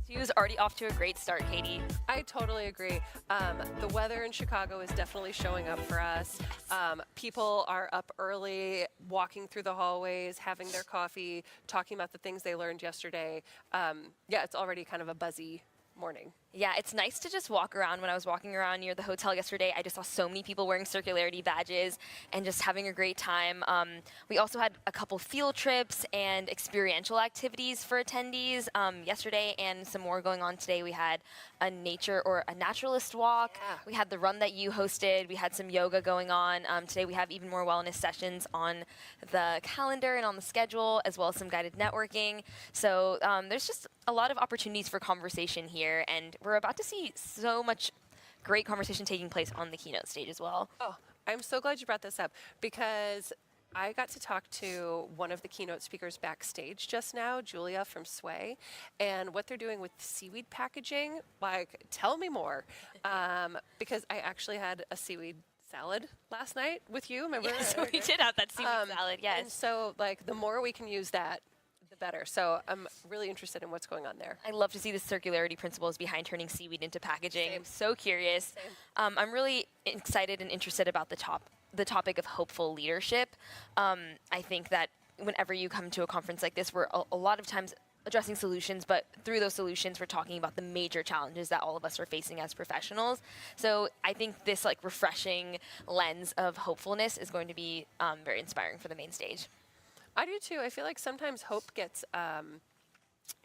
Tuesday's already off to a great start, Katie. I totally agree. The weather in Chicago is definitely showing up for us. People are up early, walking through the hallways, having their coffee, talking about the things they learned yesterday. Yeah, it's already kind of a buzzy morning. Yeah, it's nice to just walk around. When I was walking around near the hotel yesterday, I just saw so many people wearing Circularity badges and just having a great time. We also had a couple field trips and experiential activities for attendees yesterday, and some more going on today. We had a naturalist walk. Yeah. We had the run that you hosted. We had some yoga going on. Today we have even more wellness sessions on the calendar and on the schedule, as well as some guided networking. So there's just a lot of opportunities for conversation here, and we're about to see so much great conversation taking place on the keynote stage as well. Oh, I'm so glad you brought this up, because I got to talk to one of the keynote speakers backstage just now, Julia from Sway, and what they're doing with seaweed packaging. Like, tell me more, because I actually had a seaweed salad last night with you. Remember? Yes, we did have that seaweed salad, yes. And so, like, the more we can use that, the better. So I'm really interested in what's going on there. I love to see the circularity principles behind turning seaweed into packaging. Same. I'm so curious. I'm really excited and interested about the topic of hopeful leadership. I think that whenever you come to a conference like this, we're a lot of times addressing solutions, but through those solutions, we're talking about the major challenges that all of us are facing as professionals. So I think this refreshing lens of hopefulness is going to be very inspiring for the main stage. I do too. I feel like sometimes hope gets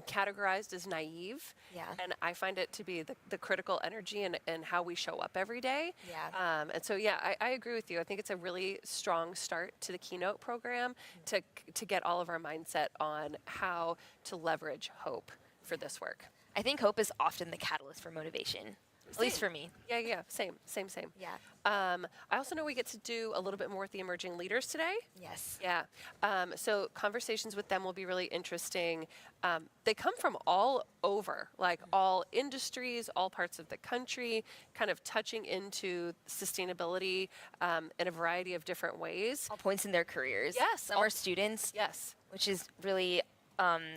categorized as naive. Yeah. And I find it to be the critical energy and how we show up every day. Yeah. And so, yeah, I agree with you. I think it's a really strong start to the Keynote program to get all of our mindset on how to leverage hope for this work. I think hope is often the catalyst for motivation. At least for me. Yeah, same. Yeah. I also know we get to do a little bit more with the emerging leaders today. Yes. Yeah. So conversations with them will be really interesting. They come from all over, like all industries, all parts of the country, kind of touching into sustainability in a variety of different ways. All points in their careers. Yes. Some are students. Yes. Which is really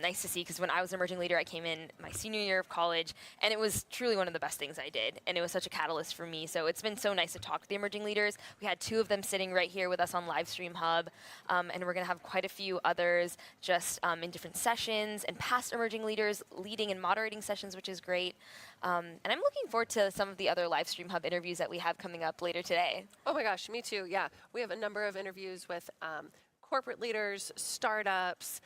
nice to see, because when I was an emerging leader, I came in my senior year of college, and it was truly one of the best things I did, and it was such a catalyst for me. So it's been so nice to talk to the emerging leaders. We had 2 of them sitting right here with us on Livestream Hub, and we're going to have quite a few others just in different sessions, and past emerging leaders leading and moderating sessions, which is great. And I'm looking forward to some of the other Livestream Hub interviews that we have coming up later today. Oh my gosh, me too. Yeah, we have a number of interviews with corporate leaders, startups,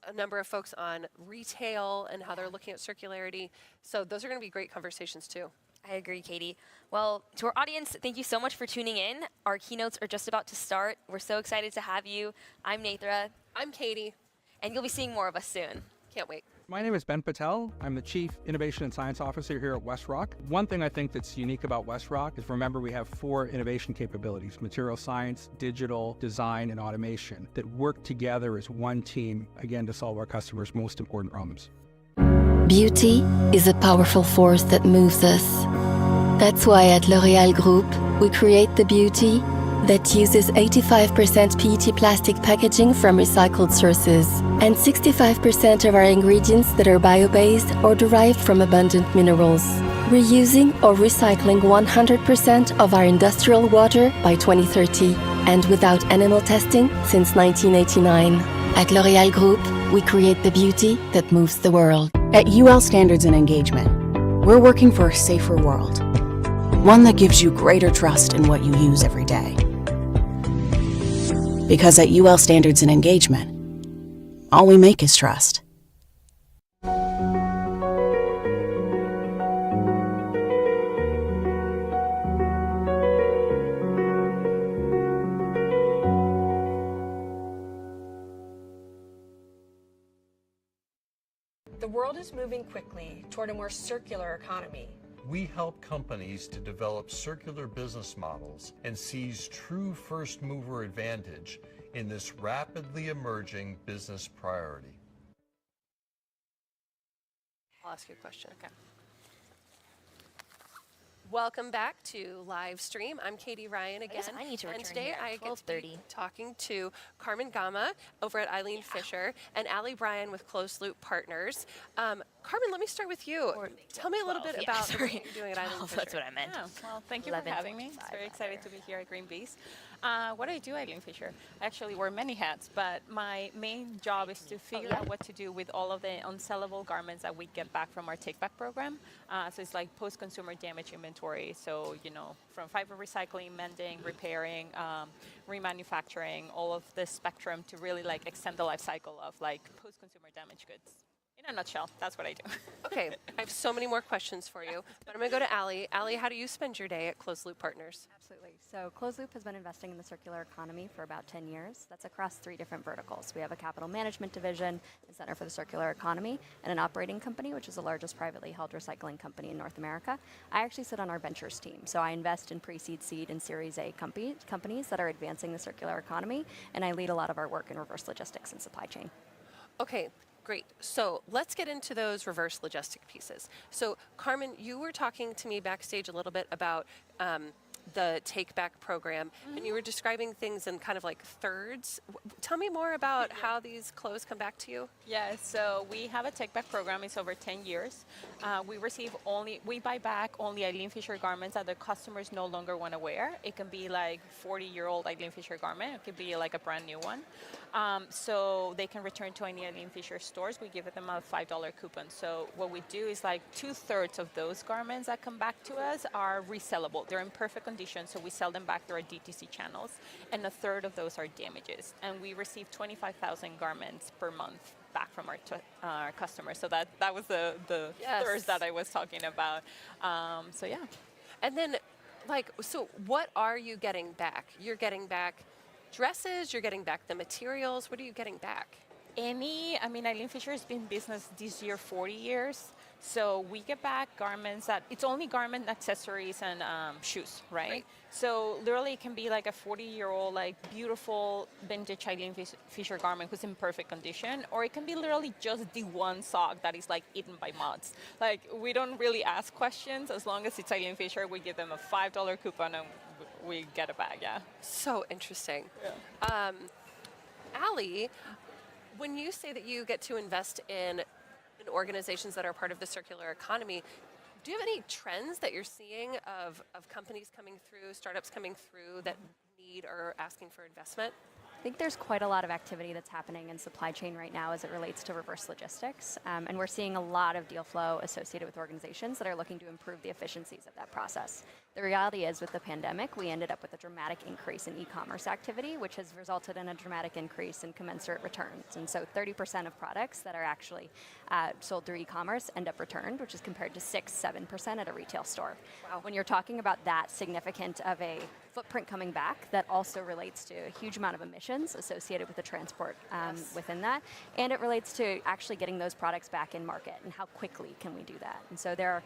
a number of folks on retail and how they're looking at circularity. So those are going to be great conversations too. I agree, Katie. Well, to our audience, thank you so much for tuning in. Our keynotes are just about to start. We're so excited to have you. I'm Nathra. I'm Katie. And you'll be seeing more of us soon. Can't wait. My name is Ben Patel. I'm the Chief Innovation and Science Officer here at WestRock. One thing I think that's unique about WestRock is, remember, we have 4 innovation capabilities: material science, digital, design, and automation, that work together as one team, again, to solve our customers' most important problems. Beauty is a powerful force that moves us. That's why at L'Oréal Group, we create the beauty that uses 85% PET plastic packaging from recycled sources, and 65% of our ingredients that are bio-based or derived from abundant minerals. Reusing or recycling 100% of our industrial water by 2030, and without animal testing since 1989. At L'Oréal Group, we create the beauty that moves the world. At UL Standards and Engagement, we're working for a safer world, one that gives you greater trust in what you use every day. Because at UL Standards and Engagement, all we make is trust. The world is moving quickly toward a more circular economy. We help companies to develop circular business models and seize true first mover advantage in this rapidly emerging business priority. I'll ask you a question. Okay. Welcome back to Livestream. I'm Katie Ryan again. I need to return and today here at I get to be 12:30. talking to Carmen Gama over at Eileen Fisher and Allie Bryan with Closed Loop Partners. Carmen, let me start with you. Tell me a little bit about the work you're doing at Eileen Fisher. That's what I meant. Yeah, well, thank you for 11 having me. to It's 5 very excited rather. to be here at Greenbiz. What do I do at Eileen Fisher? I actually wear many hats, but my main job is to figure out what to do with all of the unsellable garments that we get back from our take-back program. So it's like post-consumer damage inventory. So, from fiber recycling, mending, repairing, remanufacturing, all of the spectrum to really like extend the life cycle of like post-consumer damaged goods. In a nutshell, that's what I do. Okay, I have so many more questions for you, but I'm going to go to Allie. Allie, how do you spend your day at Closed Loop Partners? Absolutely. So Closed Loop has been investing in the circular economy for about 10 years. That's across 3 different verticals. We have a capital management division, a Center for the Circular Economy, and an operating company, which is the largest privately held recycling company in North America. I actually sit on our ventures team. So I invest in pre-seed, seed, and Series A companies that are advancing the circular economy, and I lead a lot of our work in reverse logistics and supply chain. Okay, great. So let's get into those reverse logistic pieces. So Carmen, you were talking to me backstage a little bit about the take back program, and you were describing things in kind of like thirds. Tell me more about how these clothes come back to you. Yeah, so we have a take-back program. It's over 10 years. We buy back only Eileen Fisher garments that the customers no longer want to wear. It can be like 40-year-old Eileen Fisher garment. It could be like a brand new one. So they can return to any Eileen Fisher stores. We give them a $5 coupon. So what we do is like 2/3 of those garments that come back to us are resellable. They're in perfect condition, so we sell them back through our DTC channels. And 1/3 of those are damages. And we receive 25,000 garments per month back from our customers. So that was the thirst that I was talking about. So yeah. And then, so what are you getting back? You're getting back dresses, you're getting back the materials. What are you getting back? Eileen Fisher has been in business this year 40 years. So we get back garments it's only garment accessories and shoes, right? So literally it can be like a 40-year-old, like beautiful vintage Eileen Fisher garment who's in perfect condition, or it can be literally just the one sock that is like eaten by moths. Like we don't really ask questions. As long as it's Eileen Fisher, we give them a $5 coupon and we get it back, yeah. So interesting. Yeah. Allie, when you say that you get to invest in organizations that are part of the circular economy, do you have any trends that you're seeing of companies coming through, startups coming through that need or are asking for investment? I think there's quite a lot of activity that's happening in supply chain right now as it relates to reverse logistics. And we're seeing a lot of deal flow associated with organizations that are looking to improve the efficiencies of that process. The reality is, with the pandemic, we ended up with a dramatic increase in e-commerce activity, which has resulted in a dramatic increase in commensurate returns. And so 30% of products that are actually sold through e-commerce end up returned, which is compared to 6-7% at a retail store. Wow. When you're talking about that significant of a footprint coming back, that also relates to a huge amount of emissions associated with the transport within that. And it relates to actually getting those products back in market and how quickly can we do that. And so there are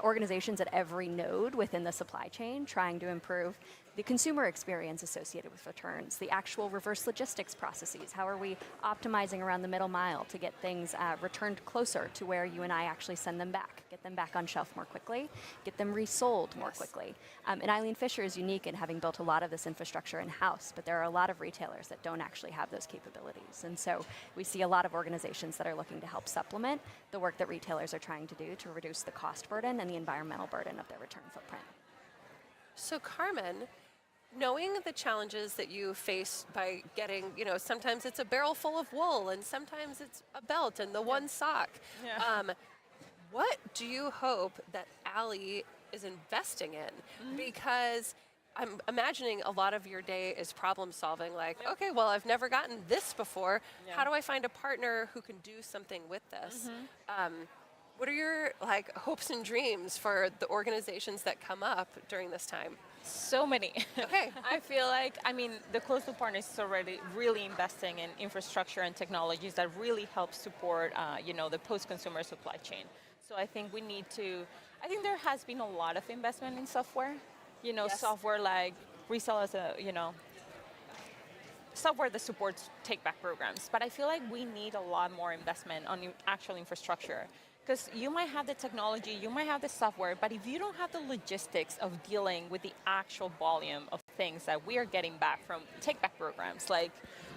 organizations at every node within the supply chain trying to improve the consumer experience associated with returns, the actual reverse logistics processes. How are we optimizing around the middle mile to get things returned closer to where you and I actually send them back, get them back on shelf more quickly, get them resold more quickly. And Eileen Fisher is unique in having built a lot of this infrastructure in-house, but there are a lot of retailers that don't actually have those capabilities. And so we see a lot of organizations that are looking to help supplement the work that retailers are trying to do to reduce the cost burden and the environmental burden of their return footprint. So Carmen, knowing the challenges that you face by getting, sometimes it's a barrel full of wool and sometimes it's a belt and the one sock. Yeah. What do you hope that Allie is investing in? Because I'm imagining a lot of your day is problem solving, like, okay, well, I've never gotten this before. Yeah. How do I find a partner who can do something with this? What are your hopes and dreams for the organizations that come up during this time? So many. Okay. I feel like, the Closed Loop Partners is already really investing in infrastructure and technologies that really help support, the post-consumer supply chain. So I think there has been a lot of investment in software, software like resell as software that supports take-back programs. But I feel like we need a lot more investment on actual infrastructure. Because you might have the technology, you might have the software, but if you don't have the logistics of dealing with the actual volume of things that we are getting back from take-back programs, like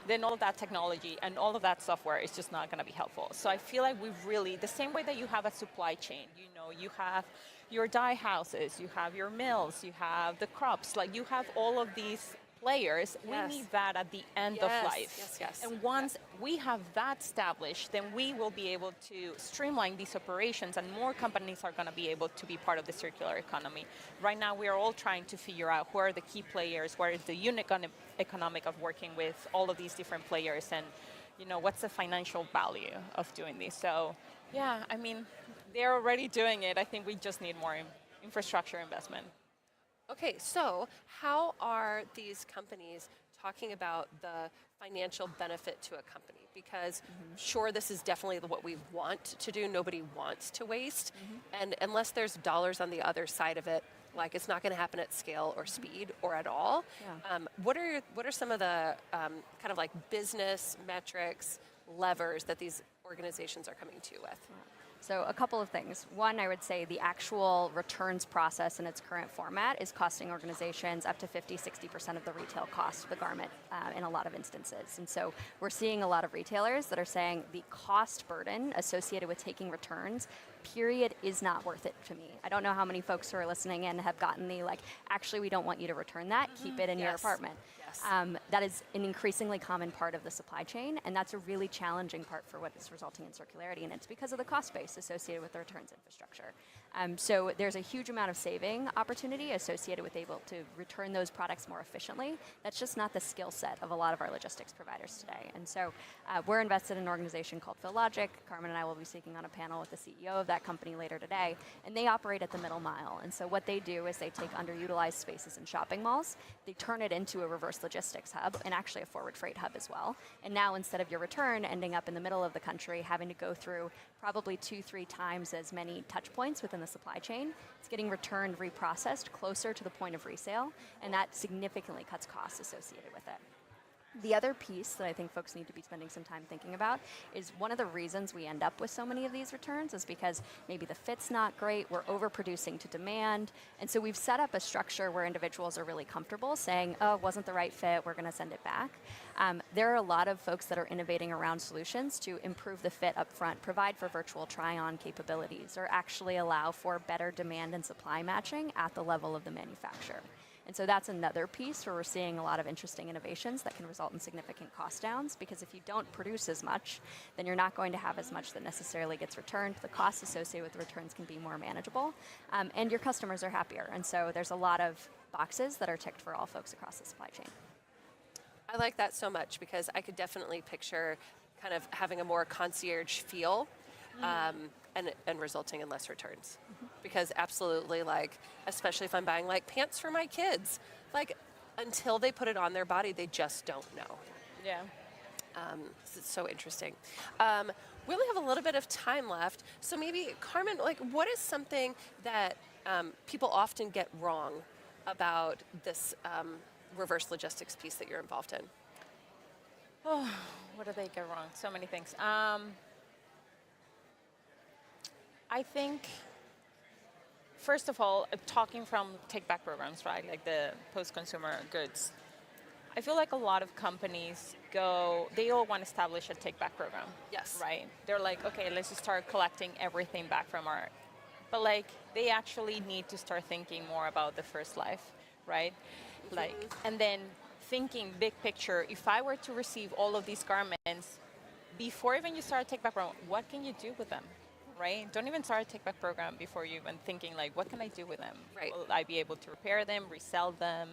then all of that technology and all of that software is just not going to be helpful. So I feel like we've really, the same way that you have a supply chain, you know, you have your dye houses, you have your mills, you have the crops, like you have all of these players. Yes. We need that at the end of life. Yes, yes. And once we have that established, then we will be able to streamline these operations, and more companies are going to be able to be part of the circular economy. Right now, we are all trying to figure out who are the key players, where is the unit economic of working with all of these different players, and you know, what's the financial value of doing this. So yeah, I mean, they're already doing it. I think we just need more infrastructure investment. Okay, so how are these companies talking about the financial benefit to a company? Because sure, this is definitely what we want to do. Nobody wants to waste. And unless there's dollars on the other side of it, like it's not going to happen at scale or speed or at all. Yeah. What are some of the kind of like business metrics, levers that these organizations are coming to you with? So a couple of things. One, I would say the actual returns process in its current format is costing organizations up to 50-60% of the retail cost of the garment in a lot of instances. And so we're seeing a lot of retailers that are saying the cost burden associated with taking returns, period, is not worth it to me. I don't know how many folks who are listening in have gotten the like, actually we don't want you to return that, keep it in your apartment. That is an increasingly common part of the supply chain, and that's a really challenging part for what is resulting in circularity, and it's because of the cost base associated with the returns infrastructure. So there's a huge amount of saving opportunity associated with able to return those products more efficiently. That's just not the skill set of a lot of our logistics providers today. And so we're invested in an organization called PhilLogic. Carmen and I will be speaking on a panel with the CEO of that company later today, and they operate at the middle mile. And so what they do is they take underutilized spaces in shopping malls, they turn it into a reverse logistics hub, and actually a forward freight hub as well. And now instead of your return ending up in the middle of the country, having to go through probably 2-3 times as many touch points within the supply chain, it's getting returned, reprocessed closer to the point of resale, and that significantly cuts costs associated with it. The other piece that I think folks need to be spending some time thinking about is one of the reasons we end up with so many of these returns is because maybe the fit's not great, we're overproducing to demand, and so we've set up a structure where individuals are really comfortable saying, oh, it wasn't the right fit, we're going to send it back. There are a lot of folks that are innovating around solutions to improve the fit up front, provide for virtual try-on capabilities, or actually allow for better demand and supply matching at the level of the manufacturer. And so that's another piece where we're seeing a lot of interesting innovations that can result in significant cost downs, because if you don't produce as much, then you're not going to have as much that necessarily gets returned. The costs associated with the returns can be more manageable, and your customers are happier. And so there's a lot of boxes that are ticked for all folks across the supply chain. I like that so much because I could definitely picture kind of having a more concierge feel and resulting in less returns. Because absolutely, like, especially if I'm buying like pants for my kids, like until they put it on their body, they just don't know. Yeah. It's so interesting. We only have a little bit of time left, so maybe Carmen, like, what is something that people often get wrong about this reverse logistics piece that you're involved in? Oh, what do they get wrong? So many things. I think, first of all, talking from take-back programs, right, like the post-consumer goods, I feel like a lot of companies they all want to establish a take-back program. Yes. Right? They're like, okay, let's just start collecting everything back from our, but like, they actually need to start thinking more about the first life, right? Like, and then thinking big picture, if I were to receive all of these garments, before even you start a take-back program, what can you do with them? Right? Don't even start a take-back program before you even thinking like, what can I do with them? Right. Will I be able to repair them, resell them,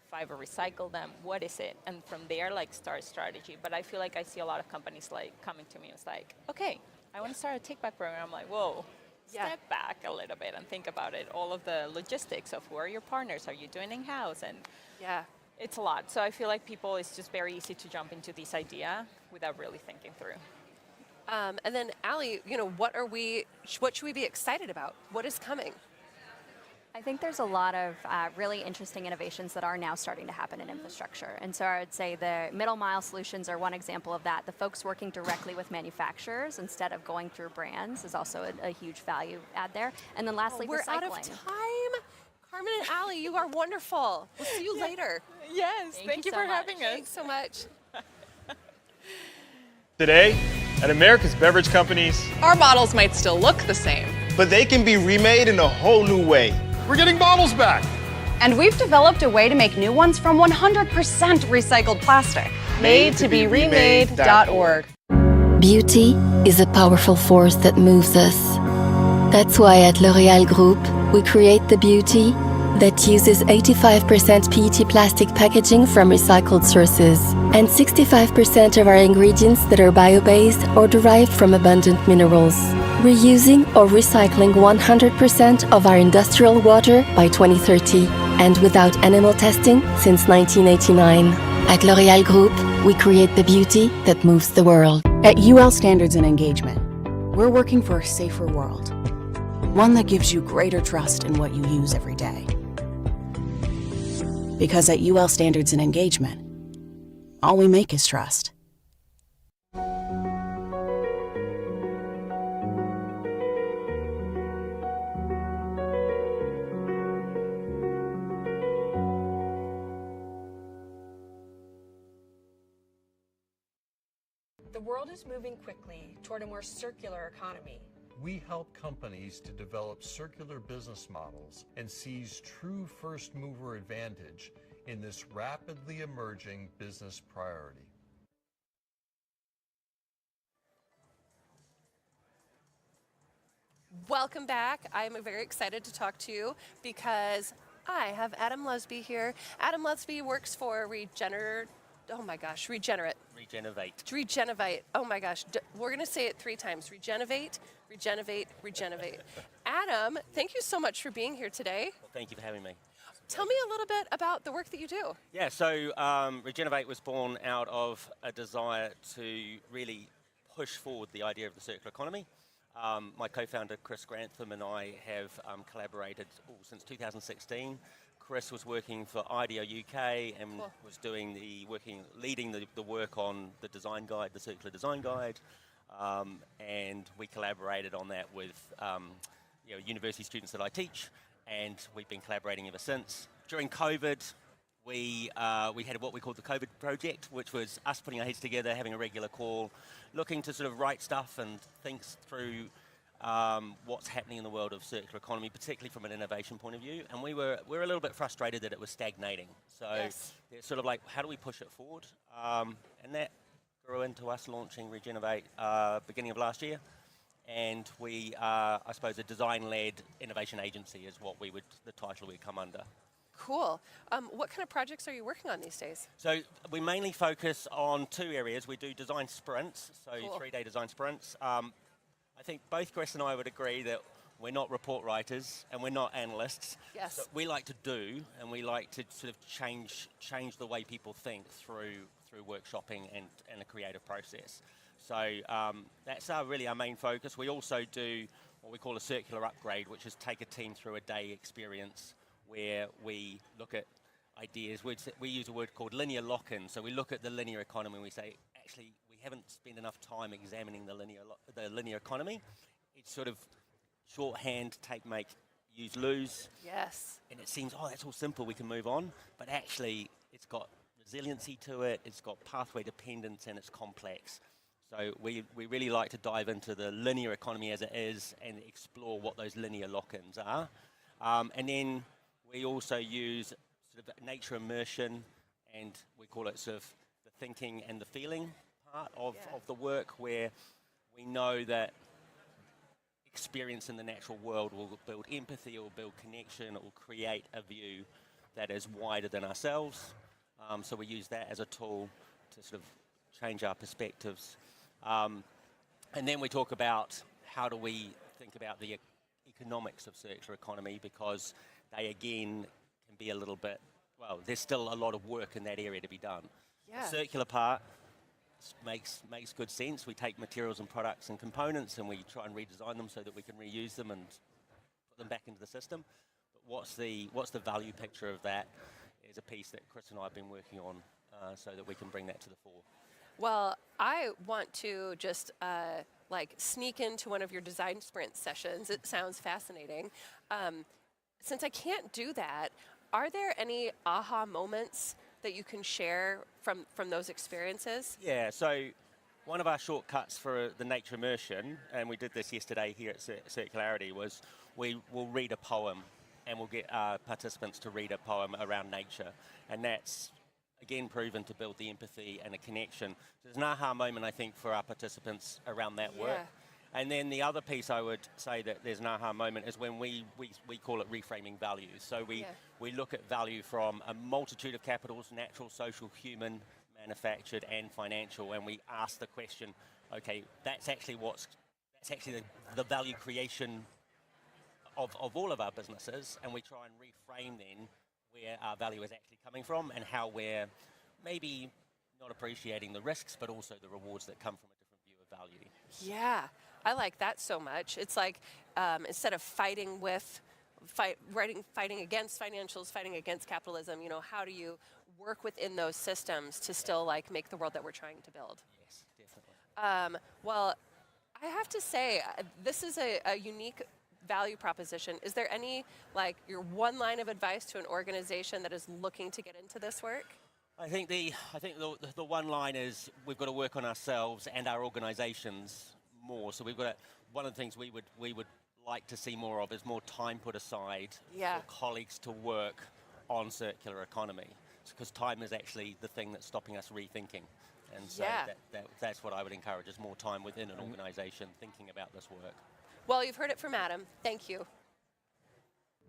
if I ever recycle them? What is it? And from there, like, start strategy. But I feel like I see a lot of companies like coming to me. It's like, okay, I want to start a take-back program. I'm like, whoa, step back a little bit and think about it. All of the logistics of who are your partners? Are you doing in-house? And it's a lot. So I feel like people, it's just very easy to jump into this idea without really thinking through. And then, Allie, you know, what should we be excited about? What is coming? I think there's a lot of really interesting innovations that are now starting to happen in infrastructure. And so I would say the middle mile solutions are one example of that. The folks working directly with manufacturers instead of going through brands is also a huge value add there. And then lastly, we're recycling. out of time. Carmen and Allie, you are wonderful. We'll see you later. Yes, thank you for having us. Thanks so much. Today, at America's beverage companies, our bottles might still look the same, but they can be remade in a whole new way. We're getting bottles back. And we've developed a way to make new ones from 100% recycled plastic. Made to be remade.org. Beauty is a powerful force that moves us. That's why at L'Oréal Group, we create the beauty that uses 85% PET plastic packaging from recycled sources and 65% of our ingredients that are bio-based or derived from abundant minerals, reusing or recycling 100% of our industrial water by 2030 and without animal testing since 1989. At L'Oréal Group, we create the beauty that moves the world. At UL Standards and Engagement, we're working for a safer world. One that gives you greater trust in what you use every day. Because at UL Standards and Engagement, all we make is trust. The world is moving quickly toward a more circular economy. We help companies to develop circular business models and seize true first mover advantage in this rapidly emerging business priority. Welcome back. I'm very excited to talk to you because I have Adam Lusby here. Adam Lusby works for Regenerate. Oh my gosh, Regenerate. Regenerate. Oh my gosh, we're going to say it 3 times. Regenerate, regenerate, regenerate. Adam, thank you so much for being here today. Well, thank you for having me. Tell me a little bit about the work that you do. Yeah, so Regenerate was born out of a desire to really push forward the idea of the circular economy. My co-founder Chris Grantham and I have collaborated since 2016. Chris was working for IDEO UK and was doing leading the work on the design guide, the circular design guide, and we collaborated on that with university students that I teach, and we've been collaborating ever since. During COVID, we had what we called the COVID project, which was us putting our heads together, having a regular call, looking to sort of write stuff and think through what's happening in the world of circular economy, particularly from an innovation point of view. And we were a little bit frustrated that it was stagnating. So it's sort of like, how do we push it forward? And that grew into us launching Regenerate beginning of last year. And we are, I suppose, a design-led innovation agency is the title we come under. Cool. What kind of projects are you working on these days? So we mainly focus on 2 areas. We do design sprints, so 3-day design sprints. I think both Chris and I would agree that we're not report writers and we're not analysts. Yes. So we like to do, and we like to sort of change the way people think through workshopping and a creative process. So that's really our main focus. We also do what we call a circular upgrade, which is take a team through a day experience where we look at ideas. We use a word called linear lock-in. So we look at the linear economy and we say, actually, we haven't spent enough time examining the linear economy. It's sort of shorthand, take, make, use, lose. Yes. And it seems, that's all simple, we can move on. But actually, it's got resiliency to it, it's got pathway dependence, and it's complex. So we really like to dive into the linear economy as it is and explore what those linear lock-ins are. And then we also use sort of nature immersion, and we call it sort of the thinking and the feeling part of the work, where we know that experience in the natural world will build empathy, it will build connection, it will create a view that is wider than ourselves. So we use that as a tool to sort of change our perspectives. And then we talk about how do we think about the economics of circular economy, because they again can be a little bit, there's still a lot of work in that area to be done. Yeah. The circular part makes good sense. We take materials and products and components and we try and redesign them so that we can reuse them and put them back into the system. But what's the value picture of that is a piece that Chris and I have been working on so that we can bring that to the fore. Well, I want to just sneak into one of your design sprint sessions. It sounds fascinating. Since I can't do that, are there any aha moments that you can share from those experiences? Yeah, so one of our shortcuts for the nature immersion, and we did this yesterday here at Circularity, was we will read a poem and we'll get our participants to read a poem around nature. And that's, again, proven to build the empathy and a connection. There's an aha moment, I think, for our participants around that work. And then the other piece I would say that there's an aha moment is when we call it reframing values. So we look at value from a multitude of capitals, natural, social, human, manufactured, and financial, and we ask the question, okay, that's actually the value creation of all of our businesses, and we try and reframe then where our value is actually coming from and how we're maybe not appreciating the risks, but also the rewards that come from a different view of value. Yeah, I like that so much. It's like instead of fighting against financials, fighting against capitalism, you know, how do you work within those systems to still like make the world that we're trying to build? Yes, definitely. Well, I have to say, this is a unique value proposition. Is there any, like, your one line of advice to an organization that is looking to get into this work? I think the one line is we've got to work on ourselves and our organizations more. So we've got to, one of the things we would like to see more of is more time put aside for colleagues to work on circular economy, because time is actually the thing that's stopping us rethinking. And so that's what I would encourage, is more time within an organization thinking about this work. Well, you've heard it from Adam. Thank you.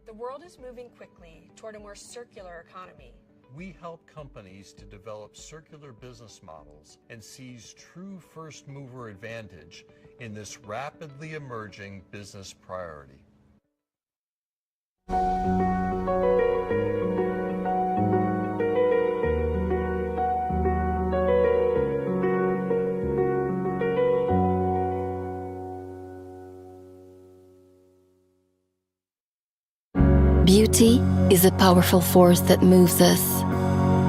The world is moving quickly toward a more circular economy. We help companies to develop circular business models and seize true first mover advantage in this rapidly emerging business priority. Beauty is a powerful force that moves us.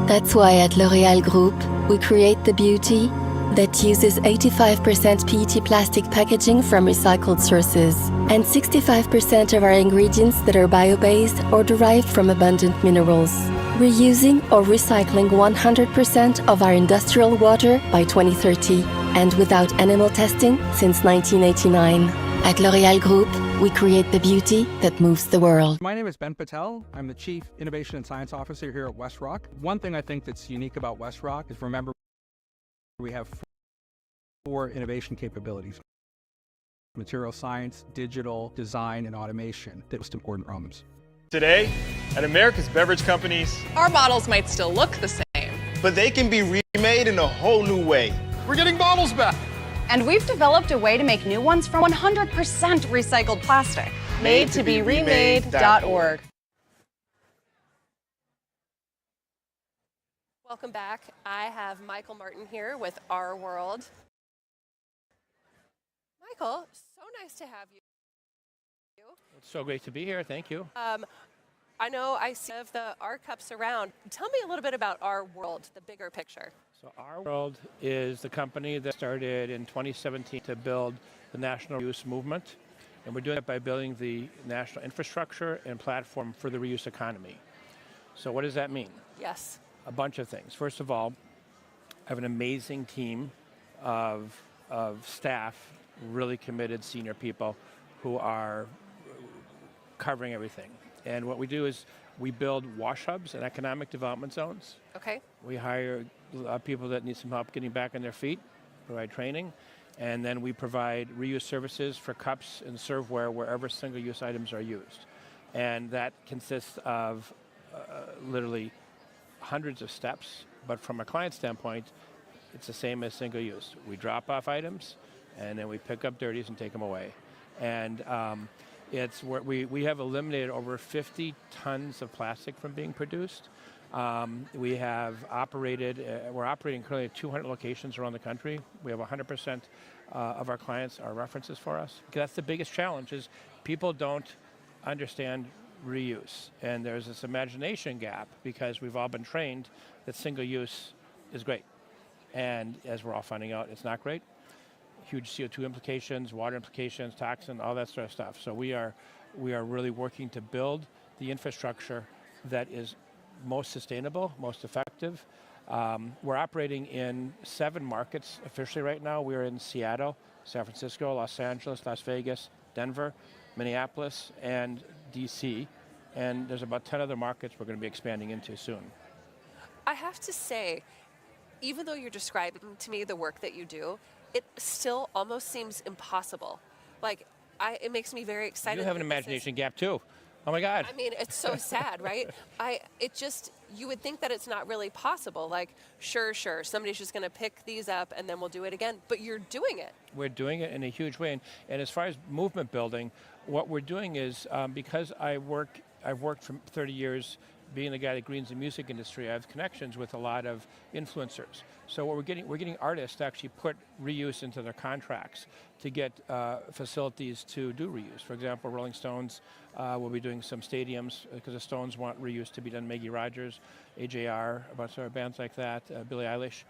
That's why at L'Oréal Group, we create the beauty that uses 85% PET plastic packaging from recycled sources and 65% of our ingredients that are bio-based or derived from abundant minerals. Reusing or recycling 100% of our industrial water by 2030 and without animal testing since 1989. At L'Oréal Group, we create the beauty that moves the world. My name is Ben Patel. I'm the Chief Innovation and Science Officer here at WestRock. One thing I think that's unique about WestRock is, remember, we have 4 innovation capabilities: material science, digital, design, and automation. That was important problems. Today, at America's beverage companies, our bottles might still look the same, but they can be remade in a whole new way. we're getting bottles back. And we've developed a way to make new ones from 100% recycled plastic. Made to be remade.org. Welcome back. I have Michael Martin here with Our World. Michael, so nice to have you. It's so great to be here. Thank you. I know I see the R cups around. Tell me a little bit about Our World, the bigger picture. So Our World is the company that started in 2017 to build the national reuse movement. And we're doing it by building the national infrastructure and platform for the reuse economy. So what does that mean? Yes. A bunch of things. First of all, I have an amazing team of staff, really committed senior people who are covering everything. And what we do is we build wash hubs and economic development zones. Okay. We hire people that need some help getting back on their feet, provide training, and then we provide reuse services for cups and serveware wherever single-use items are used. And that consists of literally hundreds of steps, but from a client standpoint, it's the same as single-use. We drop off items, and then we pick up dirties and take them away. And it's where we have eliminated over 50 tons of plastic from being produced. We have operated, we're operating currently at 200 locations around the country. We have 100% of our clients are references for us. That's the biggest challenge, is people don't understand reuse. And there's this imagination gap because we've all been trained that single use is great. And as we're all finding out, it's not great. Huge CO2 implications, water implications, toxin, all that sort of stuff. So we are really working to build the infrastructure that is most sustainable, most effective, We're operating in 7 markets officially right now. We're in Seattle, San Francisco, Los Angeles, Las Vegas, Denver, Minneapolis, and DC. And there's about 10 other markets we're going to be expanding into soon. I have to say, even though you're describing to me the work that you do, it still almost seems impossible. Like, it makes me very excited. You have an imagination gap too. Oh my God. I mean, it's so sad, right? You would think that it's not really possible. Like, sure, somebody's just going to pick these up and then we'll do it again. But you're doing it. We're doing it in a huge way. And as far as movement building, what we're doing is, because I've worked for 30 years being the guy that greens the music industry, I have connections with a lot of influencers. So what we're getting artists to actually put reuse into their contracts to get facilities to do reuse. For example, Rolling Stones will be doing some stadiums because the Stones want reuse to be done. Maggie Rogers, AJR, a bunch of bands like that, Billie Eilish.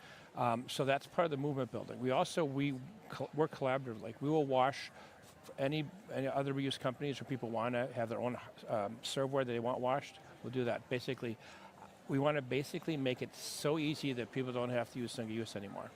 So that's part of the movement building. We also work collaboratively. Like, we will wash any other reuse companies or people want to have their own serveware that they want washed. We'll do that. Basically, we want to make it so easy that people don't have to use single use anymore.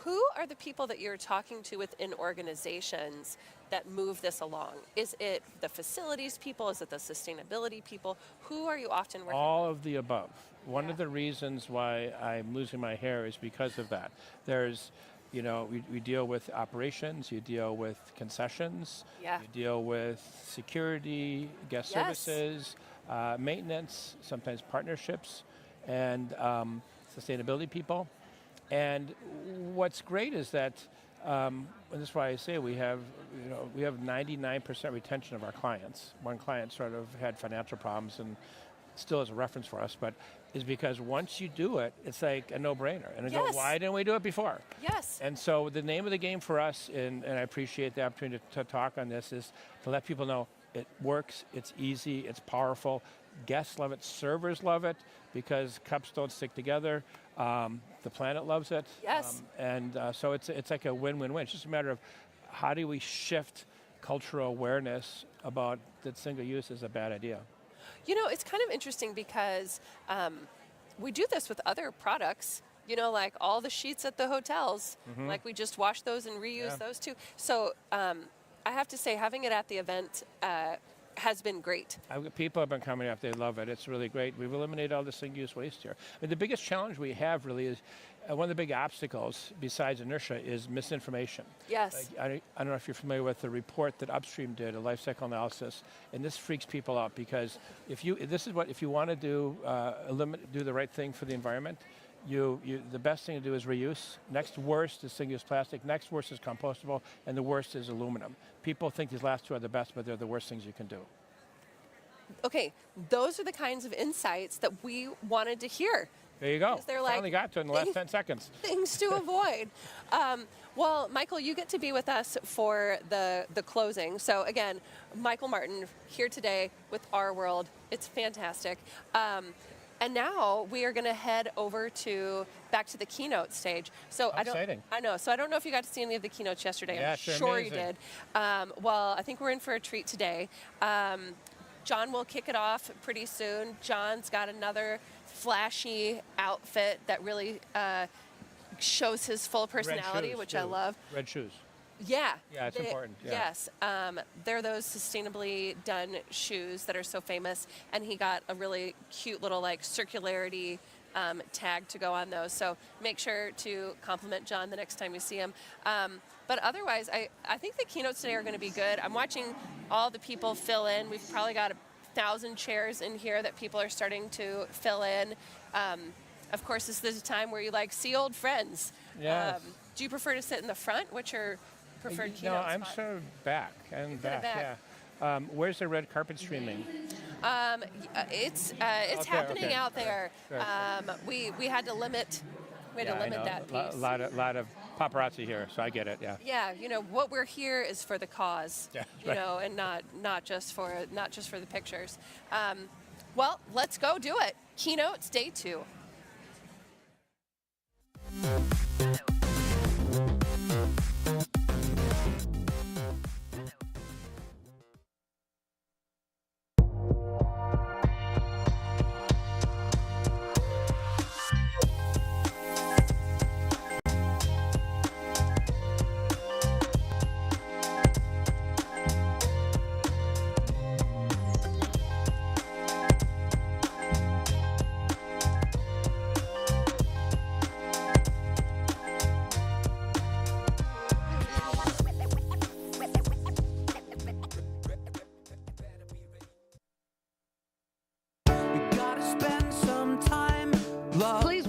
Who are the people that you're talking to within organizations that move this along? Is it the facilities people? Is it the sustainability people? Who are you often working with? All of the above. One of the reasons why I'm losing my hair is because of that. There's, we deal with operations, you deal with concessions, you deal with security, guest services, maintenance, sometimes partnerships, and sustainability people. And what's great is that, and this is why I say we have 99% retention of our clients. One client sort of had financial problems and still is a reference for us, but is because once you do it, it's like a no-brainer. And I go, why didn't we do it before? Yes. And so the name of the game for us, and I appreciate the opportunity to talk on this, is to let people know it works, it's easy, it's powerful. Guests love it, servers love it, because cups don't stick together. The planet loves it. Yes. So it's like a win-win-win. It's just a matter of how do we shift cultural awareness about that single use is a bad idea. It's kind of interesting because we do this with other products, like all the sheets at the hotels, like we just wash those and reuse those too. So I have to say, having it at the event has been great. People have been coming up, they love it. It's really great. We've eliminated all the single-use waste here. I mean, the biggest challenge we have really is, one of the big obstacles besides inertia is misinformation. Yes. I don't know if you're familiar with the report that Upstream did, a life cycle analysis, and this freaks people out because if you want to do the right thing for the environment, the best thing to do is reuse. Next worst is single-use plastic. Next worst is compostable, and the worst is aluminum. People think these last two are the best, but they're the worst things you can do. Okay, those are the kinds of insights that we wanted to hear. There you go. They're Finally got to it in the last 10 seconds. Things to avoid. Well, Michael, you get to be with us for the closing. So again, Michael Martin here today with Our World. It's fantastic. And now we are going to head over back to the keynote stage. So exciting. I know. So I don't know if you got to see any of the keynotes yesterday. Yeah, I'm sure you amazing. did. Well, I think we're in for a treat today. John will kick it off pretty soon. John's got another flashy outfit that really shows his full personality, which too. I love. Red shoes. Yeah. Yeah, it's important. Yeah. Yes. They're those sustainably done shoes that are so famous. And he got a really cute little circularity tag to go on those. So make sure to compliment John the next time you see him. But otherwise, I think the keynotes today are going to be good. I'm watching all the people fill in. We've probably got 1,000 chairs in here that people are starting to fill in. Of course, this is a time where you see old friends. Yes. Do you prefer to sit in the front? What's your preferred keynote No, I'm spot? sort of back. Yeah. Where's the red carpet streaming? It's Out there, happening okay. out there. Good. We had to limit. We had to limit that piece. A lot of paparazzi here, so I get it. Yeah. Yeah, what we're here is for the cause. Yeah, and not just for the pictures. Well, let's go do it. Keynotes Day 2.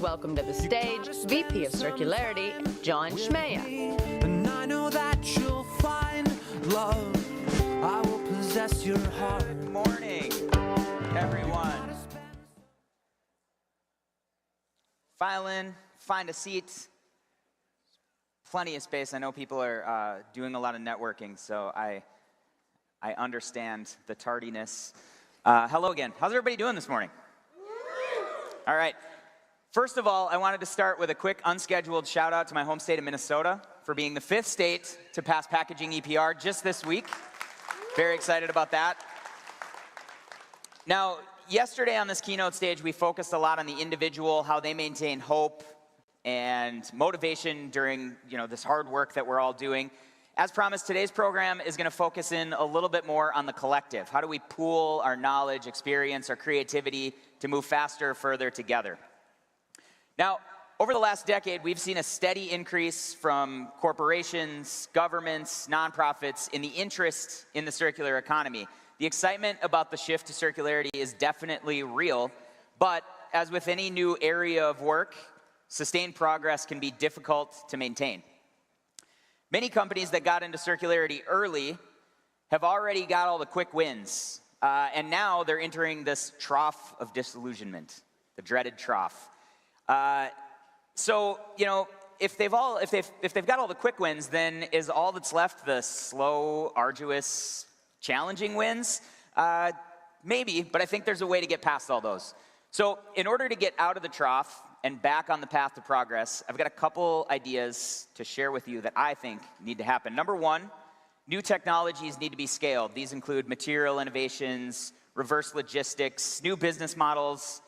welcome to the stage VP of Circularity, John Schmeyer. And I know that you'll find love. I will possess your heart. Good morning, everyone. File in, find a seat. Plenty of space. I know people are doing a lot of networking, so I understand the tardiness. Hello again. How's everybody doing this morning? All right. First of all, I wanted to start with a quick unscheduled shout out to my home state of Minnesota for being the 5th state to pass packaging EPR just this week. Very excited about that. Now, yesterday on this keynote stage, we focused a lot on the individual, how they maintain hope and motivation during this hard work that we're all doing. As promised, today's program is going to focus in a little bit more on the collective. How do we pool our knowledge, experience, our creativity to move faster, further together? Now, over the last decade, we've seen a steady increase from corporations, governments, nonprofits in the interest in the circular economy. The excitement about the shift to circularity is definitely real, but as with any new area of work, sustained progress can be difficult to maintain. Many companies that got into circularity early have already got all the quick wins, and now they're entering this trough of disillusionment, the dreaded trough. So, if they've got all the quick wins, then is all that's left the slow, arduous, challenging wins? Maybe, but I think there's a way to get past all those. So, in order to get out of the trough and back on the path to progress, I've got a couple ideas to share with you that I think need to happen. Number one, new technologies need to be scaled. These include material innovations, reverse logistics, new business models.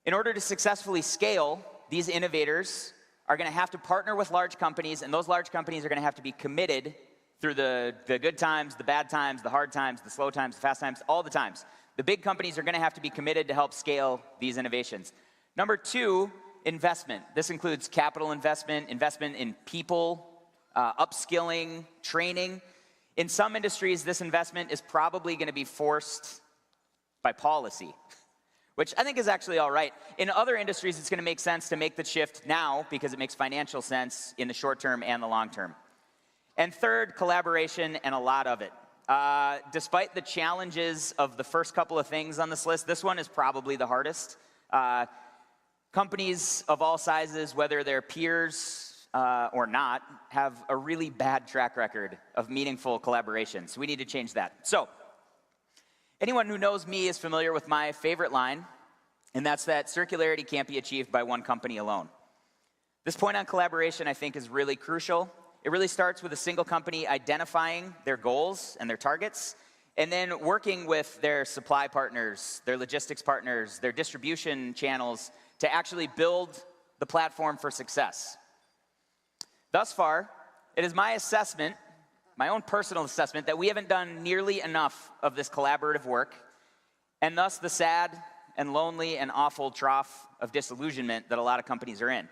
In order to successfully scale, these innovators are going to have to partner with large companies, and those large companies are going to have to be committed through the good times, the bad times, the hard times, the slow times, the fast times, all the times. The big companies are going to have to be committed to help scale these innovations. Number two, investment. This includes capital investment, investment in people, upskilling, training. In some industries, this investment is probably going to be forced by policy, which I think is actually all right. In other industries, it's going to make sense to make the shift now because it makes financial sense in the short term and the long term. And third, collaboration, and a lot of it. Despite the challenges of the first couple of things on this list, this one is probably the hardest. Companies of all sizes, whether they're peers or not, have a really bad track record of meaningful collaboration. So we need to change that. So anyone who knows me is familiar with my favorite line, and that's that circularity can't be achieved by one company alone. This point on collaboration, I think, is really crucial. It really starts with a single company identifying their goals and their targets, and then working with their supply partners, their logistics partners, their distribution channels to actually build the platform for success. Thus far, it is my assessment, my own personal assessment, that we haven't done nearly enough of this collaborative work, and thus the sad and lonely and awful trough of disillusionment that a lot of companies are in.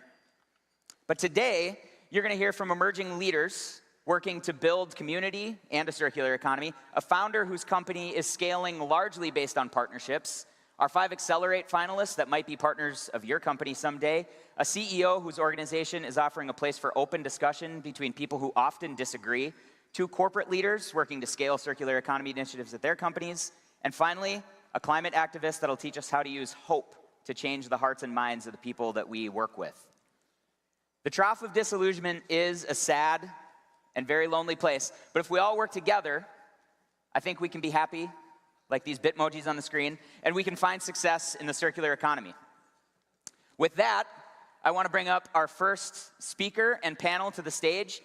But today, you're going to hear from emerging leaders working to build community and a circular economy, a founder whose company is scaling largely based on partnerships, our 5 Accelerate finalists that might be partners of your company someday, a CEO whose organization is offering a place for open discussion between people who often disagree, 2 corporate leaders working to scale circular economy initiatives at their companies, and finally, a climate activist that'll teach us how to use hope to change the hearts and minds of the people that we work with. The trough of disillusionment is a sad and very lonely place, but if we all work together, I think we can be happy, like these Bitmojis on the screen, and we can find success in the circular economy. With that, I want to bring up our first speaker and panel to the stage.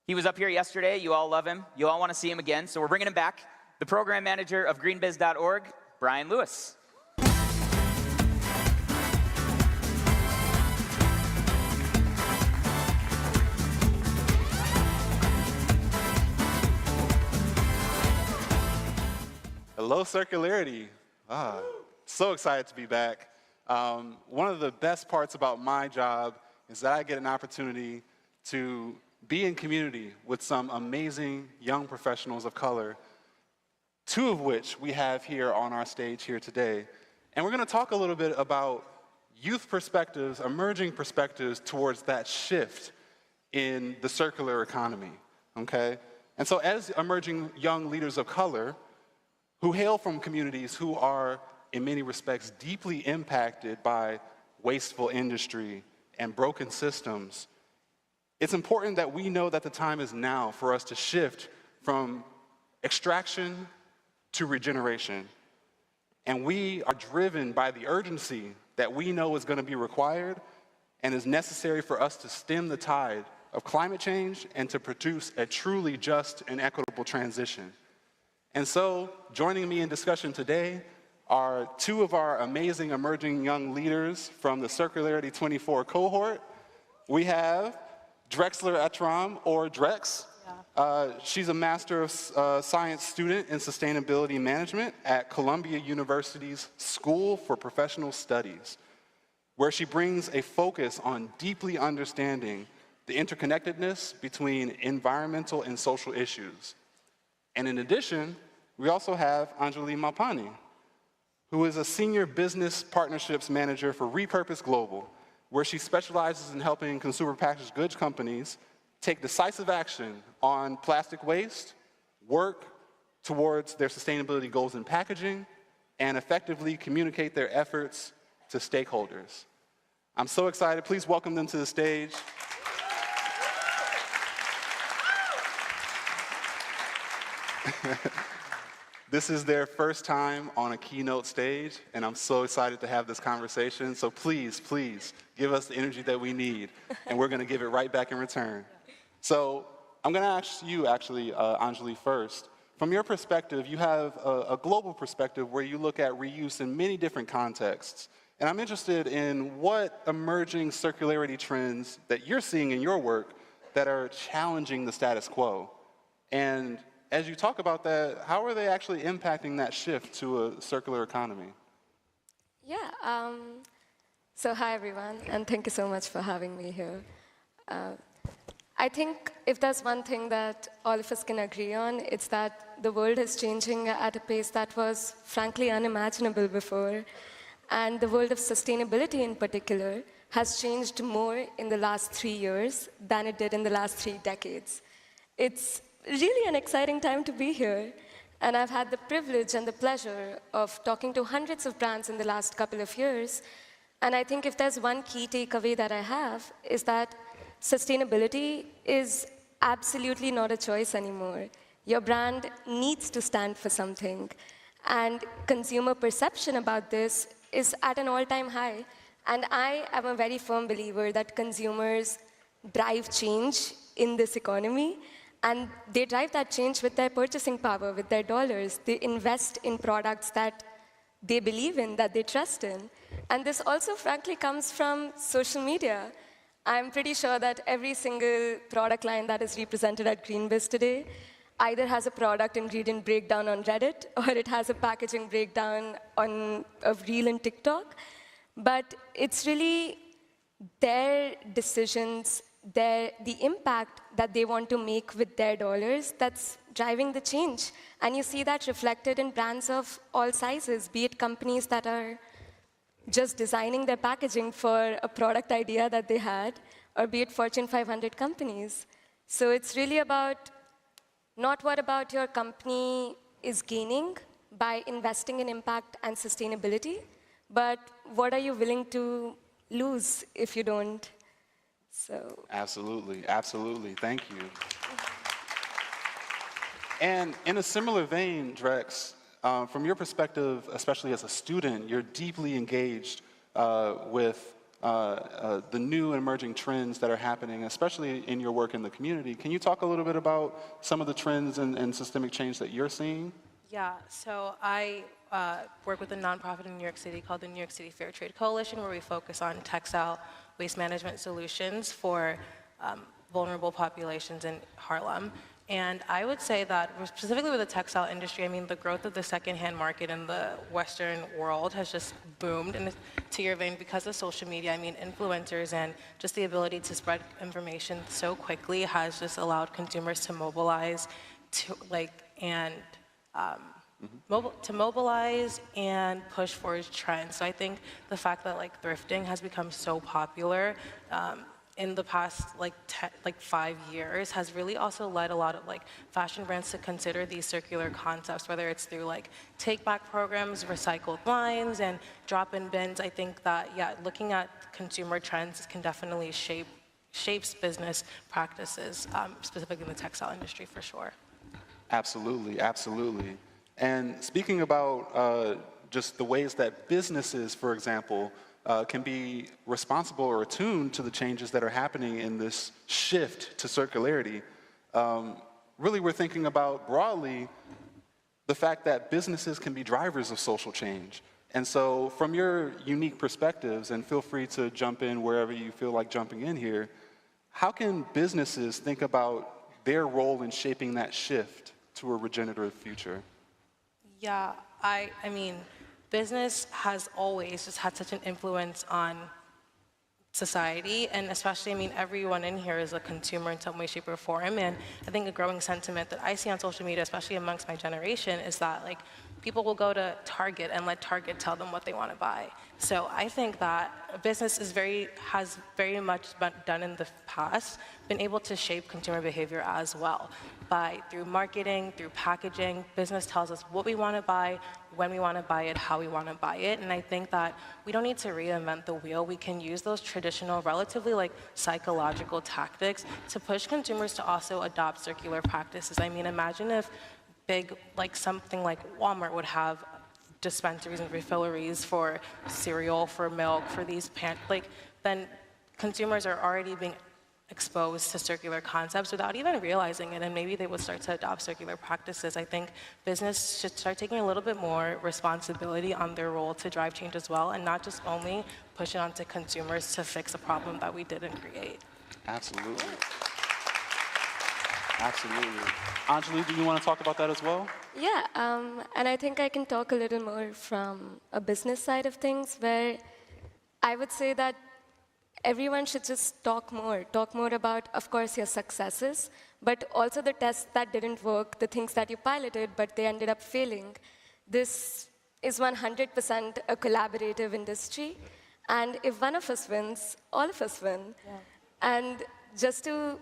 He was up here yesterday. You all love him. You all want to see him again, so we're bringing him back. The program manager of Greenbiz.org, Brian Lewis. Hello, Circularity. So excited to be back. One of the best parts about my job is that I get an opportunity to be in community with some amazing young professionals of color, 2 of which we have here on our stage here today. And we're going to talk a little bit about youth perspectives, emerging perspectives towards that shift in the circular economy, okay? And so as emerging young leaders of color who hail from communities who are, in many respects, deeply impacted by wasteful industry and broken systems, it's important that we know that the time is now for us to shift from extraction to regeneration. And we are driven by the urgency that we know is going to be required and is necessary for us to stem the tide of climate change and to produce a truly just and equitable transition. And so, joining me in discussion today are two of our amazing emerging young leaders from the Circularity 24 cohort. We have Drexler Etram, or Drex. She's a Master of Science student in Sustainability Management at Columbia University's School for Professional Studies, where she brings a focus on deeply understanding the interconnectedness between environmental and social issues. And in addition, we also have Anjali Malpani, who is a Senior Business Partnerships Manager for Repurpose Global, where she specializes in helping consumer packaged goods companies take decisive action on plastic waste, work towards their sustainability goals in packaging, and effectively communicate their efforts to stakeholders. I'm so excited. Please welcome them to the stage. This is their first time on a Keynote stage, and I'm so excited to have this conversation. So please, please, give us the energy that we need, and we're going to give it right back in return. So I'm going to ask you, actually, Anjali, first. From your perspective, you have a global perspective where you look at reuse in many different contexts. And I'm interested in what emerging circularity trends that you're seeing in your work that are challenging the status quo. And as you talk about that, how are they actually impacting that shift to a circular economy? Yeah, so hi everyone, and thank you so much for having me here. I think if there's one thing that all of us can agree on, it's that the world is changing at a pace that was frankly unimaginable before. And the world of sustainability in particular has changed more in the last 3 years than it did in the last 3 decades. It's really an exciting time to be here. And I've had the privilege and the pleasure of talking to hundreds of brands in the last couple of years. And I think if there's one key takeaway that I have, is that sustainability is absolutely not a choice anymore. Your brand needs to stand for something. And consumer perception about this is at an all-time high. And I am a very firm believer that consumers drive change in this economy. And they drive that change with their purchasing power, with their dollars. They invest in products that they believe in, that they trust in. And this also, frankly, comes from social media. I'm pretty sure that every single product line that is represented at Greenbiz today either has a product ingredient breakdown on Reddit, or it has a packaging breakdown on a reel in TikTok. But it's really their decisions, the impact that they want to make with their dollars that's driving the change. And you see that reflected in brands of all sizes, be it companies that are just designing their packaging for a product idea that they had, or be it Fortune 500 companies. So it's really about not what about your company is gaining by investing in impact and sustainability, but what are you willing to lose if you don't? So. Absolutely, absolutely. Thank you. And in a similar vein, Drex, from your perspective, especially as a student, you're deeply engaged with the new and emerging trends that are happening, especially in your work in the community. Can you talk a little bit about some of the trends and systemic change that you're seeing? Yeah, so I work with a nonprofit in New York City called the New York City Fair Trade Coalition, where we focus on textile waste management solutions for vulnerable populations in Harlem. And I would say that, specifically with the textile industry, I mean, the growth of the secondhand market in the Western world has just boomed. And to your vein, because of social media, I mean, influencers and just the ability to spread information so quickly has just allowed consumers to mobilize to, to mobilize and push forward trends. So I think the fact that like thrifting has become so popular in the past like 5 years has really also led a lot of like fashion brands to consider these circular concepts, whether it's through like take back programs, recycled lines, and drop-in bins. I think that, yeah, looking at consumer trends can definitely shapes business practices, specifically in the textile industry for sure. Absolutely, absolutely. And speaking about just the ways that businesses, for example, can be responsible or attuned to the changes that are happening in this shift to circularity, really we're thinking about broadly the fact that businesses can be drivers of social change. And so from your unique perspectives, and feel free to jump in wherever you feel like jumping in here, how can businesses think about their role in shaping that shift to a regenerative future? Yeah, I mean, business has always just had such an influence on society, and especially, I mean, everyone in here is a consumer in some way, shape, or form, and I think a growing sentiment that I see on social media, especially amongst my generation, is that like people will go to Target and let Target tell them what they want to buy. So I think that business has very much done in the past, been able to shape consumer behavior as well. Through marketing, through packaging, business tells us what we want to buy, when we want to buy it, how we want to buy it. And I think that we don't need to reinvent the wheel. We can use those traditional, relatively like psychological tactics to push consumers to also adopt circular practices. I mean, imagine if something like Walmart would have dispensaries and refilleries for cereal, for milk, for these then consumers are already being exposed to circular concepts without even realizing it, and maybe they would start to adopt circular practices. I think business should start taking a little bit more responsibility on their role to drive change as well, and not just only push it onto consumers to fix a problem that we didn't create. Absolutely. Absolutely. Anjali, do you want to talk about that as well? Yeah, and I think I can talk a little more from a business side of things, where I would say that everyone should just talk more about, of course, your successes, but also the tests that didn't work, the things that you piloted, but they ended up failing. This is 100% a collaborative industry, and if one of us wins, all of us win. Yeah. And just to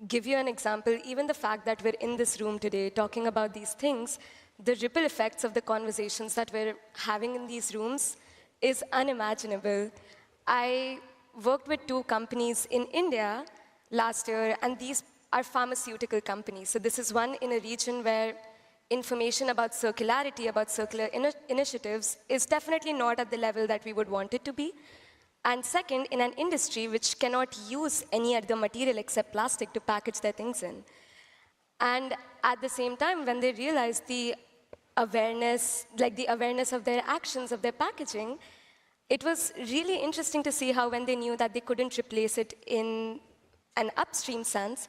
give you an example, even the fact that we're in this room today talking about these things, the ripple effects of the conversations that we're having in these rooms is unimaginable. I worked with 2 companies in India last year, and these are pharmaceutical companies. So this is one in a region where information about circularity, about circular initiatives is definitely not at the level that we would want it to be. And second, in an industry which cannot use any other material except plastic to package their things in. And at the same time, when they realized the awareness of their actions, of their packaging, it was really interesting to see how when they knew that they couldn't replace it in an upstream sense,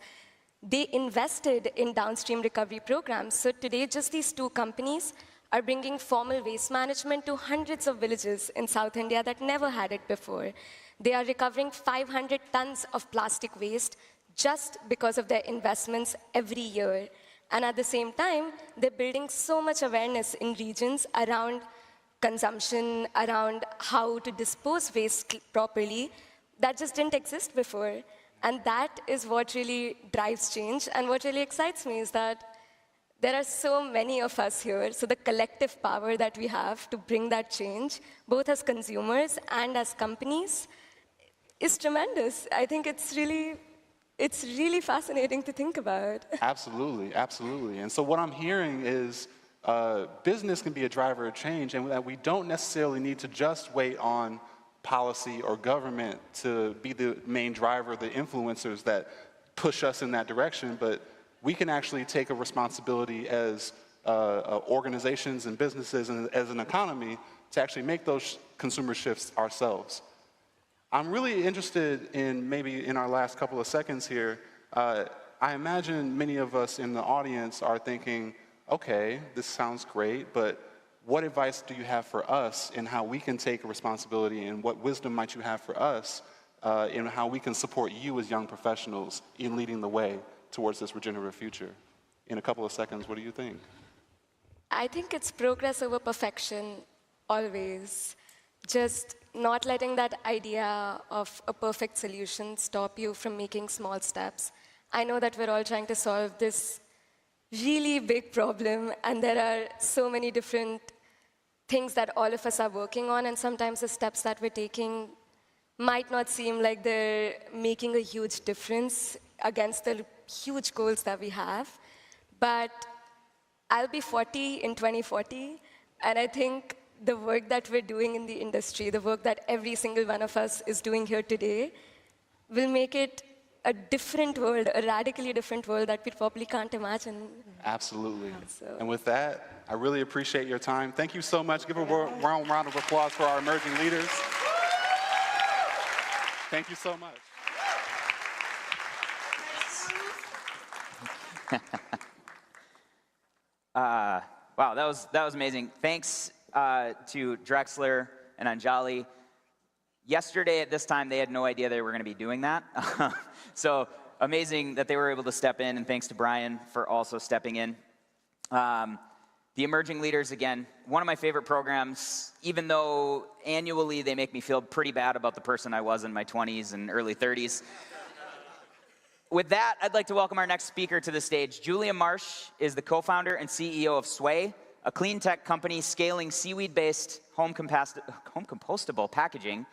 they invested in downstream recovery programs. So today, just these 2 companies are bringing formal waste management to hundreds of villages in South India that never had it before. They are recovering 500 tons of plastic waste just because of their investments every year. And at the same time, they're building so much awareness in regions around consumption, around how to dispose waste properly, that just didn't exist before. And that is what really drives change. And what really excites me is that there are so many of us here, so the collective power that we have to bring that change, both as consumers and as companies, is tremendous. I think it's really fascinating to think about. Absolutely, absolutely. And so what I'm hearing is business can be a driver of change, and that we don't necessarily need to just wait on policy or government to be the main driver, the influencers that push us in that direction, but we can actually take a responsibility as organizations and businesses and as an economy to actually make those consumer shifts ourselves. I'm really interested in, maybe in our last couple of seconds here, I imagine many of us in the audience are thinking, okay, this sounds great, but what advice do you have for us in how we can take a responsibility, and what wisdom might you have for us in how we can support you as young professionals in leading the way towards this regenerative future? In a couple of seconds, what do you think? I think it's progress over perfection, always. Just not letting that idea of a perfect solution stop you from making small steps. I know that we're all trying to solve this really big problem, and there are so many different things that all of us are working on, and sometimes the steps that we're taking might not seem like they're making a huge difference against the huge goals that we have. But I'll be 40 in 2040, and I think the work that we're doing in the industry, the work that every single one of us is doing here today, will make it a different world, a radically different world that we probably can't imagine. Absolutely. So. And with that, I really appreciate your time. Thank you so much. Give a round of applause for our emerging leaders. Thank you so much. Wow, that was amazing. Thanks to Drexler and Anjali. Yesterday at this time, they had no idea they were going to be doing that. So amazing that they were able to step in, and thanks to Brian for also stepping in. The Emerging Leaders, again, one of my favorite programs, even though annually they make me feel pretty bad about the person I was in my 20s and early 30s. With that, I'd like to welcome our next speaker to the stage. Julia Marsh is the co-founder and CEO of Sway, a clean tech company scaling seaweed-based home compostable packaging.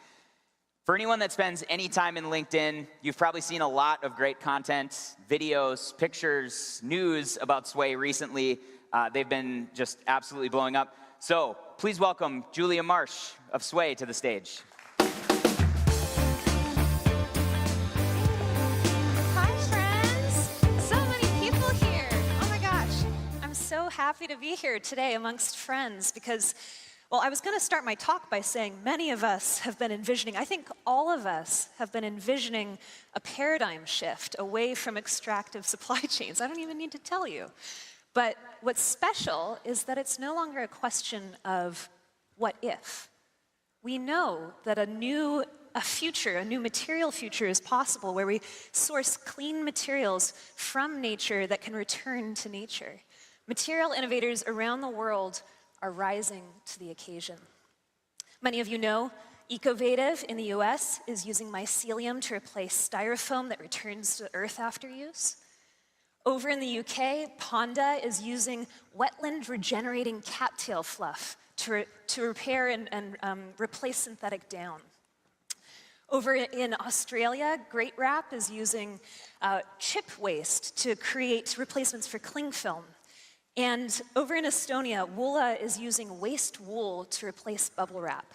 For anyone that spends any time in LinkedIn, you've probably seen a lot of great content, videos, pictures, news about Sway recently. They've been just absolutely blowing up. So please welcome Julia Marsh of Sway to the stage. Hi, friends. So many people here. Oh my gosh. I'm so happy to be here today amongst friends because, well, I was going to start my talk by saying many of us have been envisioning, I think all of us have been envisioning a paradigm shift away from extractive supply chains. I don't even need to tell you. But what's special is that it's no longer a question of what if. We know that a new material future is possible where we source clean materials from nature that can return to nature. Material innovators around the world are rising to the occasion. Many of you know Ecovative in the US is using mycelium to replace styrofoam that returns to Earth after use. Over in the UK, Ponda is using wetland regenerating cattail fluff to repair and replace synthetic down. Over in Australia, Great Wrap is using chip waste to create replacements for cling film. And over in Estonia, Woola is using waste wool to replace bubble wrap.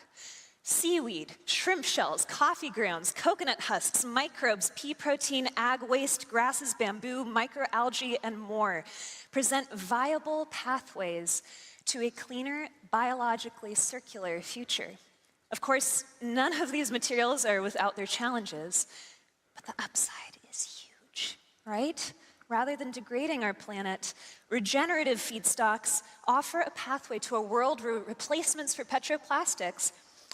Seaweed, shrimp shells, coffee grounds, coconut husks, microbes, pea protein, ag waste, grasses, bamboo, microalgae, and more present viable pathways to a cleaner, biologically circular future. Of course, none of these materials are without their challenges, but the upside is huge, right? Rather than degrading our planet, regenerative feedstocks offer a pathway to a world where replacements for petroplastics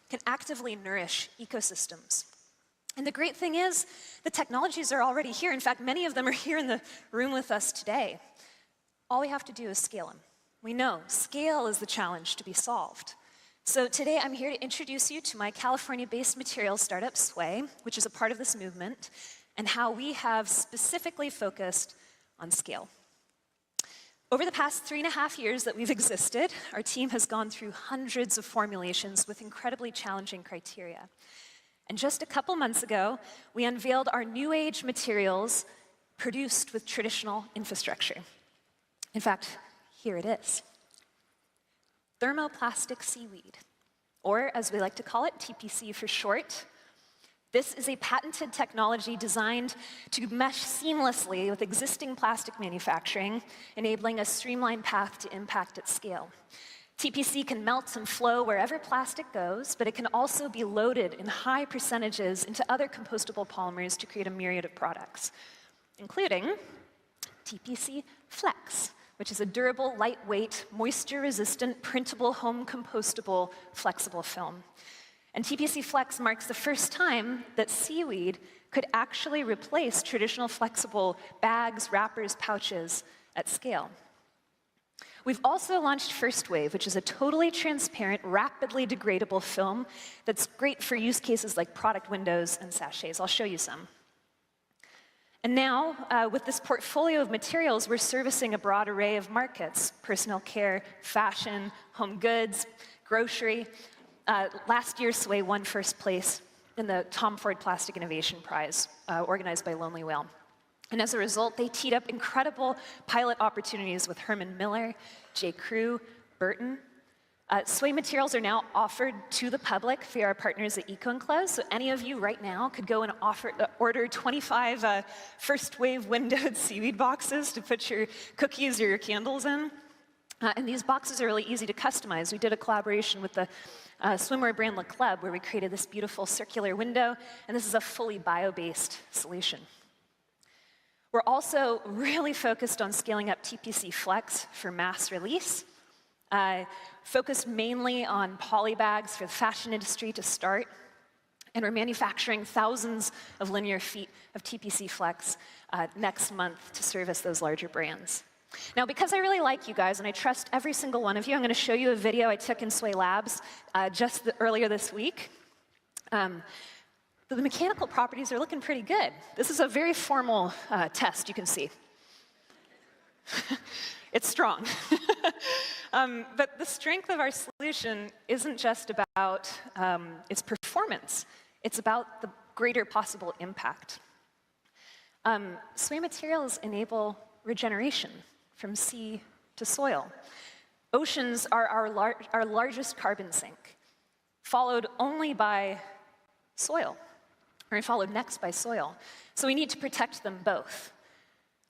can actively nourish ecosystems. And the great thing is, the technologies are already here. In fact, many of them are here in the room with us today. All we have to do is scale them. We know scale is the challenge to be solved. So today I'm here to introduce you to my California-based materials startup, Sway, which is a part of this movement, and how we have specifically focused on scale. Over the past 3.5 years that we've existed, our team has gone through hundreds of formulations with incredibly challenging criteria. And just a couple months ago, we unveiled our new age materials produced with traditional infrastructure. In fact, here it is. Thermoplastic seaweed, or as we like to call it, TPC for short. This is a patented technology designed to mesh seamlessly with existing plastic manufacturing, enabling a streamlined path to impact at scale. TPC can melt and flow wherever plastic goes, but it can also be loaded in high percentages into other compostable polymers to create a myriad of products, including TPC Flex, which is a durable, lightweight, moisture-resistant, printable, home-compostable, flexible film. And TPC Flex marks the first time that seaweed could actually replace traditional flexible bags, wrappers, pouches at scale. We've also launched First Wave, which is a totally transparent, rapidly degradable film that's great for use cases like product windows and sachets. I'll show you some. And now, with this portfolio of materials, we're servicing a broad array of markets: personal care, fashion, home goods, grocery. Last year, Sway won first place in the Tom Ford Plastic Innovation Prize, organized by Lonely Whale. And as a result, they teed up incredible pilot opportunities with Herman Miller, J. Crew, Burton. Sway materials are now offered to the public via our partners at EcoEnclose. So any of you right now could go and order 25 First Wave windowed seaweed boxes to put your cookies or your candles in. And these boxes are really easy to customize. We did a collaboration with the swimwear brand Le Club, where we created this beautiful circular window, and this is a fully bio-based solution. We're also really focused on scaling up TPC Flex for mass release, focused mainly on poly bags for the fashion industry to start, and we're manufacturing thousands of linear feet of TPC Flex next month to service those larger brands. Now, because I really like you guys, and I trust every single one of you, I'm going to show you a video I took in Sway Labs earlier this week. The mechanical properties are looking pretty good. This is a very formal test, you can see. It's strong. But the strength of our solution isn't just about its performance. It's about the greater possible impact. Sway materials enable regeneration from sea to soil. Oceans are our largest carbon sink, followed only by soil, or followed next by soil. So we need to protect them both.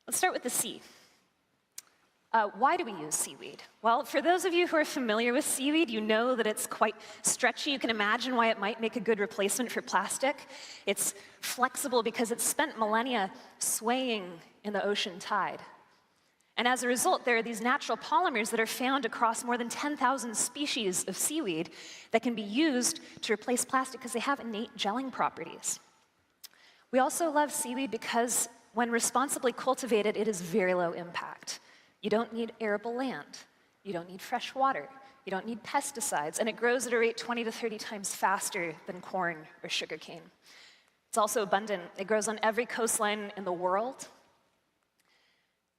Let's start with the sea. Why do we use seaweed? Well, for those of you who are familiar with seaweed, you know that it's quite stretchy. You can imagine why it might make a good replacement for plastic. It's flexible because it's spent millennia swaying in the ocean tide. And as a result, there are these natural polymers that are found across more than 10,000 species of seaweed that can be used to replace plastic because they have innate gelling properties. We also love seaweed because when responsibly cultivated, it is very low impact. You don't need arable land. You don't need fresh water. You don't need pesticides. And it grows at a rate 20 to 30 times faster than corn or sugarcane. It's also abundant. It grows on every coastline in the world.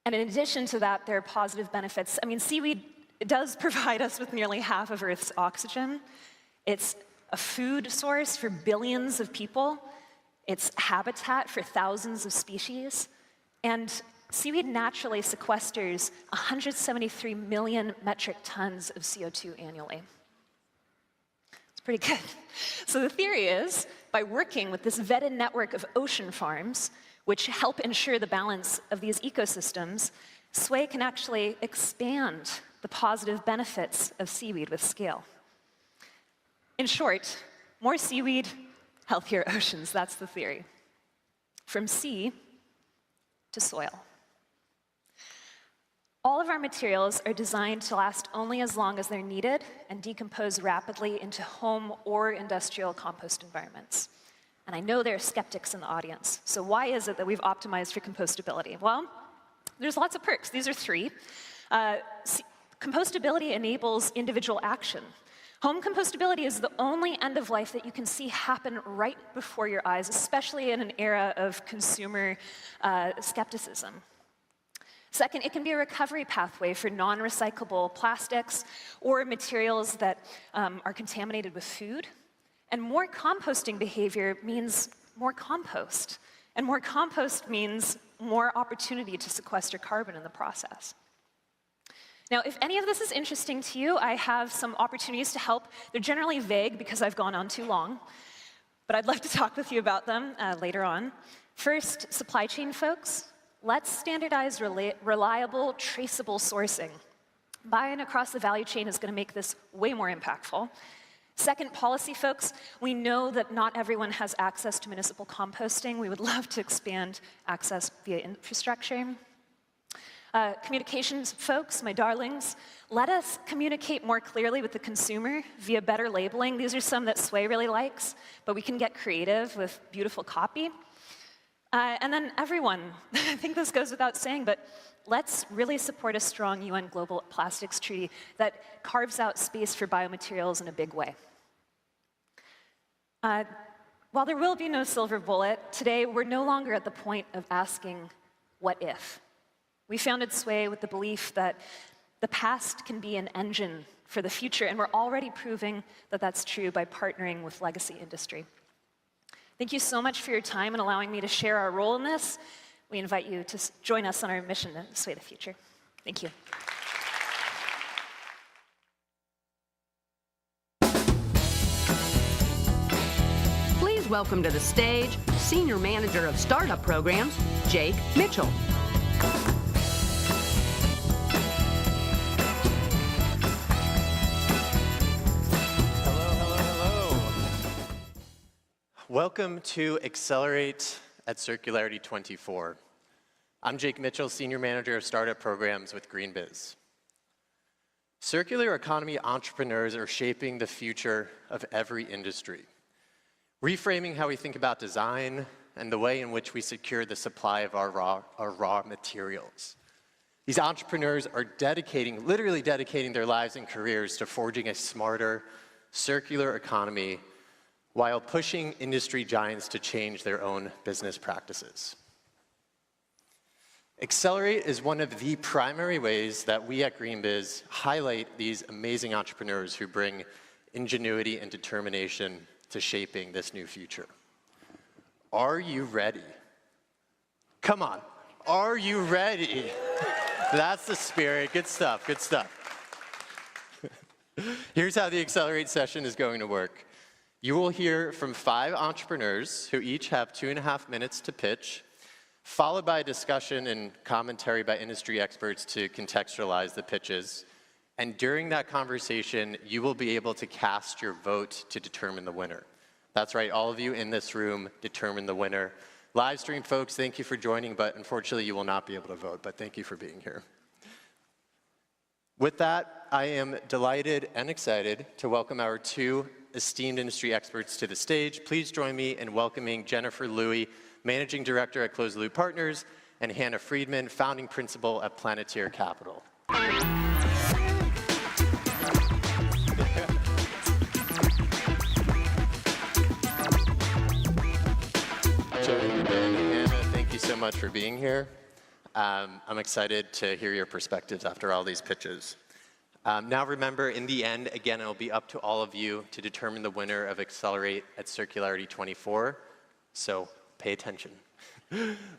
And in addition to that, there are positive benefits. I mean, seaweed does provide us with nearly half of Earth's oxygen. It's a food source for billions of people. It's habitat for thousands of species. And seaweed naturally sequesters 173 million metric tons of CO2 annually. It's pretty good. So the theory is, by working with this vetted network of ocean farms, which help ensure the balance of these ecosystems, Sway can actually expand the positive benefits of seaweed with scale. In short, more seaweed, healthier oceans. That's the theory. From sea to soil. All of our materials are designed to last only as long as they're needed and decompose rapidly into home or industrial compost environments. And I know there are skeptics in the audience. So why is it that we've optimized for compostability? Well, there's lots of perks. These are three. Compostability enables individual action. Home compostability is the only end of life that you can see happen right before your eyes, especially in an era of consumer skepticism. Second, it can be a recovery pathway for non-recyclable plastics or materials that are contaminated with food. And more composting behavior means more compost. And more compost means more opportunity to sequester carbon in the process. Now, if any of this is interesting to you, I have some opportunities to help. They're generally vague because I've gone on too long, but I'd love to talk with you about them later on. First, supply chain folks, let's standardize reliable, traceable sourcing. Buying across the value chain is going to make this way more impactful. Second, policy folks, we know that not everyone has access to municipal composting. We would love to expand access via infrastructure. Communications folks, my darlings, let us communicate more clearly with the consumer via better labeling. These are some that Sway really likes, but we can get creative with beautiful copy. And then everyone, I think this goes without saying, but let's really support a strong UN Global Plastics Treaty that carves out space for biomaterials in a big way. While there will be no silver bullet, today we're no longer at the point of asking, what if? We founded Sway with the belief that the past can be an engine for the future, and we're already proving that that's true by partnering with legacy industry. Thank you so much for your time and allowing me to share our role in this. We invite you to join us on our mission to sway the future. Thank you. Please welcome to the stage Senior Manager of Startup Programs, Jake Mitchell. Welcome to Accelerate at Circularity 24. I'm Jake Mitchell, Senior Manager of Startup Programs with Greenbiz. Circular economy entrepreneurs are shaping the future of every industry, reframing how we think about design and the way in which we secure the supply of our raw materials. These entrepreneurs are literally dedicating their lives and careers to forging a smarter, circular economy while pushing industry giants to change their own business practices. Accelerate is one of the primary ways that we at Greenbiz highlight these amazing entrepreneurs who bring ingenuity and determination to shaping this new future. Are you ready? Come on, are you ready? That's the spirit, good stuff, good stuff. Here's how the Accelerate session is going to work. You will hear from 5 entrepreneurs who each have 2.5 minutes to pitch, followed by a discussion and commentary by industry experts to contextualize the pitches. And during that conversation, you will be able to cast your vote to determine the winner. That's right, all of you in this room determine the winner. Livestream folks, thank you for joining, but unfortunately you will not be able to vote, but thank you for being here. With that, I am delighted and excited to welcome our 2 esteemed industry experts to the stage. Please join me in welcoming Jennifer Louie, Managing Director at Closed Loop Partners, and Hannah Friedman, Founding Principal at Planetary Capital. Hannah, thank you so much for being here. I'm excited to hear your perspectives after all these pitches. Now remember, in the end, again, it'll be up to all of you to determine the winner of Accelerate at Circularity 24, so pay attention.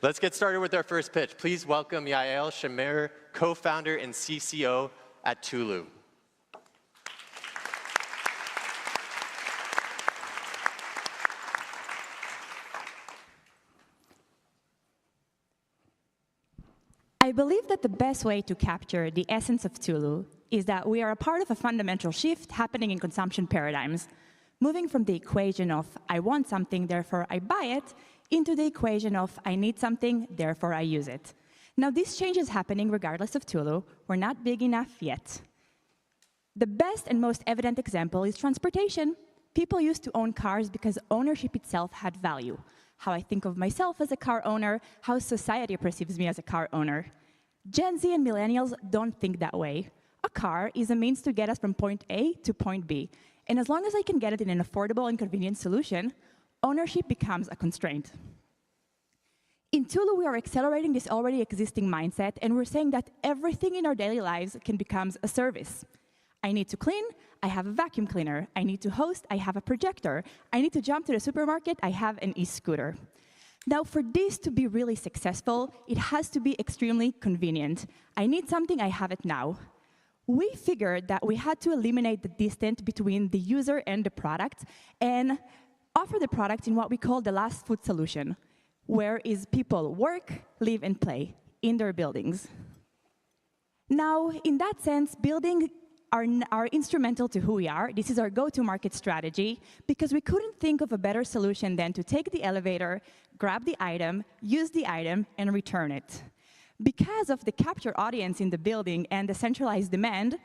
Let's get started with our first pitch. Please welcome Yael Shamer, co-founder and CCO at Tulu. I believe that the best way to capture the essence of Tulu is that we are a part of a fundamental shift happening in consumption paradigms, moving from the equation of I want something, therefore I buy it, into the equation of I need something, therefore I use it. Now this change is happening regardless of Tulu. We're not big enough yet. The best and most evident example is transportation. People used to own cars because ownership itself had value. How I think of myself as a car owner, how society perceives me as a car owner. Gen Z and millennials don't think that way. A car is a means to get us from point A to point B. And as long as I can get it in an affordable and convenient solution, ownership becomes a constraint. In Tulu, we are accelerating this already existing mindset, and we're saying that everything in our daily lives can become a service. I need to clean, I have a vacuum cleaner. I need to host, I have a projector. I need to jump to the supermarket, I have an e-scooter. Now, for this to be really successful, it has to be extremely convenient. I need something, I have it now. We figured that we had to eliminate the distance between the user and the product and offer the product in what we call the last foot solution, where is people work, live, and play in their buildings. Now, in that sense, buildings are instrumental to who we are. This is our go-to-market strategy, because we couldn't think of a better solution than to take the elevator, grab the item, use the item, and return it. Because of the capture audience in the building and the centralized demand,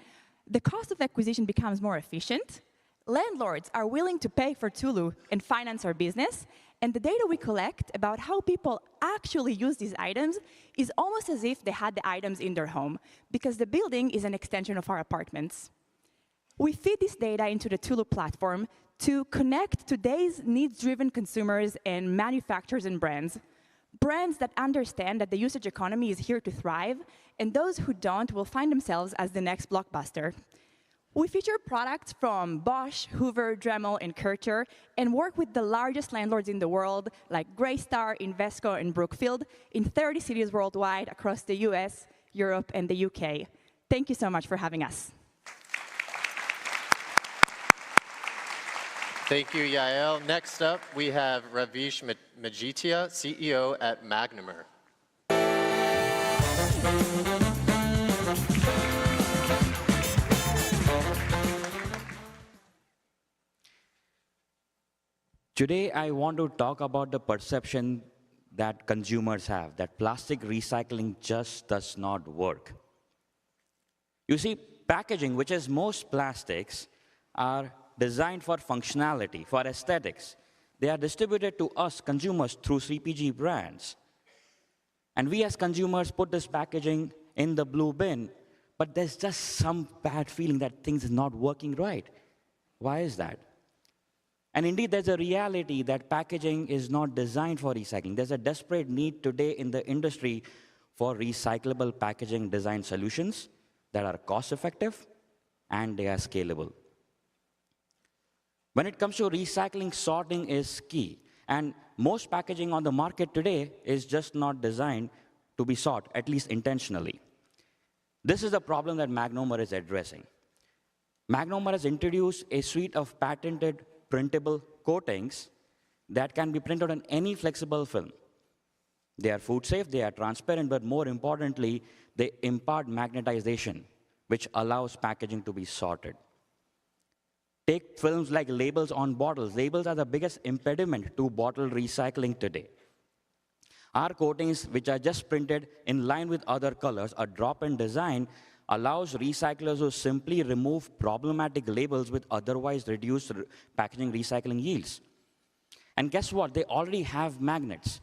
the cost of acquisition becomes more efficient, Landlords are willing to pay for Tulu and finance our business, and the data we collect about how people actually use these items is almost as if they had the items in their home, because the building is an extension of our apartments. We feed this data into the Tulu platform to connect today's needs-driven consumers and manufacturers and brands. Brands that understand that the usage economy is here to thrive, and those who don't will find themselves as the next blockbuster. We feature products from Bosch, Hoover, Dremel, and Kärcher, and work with the largest landlords in the world, like Greystar, Invesco, and Brookfield, in 30 cities worldwide across the US, Europe, and the UK. Thank you so much for having us. Thank you, Yael. Next up, we have Ravish Majitia, CEO at Magnomer. Today, I want to talk about the perception that consumers have, that plastic recycling just does not work. You see, packaging, which is most plastics, are designed for functionality, for aesthetics. They are distributed to us consumers through CPG brands. And we as consumers put this packaging in the blue bin, but there's just some bad feeling that things are not working right. Why is that? And indeed, there's a reality that packaging is not designed for recycling. There's a desperate need today in the industry for recyclable packaging design solutions that are cost-effective and they are scalable. When it comes to recycling, sorting is key. And most packaging on the market today is just not designed to be sort, at least intentionally. This is the problem that Magnomer is addressing. Magnomer has introduced a suite of patented printable coatings that can be printed on any flexible film. They are food safe, they are transparent, but more importantly, they impart magnetization, which allows packaging to be sorted. Take films like labels on bottles. Labels are the biggest impediment to bottle recycling today. Our coatings, which are just printed in line with other colors, a drop-in design, allows recyclers to simply remove problematic labels with otherwise reduced packaging recycling yields. And guess what? They already have magnets.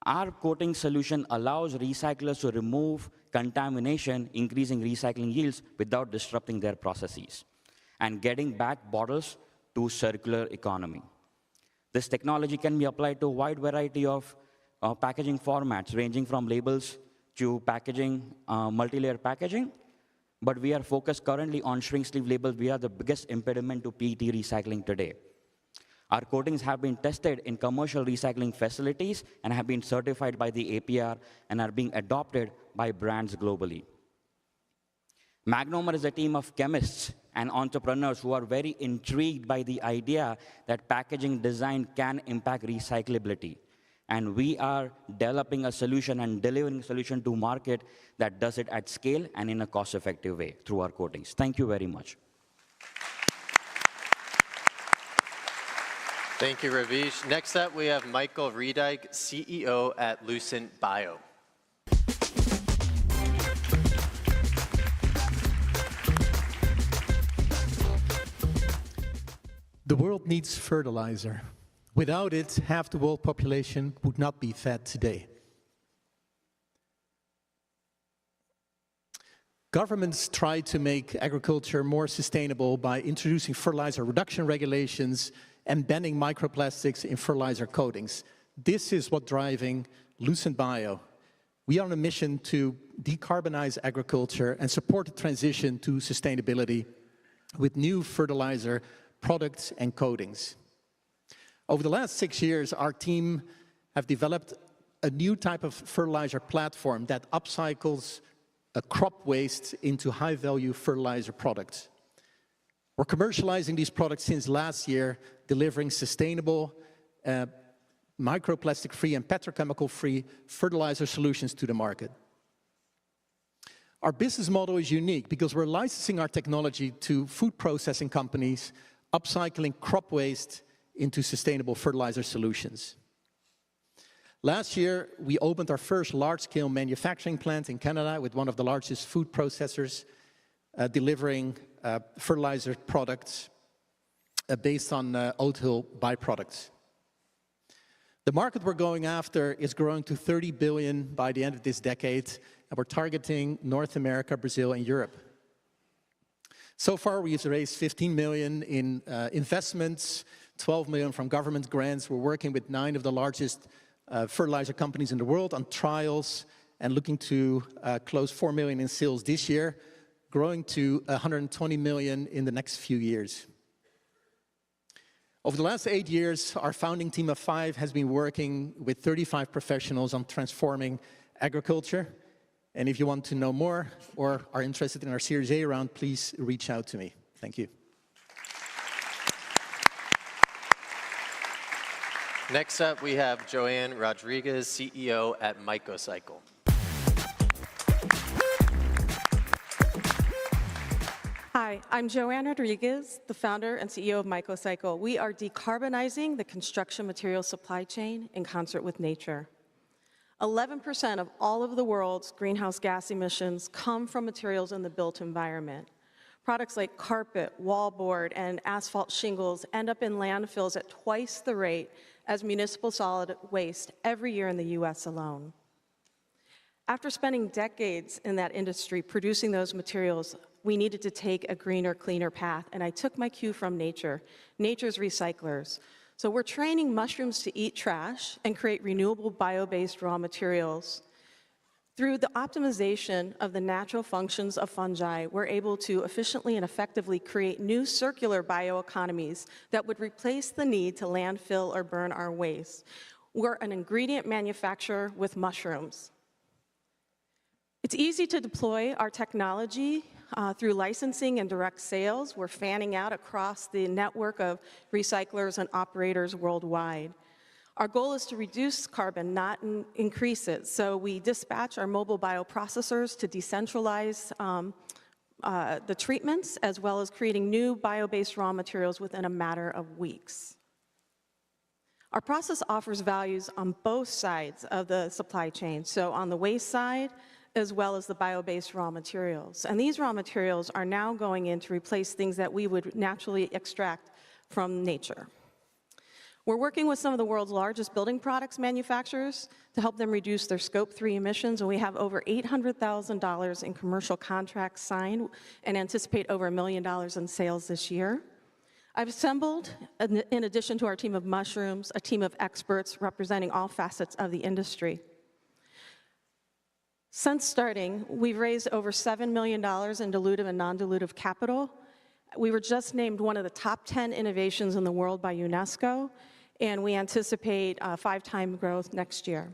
Our coating solution allows recyclers to remove contamination, increasing recycling yields without disrupting their processes, and getting back bottles to circular economy. This technology can be applied to a wide variety of packaging formats, ranging from labels to packaging, multi-layer packaging, but we are focused currently on shrink sleeve labels. We are the biggest impediment to PET recycling today. Our coatings have been tested in commercial recycling facilities and have been certified by the APR and are being adopted by brands globally. Magnomer is a team of chemists and entrepreneurs who are very intrigued by the idea that packaging design can impact recyclability. And we are developing a solution and delivering a solution to market that does it at scale and in a cost-effective way through our coatings. Thank you very much. Thank you, Ravish. Next up, we have Michael Riedijk, CEO at Lucent Bio. The world needs fertilizer. Without it, half the world population would not be fed today. Governments try to make agriculture more sustainable by introducing fertilizer reduction regulations and banning microplastics in fertilizer coatings. This is what's driving Lucent Bio. We are on a mission to decarbonize agriculture and support the transition to sustainability with new fertilizer products and coatings. Over the last 6 years, our team have developed a new type of fertilizer platform that upcycles crop waste into high-value fertilizer products. We're commercializing these products since last year, delivering sustainable, microplastic-free and petrochemical-free fertilizer solutions to the market. Our business model is unique because we're licensing our technology to food processing companies, upcycling crop waste into sustainable fertilizer solutions. Last year, we opened our first large-scale manufacturing plant in Canada with one of the largest food processors, delivering fertilizer products. based on oat hill byproducts. The market we're going after is growing to 30 billion by the end of this decade, and we're targeting North America, Brazil, and Europe. So far, we've raised 15 million in investments, 12 million from government grants. We're working with 9 of the largest fertilizer companies in the world on trials and looking to close 4 million in sales this year, growing to 120 million in the next few years. Over the last 8 years, our founding team of 5 has been working with 35 professionals on transforming agriculture. And if you want to know more or are interested in our Series A round, please reach out to me. Thank you. Next up, we have Joanne Rodriguez, CEO at Mycocycle. Hi, I'm Joanne Rodriguez, the founder and CEO of Mycocycle. We are decarbonizing the construction material supply chain in concert with nature. 11% of all of the world's greenhouse gas emissions come from materials in the built environment. Products like carpet, wallboard, and asphalt shingles end up in landfills at twice the rate as municipal solid waste every year in the US alone. After spending decades in that industry producing those materials, we needed to take a greener, cleaner path, and I took my cue from nature, nature's recyclers. So we're training mushrooms to eat trash and create renewable bio-based raw materials. Through the optimization of the natural functions of fungi, we're able to efficiently and effectively create new circular bioeconomies that would replace the need to landfill or burn our waste. We're an ingredient manufacturer with mushrooms. It's easy to deploy our technology through licensing and direct sales. We're fanning out across the network of recyclers and operators worldwide. Our goal is to reduce carbon, not increase it. So we dispatch our mobile bioprocessors to decentralize the treatments, as well as creating new bio-based raw materials within a matter of weeks. Our process offers values on both sides of the supply chain. So on the waste side, as well as the bio-based raw materials. And these raw materials are now going in to replace things that we would naturally extract from nature. We're working with some of the world's largest building products manufacturers to help them reduce their Scope 3 emissions, and we have over $800,000 in commercial contracts signed and anticipate over $1 million in sales this year. I've assembled, in addition to our team of mushrooms, a team of experts representing all facets of the industry. Since starting, we've raised over $7 million in dilutive and non-dilutive capital. We were just named one of the top 10 innovations in the world by UNESCO, and we anticipate 5-time growth next year.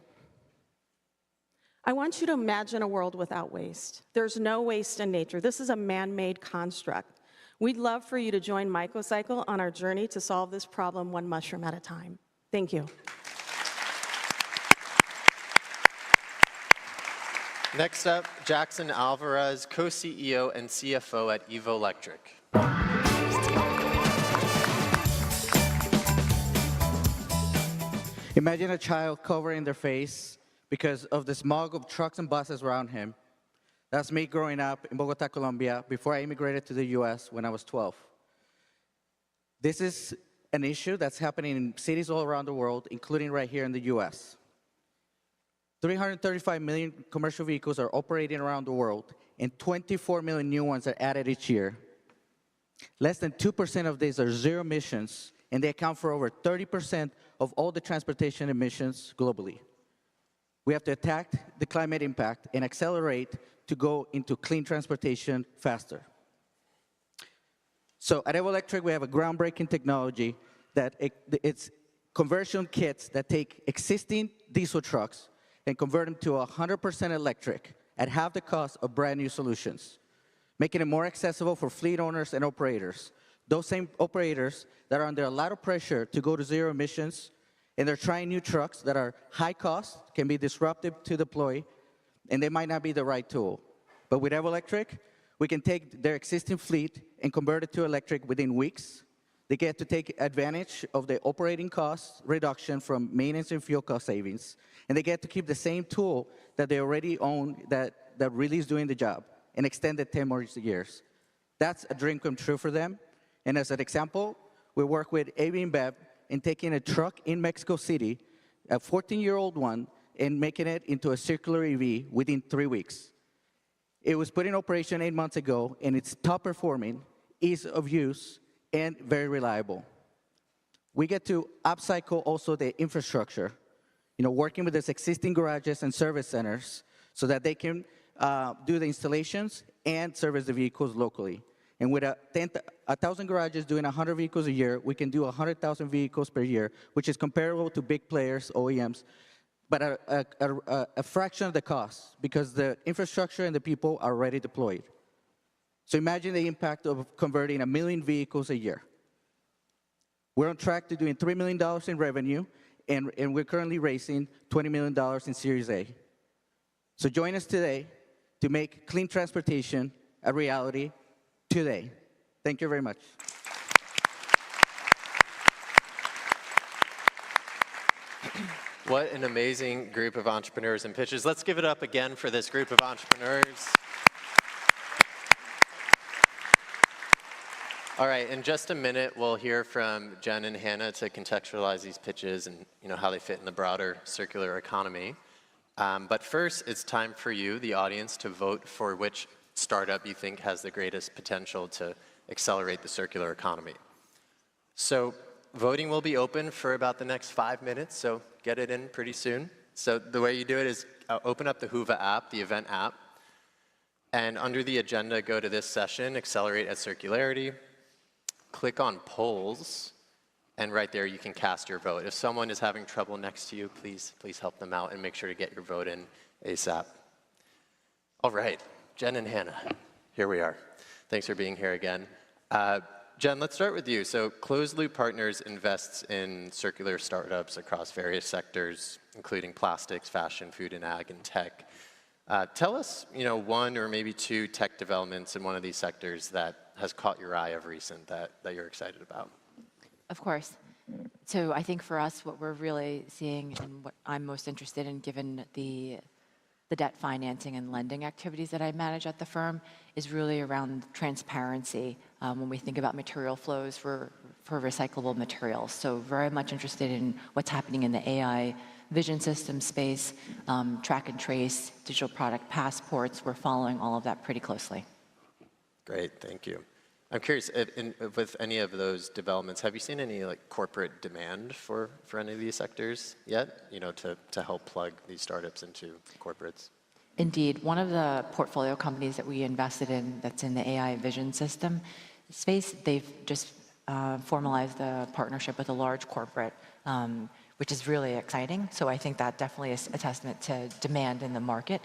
I want you to imagine a world without waste. There's no waste in nature. This is a man-made construct. We'd love for you to join Mycocycle on our journey to solve this problem one mushroom at a time. Thank you. Next up, Jackson Alvarez, co-CEO and CFO at Evo Electric. Imagine a child covering their face because of the smog of trucks and buses around him. That's me growing up in Bogota, Colombia, before I immigrated to the US when I was 12. This is an issue that's happening in cities all around the world, including right here in the US. 335 million commercial vehicles are operating around the world, and 24 million new ones are added each year. Less than 2% of these are zero emissions, and they account for over 30% of all the transportation emissions globally. We have to attack the climate impact and accelerate to go into clean transportation faster. So at Evo Electric, we have a groundbreaking technology that it's conversion kits that take existing diesel trucks and convert them to 100% electric at half the cost of brand new solutions, making it more accessible for fleet owners and operators. Those same operators that are under a lot of pressure to go to zero emissions, and they're trying new trucks that are high cost, can be disruptive to deploy, and they might not be the right tool. But with Evo Electric, we can take their existing fleet and convert it to electric within weeks. They get to take advantage of the operating cost reduction from maintenance and fuel cost savings, and they get to keep the same tool that they already own that really is doing the job, and extend it 10 more years. That's a dream come true for them. And as an example, we work with AB InBev in taking a truck in Mexico City, a 14-year-old one, and making it into a circular EV within 3 weeks. It was put in operation 8 months ago, and it's top performing, ease of use, and very reliable. We get to upcycle also the infrastructure, working with these existing garages and service centers so that they can do the installations and service the vehicles locally. And with 1,000 garages doing 100 vehicles a year, we can do 100,000 vehicles per year, which is comparable to big players, OEMs, but a fraction of the cost because the infrastructure and the people are already deployed. So imagine the impact of converting 1 million vehicles a year. We're on track to doing $3 million in revenue, and we're currently raising $20 million in Series A. So join us today to make clean transportation a reality today. Thank you very much. What an amazing group of entrepreneurs and pitches. Let's give it up again for this group of entrepreneurs. All right, in just a minute, we'll hear from Jen and Hannah to contextualize these pitches and how they fit in the broader circular economy. But first, it's time for you, the audience, to vote for which startup you think has the greatest potential to accelerate the circular economy. So voting will be open for about the next 5 minutes, so get it in pretty soon. So the way you do it is open up the Whova app, the event app, and under the agenda, go to this session, Accelerate at Circularity, click on Polls, and right there you can cast your vote. If someone is having trouble next to you, please help them out and make sure to get your vote in ASAP. All right. Jen and Hannah, here we are. Thanks for being here again. Jen, let's start with you. So Closed Loop Partners invests in circular startups across various sectors, including plastics, fashion, food and ag, and tech. Tell us, one or maybe two tech developments in one of these sectors that has caught your eye of recent that you're excited about. Of course. So I think for us, what we're really seeing and what I'm most interested in, given the debt financing and lending activities that I manage at the firm, is really around transparency when we think about material flows for recyclable materials. So very much interested in what's happening in the AI vision system space, track and trace, digital product passports. We're following all of that pretty closely. Great, thank you. I'm curious, with any of those developments, have you seen any corporate demand for any of these sectors yet, to help plug these startups into corporates? Indeed. One of the portfolio companies that we invested in that's in the AI vision system space, they've just formalized a partnership with a large corporate, which is really exciting. So I think that definitely is a testament to demand in the market.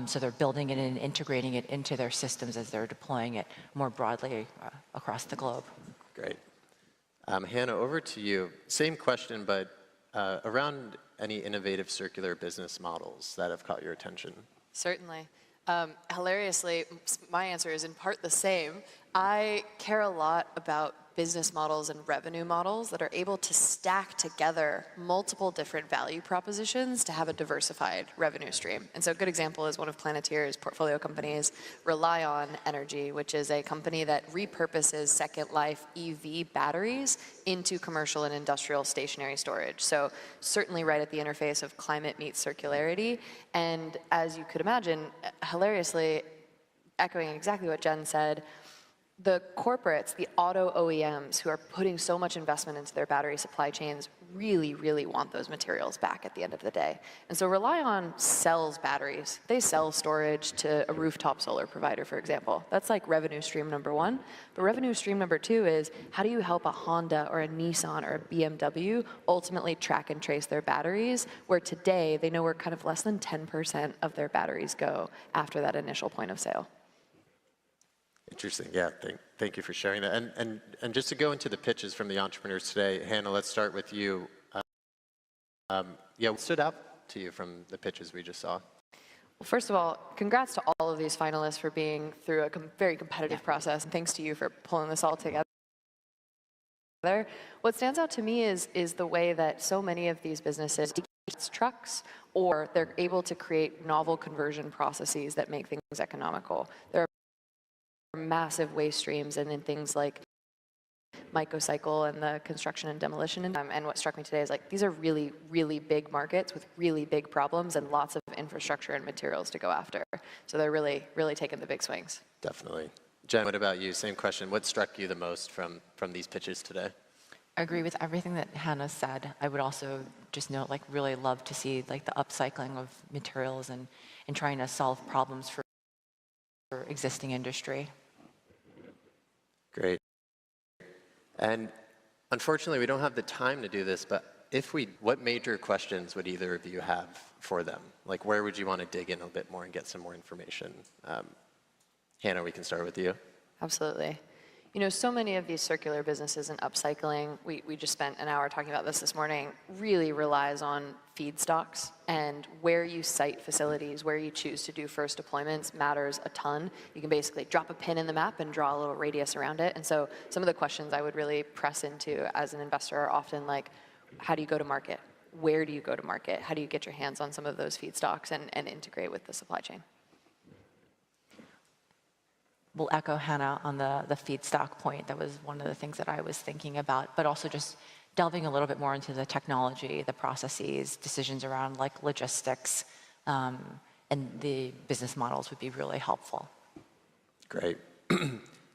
So they're building it and integrating it into their systems as they're deploying it more broadly across the globe. Great. Hannah, over to you. Same question, but around any innovative circular business models that have caught your attention. Certainly. Hilariously, my answer is in part the same. I care a lot about business models and revenue models that are able to stack together multiple different value propositions to have a diversified revenue stream. And so a good example is one of Planetary's portfolio companies, Rely On Energy, which is a company that repurposes second life EV batteries into commercial and industrial stationary storage. So certainly right at the interface of climate meets circularity. And as you could imagine, hilariously, echoing exactly what Jen said, the corporates, the auto OEMs who are putting so much investment into their battery supply chains really, really want those materials back at the end of the day. And so Rely On sells batteries. They sell storage to a rooftop solar provider, for example. That's like revenue stream number one. But revenue stream number two is how do you help a Honda or a Nissan or a BMW ultimately track and trace their batteries, where today they know where kind of less than 10% of their batteries go after that initial point of sale. Interesting. Yeah, thank you for sharing that. And just to go into the pitches from the entrepreneurs today, Hannah, let's start with you. What stood out to you from the pitches we just saw? Well, first of all, congrats to all of these finalists for being through a very competitive process, and thanks to you for pulling this all together. What stands out to me is the way that so many of these businesses trucks, or they're able to create novel conversion processes that make things economical. There are massive waste streams and in things like Mycocycle and the construction and demolition. And what struck me today is like, these are really, really big markets with really big problems and lots of infrastructure and materials to go after. So they're really, really taking the big swings. Definitely. Jen, what about you? Same question. What struck you the most from these pitches today? I agree with everything that Hannah said. I would also just note, like, really love to see like the upcycling of materials and trying to solve problems for existing industry. Great. And unfortunately, we don't have the time to do this, but what major questions would either of you have for them? Like, where would you want to dig in a bit more and get some more information? Hannah, we can start with you. Absolutely. You know, so many of these circular businesses and upcycling, we just spent an hour talking about this morning, really relies on feedstocks, and where you site facilities, where you choose to do first deployments matters a ton. You can basically drop a pin in the map and draw a little radius around it. And so some of the questions I would really press into as an investor are often like, how do you go to market? Where do you go to market? How do you get your hands on some of those feedstocks and integrate with the supply chain? We'll echo Hannah on the feedstock point. That was one of the things that I was thinking about, but also just delving a little bit more into the technology, the processes, decisions around like logistics, and the business models would be really helpful. Great.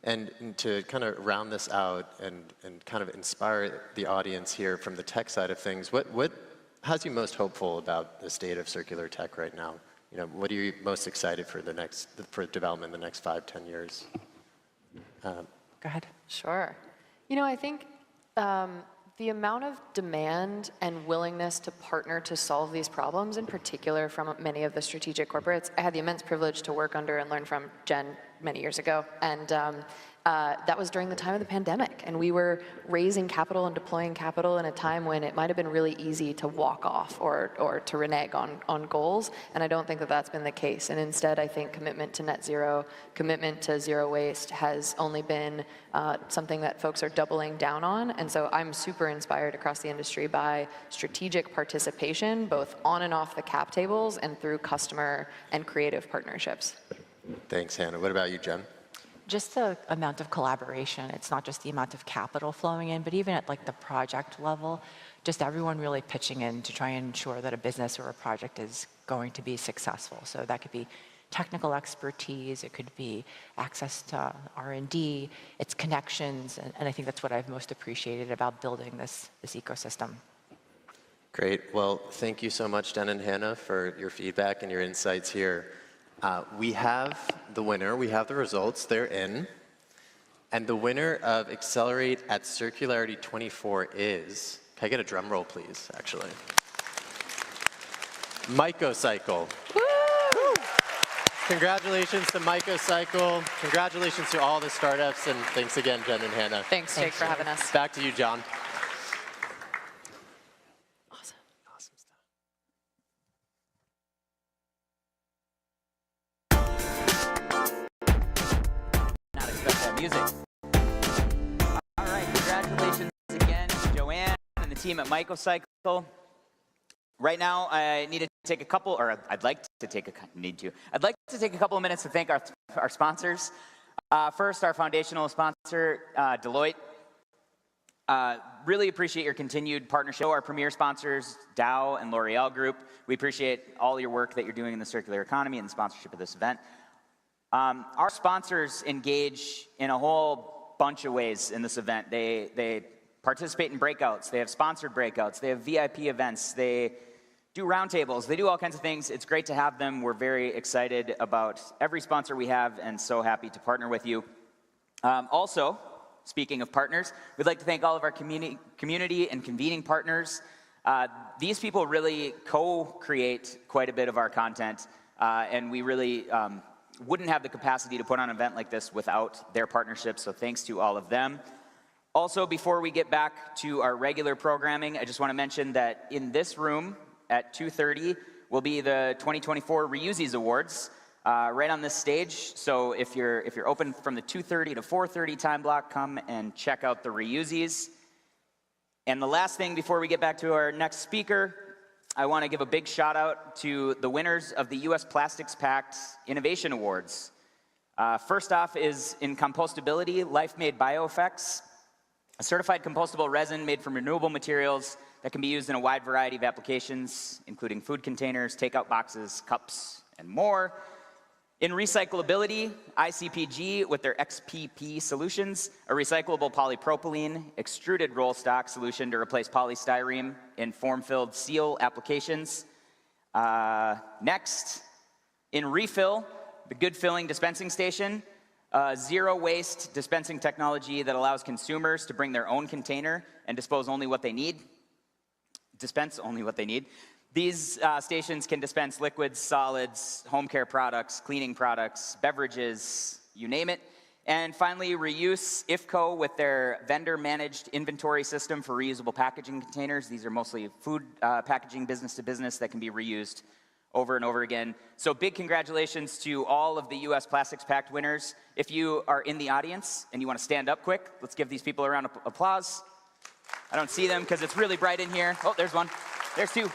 And to kind of round this out and kind of inspire the audience here from the tech side of things, what has you most hopeful about the state of circular tech right now? You know, what are you most excited for for development in the next 5, 10 years? Go ahead. Sure. You know, I think the amount of demand and willingness to partner to solve these problems, in particular from many of the strategic corporates. I had the immense privilege to work under and learn from Jen many years ago, and that was during the time of the pandemic, and we were raising capital and deploying capital in a time when it might have been really easy to walk off or to renege on goals, and I don't think that that's been the case. And instead, I think commitment to net zero, commitment to zero waste has only been something that folks are doubling down on, and so I'm super inspired across the industry by strategic participation, both on and off the cap tables and through customer and creative partnerships. Thanks, Hannah. What about you, Jen? Just the amount of collaboration. It's not just the amount of capital flowing in, but even at like the project level, just everyone really pitching in to try and ensure that a business or a project is going to be successful. So that could be technical expertise, it could be access to R&D, it's connections, and I think that's what I've most appreciated about building this ecosystem. Great. Well, thank you so much, Jen and Hannah, for your feedback and your insights here. We have the winner, we have the results, they're in. And the winner of Accelerate at Circularity 24 is, can I get a drum roll, please, actually? Mycocycle. Woo! Congratulations to Mycocycle. Congratulations to all the startups, and thanks again, Jen and Hannah. Thanks, Jake, for having us. Back to you, John. Music. All right, congratulations again to Joanne and the team at Mycocycle. Right now, I need to take a couple, or I'd like to take a couple of minutes to thank our sponsors. First, our foundational sponsor, Deloitte. Really appreciate your continued partnership. Our premier sponsors, Dow and L'Oreal Group. We appreciate all your work that you're doing in the circular economy and the sponsorship of this event. Our sponsors engage in a whole bunch of ways in this event. They participate in breakouts. They have sponsored breakouts. They have VIP events. They do roundtables. They do all kinds of things. It's great to have them. We're very excited about every sponsor we have and so happy to partner with you. Also, speaking of partners, we'd like to thank all of our community and convening partners. These people really co-create quite a bit of our content, and we really wouldn't have the capacity to put on an event like this without their partnership, so thanks to all of them. Also, before we get back to our regular programming, I just want to mention that in this room at 2:30 will be the 2024 Reuses Awards right on this stage. So if you're open from the 2:30 to 4:30 time block, come and check out the Reuses. And the last thing before we get back to our next speaker, I want to give a big shout out to the winners of the US Plastics Pact Innovation Awards. First off is in compostability, Life Made Bioeffects. a certified compostable resin made from renewable materials that can be used in a wide variety of applications, including food containers, takeout boxes, cups, and more. In recyclability, ICPG with their XPP solutions, a recyclable polypropylene extruded roll stock solution to replace polystyrene in form-filled seal applications. Next, in refill, the Good Filling dispensing station, zero waste dispensing technology that allows consumers to bring their own container and dispense only what they need. These stations can dispense liquids, solids, home care products, cleaning products, beverages, you name it. And finally, reuse, IFCO with their vendor-managed inventory system for reusable packaging containers. These are mostly food packaging business to business that can be reused over and over again. So big congratulations to all of the US Plastics Pact winners. If you are in the audience and you want to stand up quick, let's give these people a round of applause. I don't see them because it's really bright in here. Oh, there's one. There's two.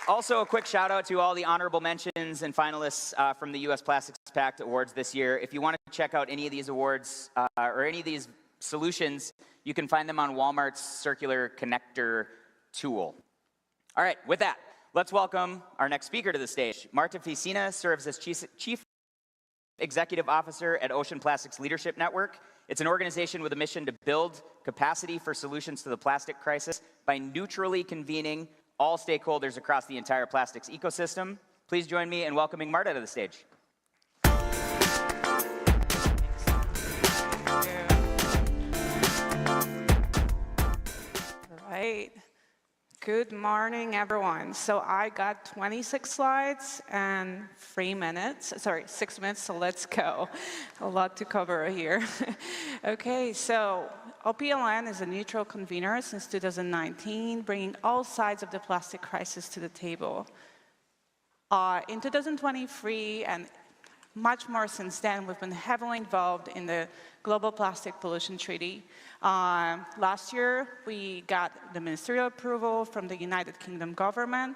Also, a quick shout out to all the honorable mentions and finalists from the US Plastics Pact Awards this year. If you want to check out any of these awards or any of these solutions, you can find them on Walmart's Circular Connector tool. All right, with that, let's welcome our next speaker to the stage. Marta Ficina serves as Chief Executive Officer at Ocean Plastics Leadership Network. It's an organization with a mission to build capacity for solutions to the plastic crisis by neutrally convening all stakeholders across the entire plastics ecosystem. Please join me in welcoming Marta to the stage. Right. Good morning, everyone. So I got 26 slides and 6 minutes, so let's go. A lot to cover here. Okay, so OPLN is a neutral convener since 2019, bringing all sides of the plastic crisis to the table. In 2023, and much more since then, we've been heavily involved in the Global Plastic Pollution Treaty. Last year, we got the ministerial approval from the United Kingdom government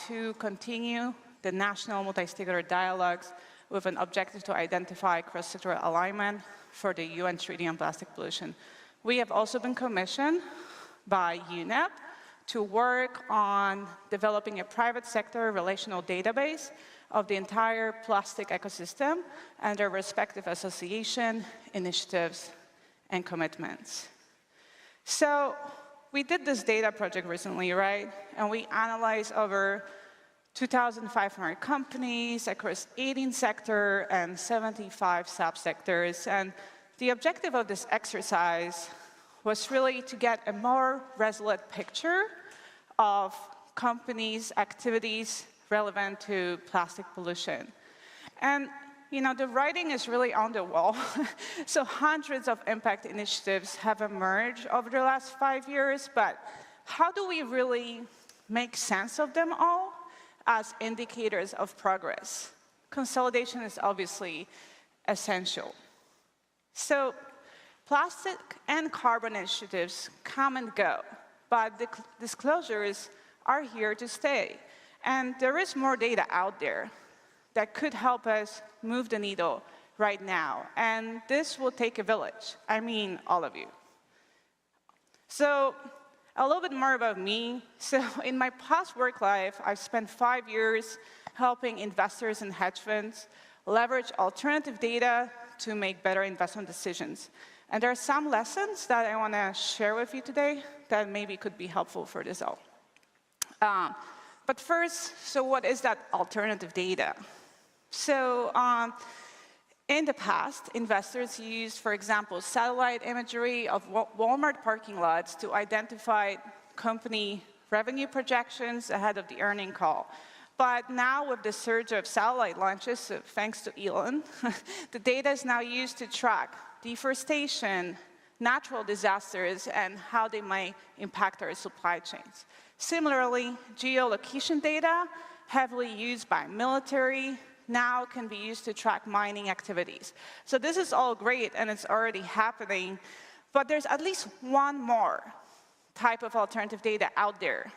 to continue the national multi-stakeholder dialogues with an objective to identify cross-sectoral alignment for the UN Treaty on Plastic Pollution. We have also been commissioned by UNEP to work on developing a private sector relational database of the entire plastic ecosystem and their respective association, initiatives, and commitments. So we did this data project recently, right? And we analyzed over 2,500 companies across 18 sectors and 75 subsectors. And the objective of this exercise was really to get a more resolute picture of companies' activities relevant to plastic pollution. And the writing is really on the wall. So hundreds of impact initiatives have emerged over the last 5 years, but how do we really make sense of them all as indicators of progress? Consolidation is obviously essential. So plastic and carbon initiatives come and go, but the disclosures are here to stay. And there is more data out there that could help us move the needle right now. And this will take a village. I mean, all of you. So a little bit more about me. So in my past work life, I've spent 5 years helping investors and hedge funds leverage alternative data to make better investment decisions. And there are some lessons that I want to share with you today that maybe could be helpful for this all. But first, so what is that alternative data? So in the past, investors used, for example, satellite imagery of Walmart parking lots to identify company revenue projections ahead of the earnings call. But now with the surge of satellite launches, thanks to Elon, the data is now used to track deforestation, natural disasters, and how they might impact our supply chains. Similarly, geolocation data, heavily used by military, now can be used to track mining activities. So this is all great, and it's already happening, but there's at least one more type of alternative data out there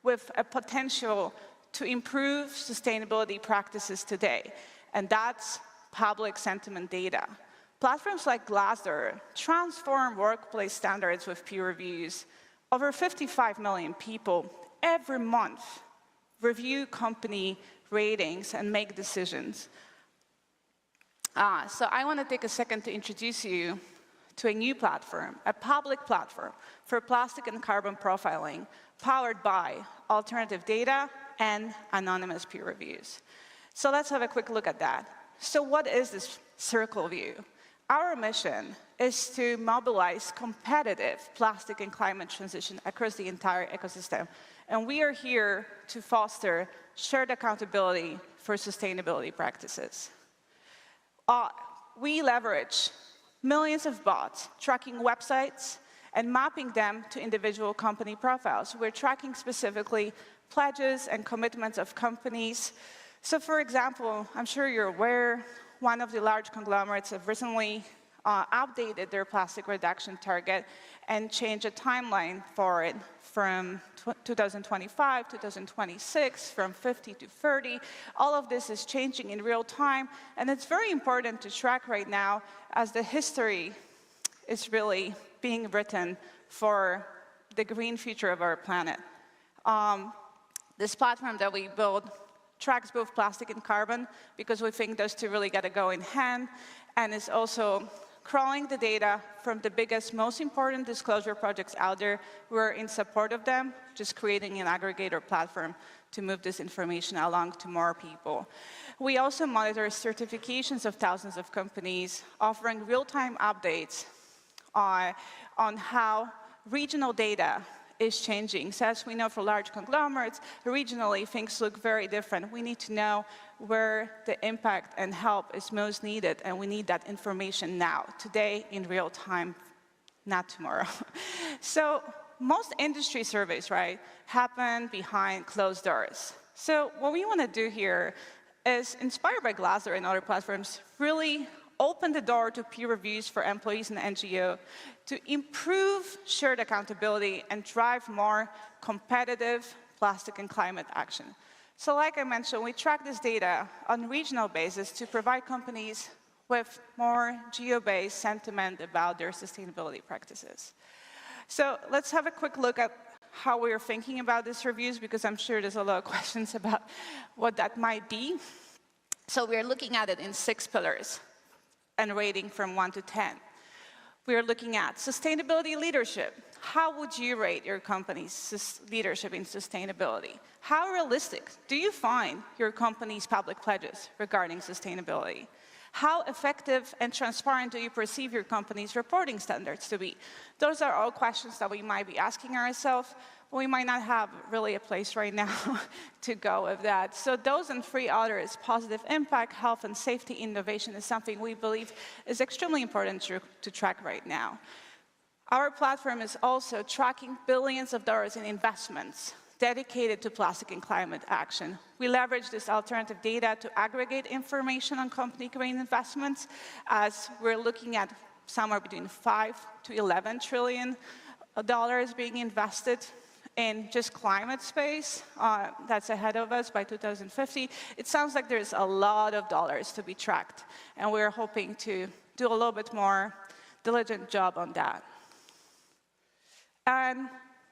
with a potential to improve sustainability practices today, and that's public sentiment data. Platforms like Glassdoor transform workplace standards with peer reviews. Over 55 million people every month review company ratings and make decisions. So I want to take a second to introduce you to a new platform, a public platform for plastic and carbon profiling, powered by alternative data and anonymous peer reviews. So let's have a quick look at that. So what is this Circle View? Our mission is to mobilize competitive plastic and climate transition across the entire ecosystem. And we are here to foster shared accountability for sustainability practices. We leverage millions of bots tracking websites and mapping them to individual company profiles. We're tracking specifically pledges and commitments of companies. So for example, I'm sure you're aware, one of the large conglomerates have recently updated their plastic reduction target and changed a timeline for it from 2025, 2026, from 50 to 30. All of this is changing in real time, and it's very important to track right now as the history is really being written for the green future of our planet. This platform that we built tracks both plastic and carbon because we think those two really got to go in hand, and is also crawling the data from the biggest, most important disclosure projects out there. We're in support of them, just creating an aggregator platform to move this information along to more people. We also monitor certifications of thousands of companies, offering real-time updates on how regional data is changing. So as we know for large conglomerates, regionally things look very different. We need to know where the impact and help is most needed, and we need that information now, today, in real time, not tomorrow. So most industry surveys, right, happen behind closed doors. So what we want to do here is, inspired by Glassdoor and other platforms, really open the door to peer reviews for employees and NGO to improve shared accountability and drive more competitive plastic and climate action. So like I mentioned, we track this data on a regional basis to provide companies with more geo-based sentiment about their sustainability practices. So let's have a quick look at how we're thinking about these reviews, because I'm sure there's a lot of questions about what that might be. So we're looking at it in 6 pillars and rating from 1 to 10. We're looking at sustainability leadership. How would you rate your company's leadership in sustainability? How realistic do you find your company's public pledges regarding sustainability? How effective and transparent do you perceive your company's reporting standards to be? Those are all questions that we might be asking ourselves, but we might not have really a place right now to go with that. So those and 3 others, positive impact, health and safety, innovation, is something we believe is extremely important to track right now. Our platform is also tracking billions of dollars in investments dedicated to plastic and climate action. We leverage this alternative data to aggregate information on company green investments, as we're looking at somewhere between $5 to $11 trillion being invested in just climate space. That's ahead of us by 2050. It sounds like there's a lot of dollars to be tracked, and we're hoping to do a little bit more diligent job on that. And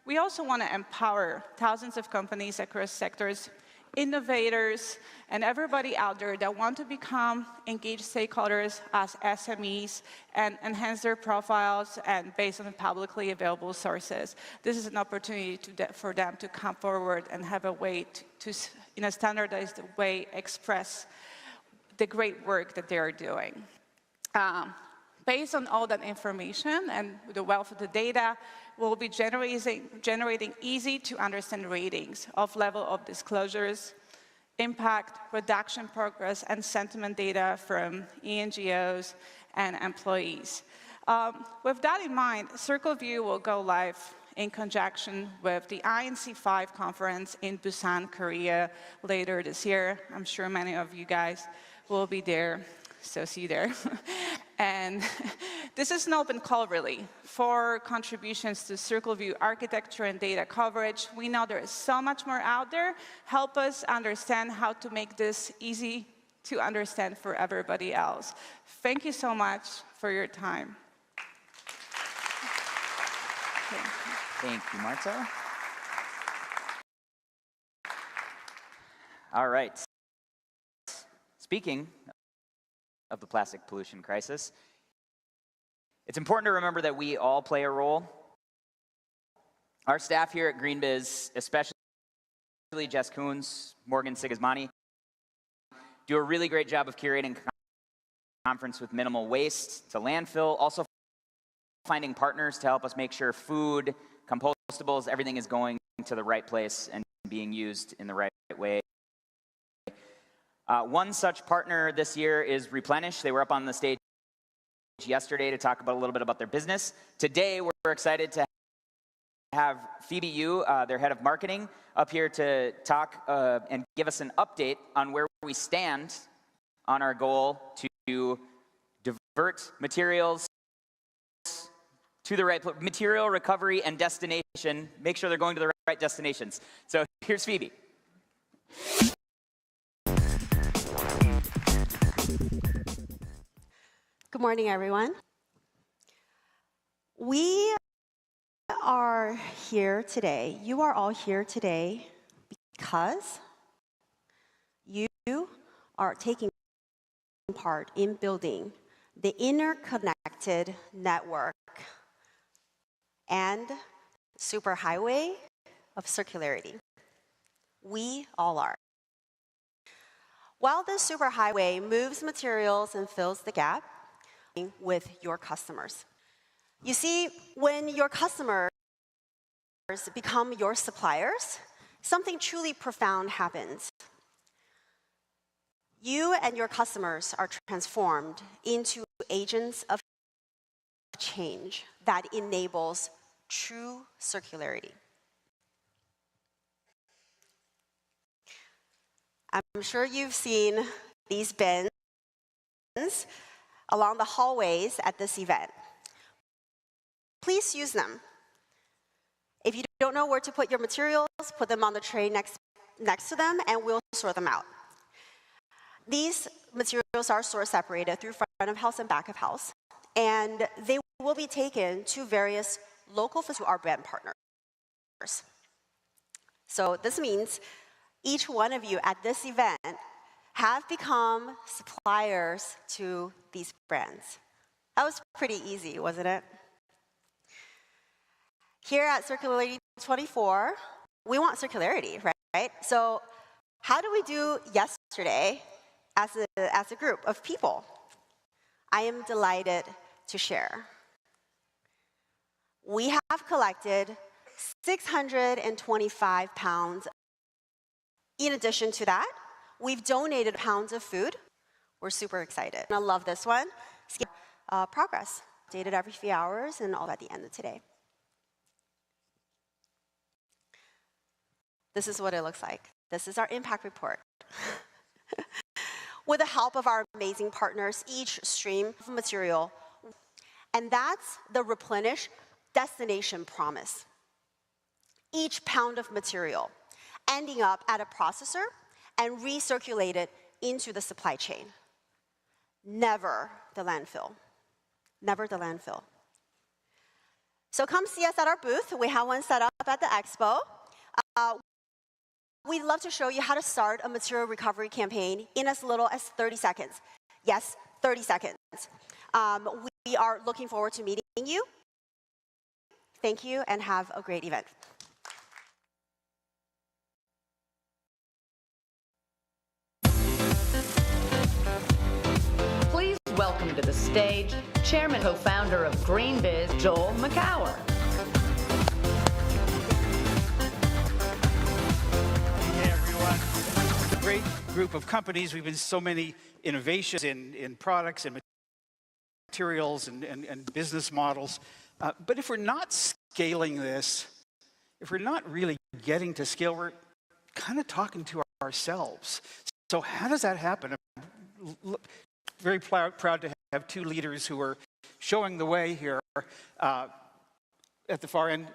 we also want to empower thousands of companies across sectors, innovators, and everybody out there that want to become engaged stakeholders as SMEs and enhance their profiles and based on publicly available sources. This is an opportunity for them to come forward and have a way to, in a standardized way, express the great work that they are doing. Based on all that information and the wealth of the data, we'll be generating easy-to-understand ratings of level of disclosures, impact, reduction progress, and sentiment data from NGOs and employees. With that in mind, Circle View will go live in conjunction with the INC5 conference in Busan, Korea, later this year. I'm sure many of you guys will be there. So see you there. And This is an open call, really, for contributions to CircleView architecture and data coverage. We know there is so much more out there. Help us understand how to make this easy to understand for everybody else. Thank you so much for your time. Thank you, Marta. All right. Speaking of the plastic pollution crisis, it's important to remember that we all play a role. Our staff here at Greenbiz, especially Jess Koons, Morgan Sigismani, do a really great job of curating a conference with minimal waste to landfill, also finding partners to help us make sure food, compostables, everything is going to the right place and being used in the right way. One such partner this year is Replenish. They were up on the stage yesterday to talk about a little bit about their business. Today, we're excited to have Phoebe Yu, their head of marketing, up here to talk and give us an update on where we stand on our goal to divert materials to the right material recovery and destination. Make sure they're going to the right destinations. So here's Phoebe. Good morning, everyone. We are here today. You are all here today because you are taking part in building the interconnected network and superhighway of circularity. We all are. While this superhighway moves materials and fills the gap with your customers. You see, when your customers become your suppliers, something truly profound happens. You and your customers are transformed into agents of change that enables true circularity. I'm sure you've seen these bins along the hallways at this event. Please use them. If you don't know where to put your materials, put them on the tray next to them, and we'll sort them out. These materials are source separated through front of house and back of house, and they will be taken to various local facilities, to our brand partners. So this means each one of you at this event have become suppliers to these brands. That was pretty easy, wasn't it? Here at Circularity 24, we want circularity, right? So how do we do yesterday as a group of people? I am delighted to share. We have collected 625 pounds. In addition to that, we've donated pounds of food. We're super excited. I love this one. Progress, dated every few hours and all at the end of today. This is what it looks like. This is our impact report. With the help of our amazing partners, each stream of material, and that's the Replenish destination promise. Each pound of material ending up at a processor and recirculated into the supply chain. Never the landfill. Never the landfill. So come see us at our booth. We have one set up at the expo. We'd love to show you how to start a material recovery campaign in as little as 30 seconds. Yes, 30 seconds. We are looking forward to meeting you. Thank you and have a great event. Please welcome to the stage Chairman, co-founder of Greenbiz, Joel McCower. Hey everyone. A great group of companies. We've been so many innovations in products and materials and business models. But if we're not scaling this, if we're not really getting to scale, we're kind of talking to ourselves. So how does that happen? I'm very proud to have two leaders who are showing the way here at the far end,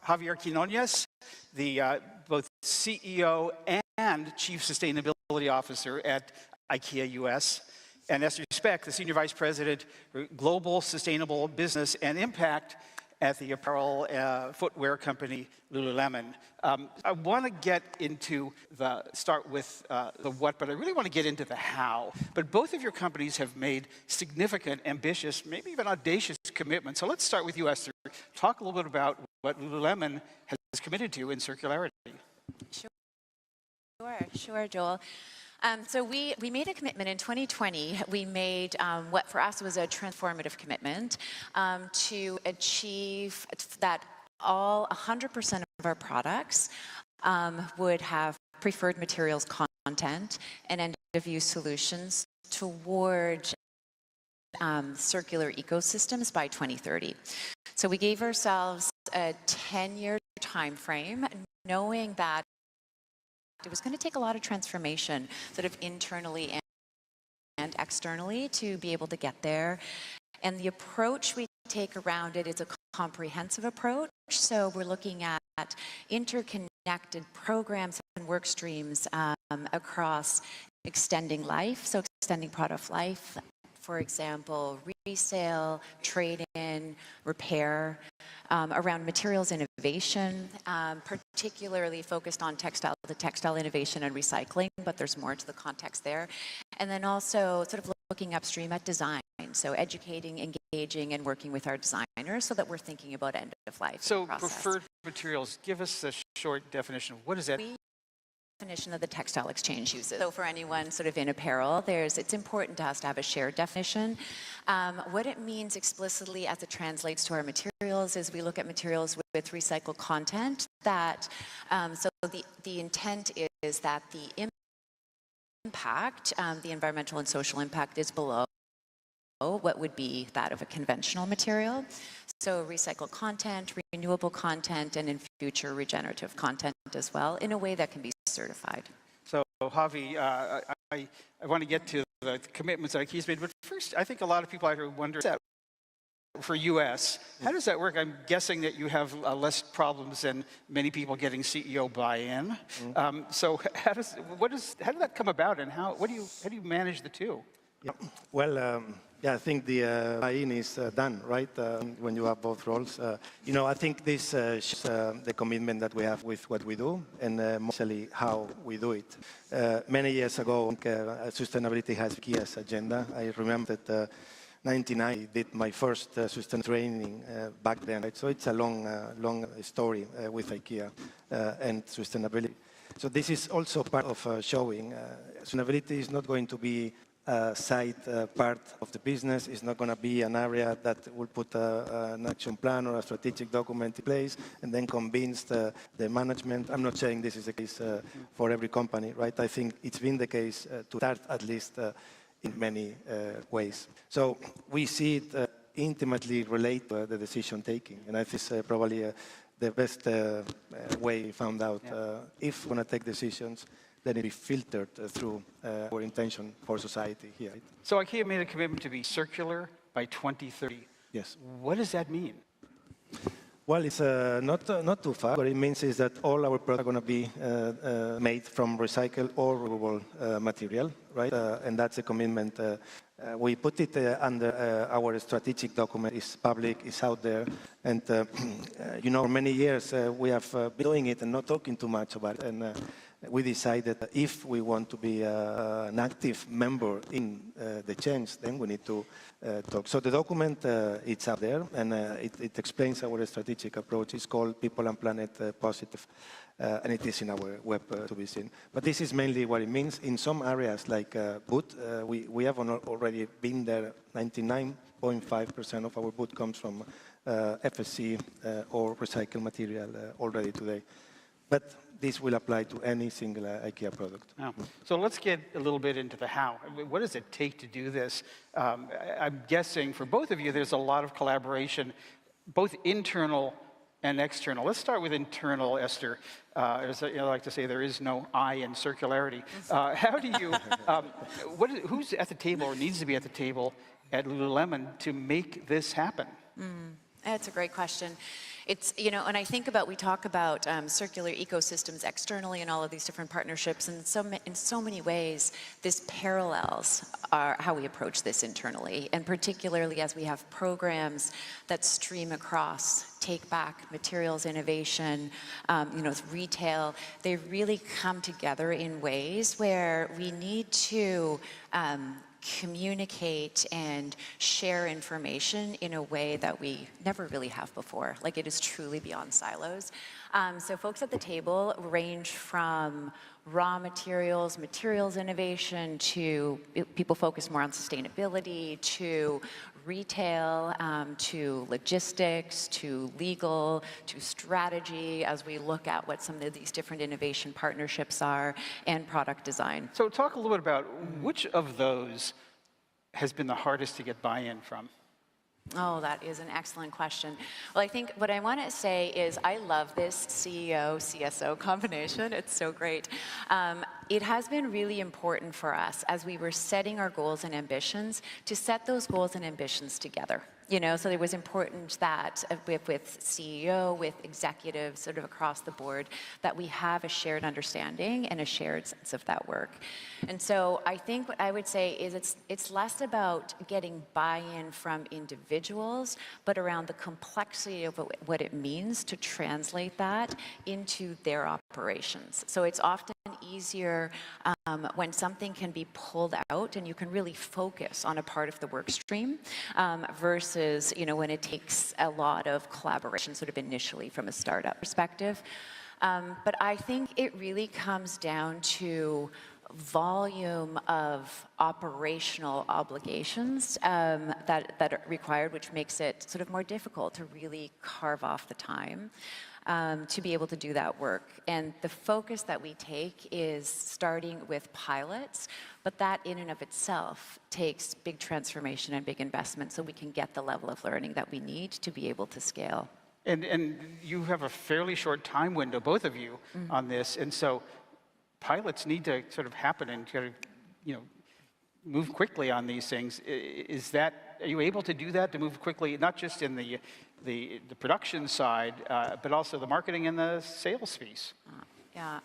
Javier Quinones, the both CEO and Chief Sustainability Officer at IKEA US, and Esther Speck, the Senior Vice President for Global Sustainable Business and Impact at the apparel footwear company Lululemon. I want to get into start with the what, but I really want to get into the how. But both of your companies have made significant, ambitious, maybe even audacious commitments. So let's start with you, Esther. Talk a little bit about what Lululemon has committed to in circularity. Sure, Joel. So we made a commitment in 2020. We made what for us was a transformative commitment to achieve that all 100% of our products would have preferred materials content and end-of-use solutions toward circular ecosystems by 2030. So we gave ourselves a 10-year time frame, knowing that it was going to take a lot of transformation, sort of internally and externally, to be able to get there. And the approach we take around it is a comprehensive approach. So we're looking at interconnected programs and work streams across extending life, so extending product life, for example, resale, trade-in, repair, around materials innovation, particularly focused on the textile innovation and recycling, but there's more to the context there. And then also sort of looking upstream at design, so educating, engaging, and working with our designers so that we're thinking about end-of-life. So preferred materials, give us a short definition. What is that? Definition of the textile exchange uses. So for anyone sort of in apparel, it's important to us to have a shared definition. What it means explicitly as it translates to our materials is we look at materials with recycled content that, so the intent is that the impact, the environmental and social impact is below what would be that of a conventional material. So recycled content, renewable content, and in future regenerative content as well, in a way that can be certified. So Javi, I want to get to the commitments that IKEA's made, but first I think a lot of people out here wonder that for US, how does that work? I'm guessing that you have less problems than many people getting CEO buy-in. So how did that come about, and how do you manage the two? Yeah. Well, yeah, I think the buy-in is done, right? When you have both roles. You know, I think this shows the commitment that we have with what we do, and mostly how we do it. Many years ago, sustainability has IKEA's agenda. I remember that 1999 I did my first sustainability training back then. Right? So it's a long story with IKEA and sustainability. So this is also part of showing sustainability is not going to be a side part of the business. It's not going to be an area that will put an action plan or a strategic document in place and then convince the management. I'm not saying this is the case for every company, right? I think it's been the case to start at least in many ways. So we see it intimately related to the decision taking, and I think it's probably the best way we found out. If we're going to take decisions, then it be filtered through our intention for society here. So IKEA made a commitment to be circular by 2030. Yes. What does that mean? Well, it's not too far. What it means is that all our products are going to be made from recycled or renewable material, right? And that's a commitment. We put it under our strategic document. It's public, it's out there. And, you know, for many years we have been doing it and not talking too much about it. And we decided that if we want to be an active member in the change, then we need to talk. So the document, it's out there, and it explains our strategic approach. It's called People and Planet Positive, and it is in our web to be seen. But this is mainly what it means. In some areas like wood, we have already been there. 99.5% of our wood comes from FSC or recycled material already today. But this will apply to any single IKEA product. Oh. So let's get a little bit into the how. What does it take to do this? I'm guessing for both of you, there's a lot of collaboration, both internal and external. Let's start with internal, Esther. As I like to say, there is no I in circularity. How do you, who's at the table or needs to be at the table at Lululemon to make this happen? That's a great question. It's, and I think about, we talk about circular ecosystems externally and all of these different partnerships, and in so many ways, this parallels how we approach this internally, and particularly as we have programs that stream across take-back, materials innovation, retail. They really come together in ways where we need to communicate and share information in a way that we never really have before. Like, it is truly beyond silos. So folks at the table range from raw materials, materials innovation, to people focus more on sustainability, to retail, to logistics, to legal, to strategy, as we look at what some of these different innovation partnerships are, and product design. So talk a little bit about which of those has been the hardest to get buy-in from? Oh, that is an excellent question. Well, I think what I want to say is I love this CEO-CSO combination. It's so great. It has been really important for us as we were setting our goals and ambitions to set those goals and ambitions together. So it was important that with CEO, with executives sort of across the board, that we have a shared understanding and a shared sense of that work. And so I think what I would say is it's less about getting buy-in from individuals, but around the complexity of what it means to translate that into their operations. So it's often easier when something can be pulled out and you can really focus on a part of the work stream versus when it takes a lot of collaboration sort of initially from a startup perspective. But I think it really comes down to volume of operational obligations that are required, which makes it sort of more difficult to really carve off the time to be able to do that work. And the focus that we take is starting with pilots, but that in and of itself takes big transformation and big investment so we can get the level of learning that we need to be able to scale. And you have a fairly short time window, both of you, on this, and so pilots need to sort of happen and kind of, move quickly on these things. Are you able to do that, to move quickly, not just in the production side, but also the marketing and the sales piece? Yeah.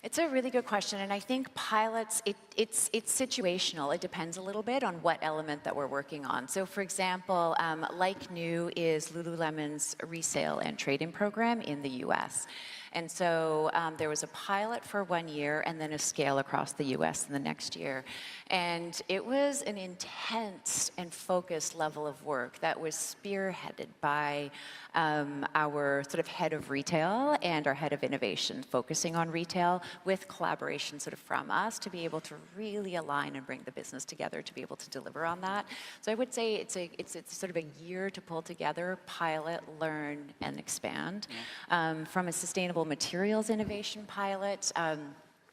It's a really good question, and I think pilots, it's situational. It depends a little bit on what element that we're working on. So for example, Like New is Lululemon's resale and trade-in program in the US. And so there was a pilot for 1 year and then a scale across the US in the next year. And it was an intense and focused level of work that was spearheaded by our sort of head of retail and our head of innovation, focusing on retail with collaboration sort of from us to be able to really align and bring the business together to be able to deliver on that. So I would say it's sort of a year to pull together, pilot, learn, and expand. From a sustainable materials innovation pilot,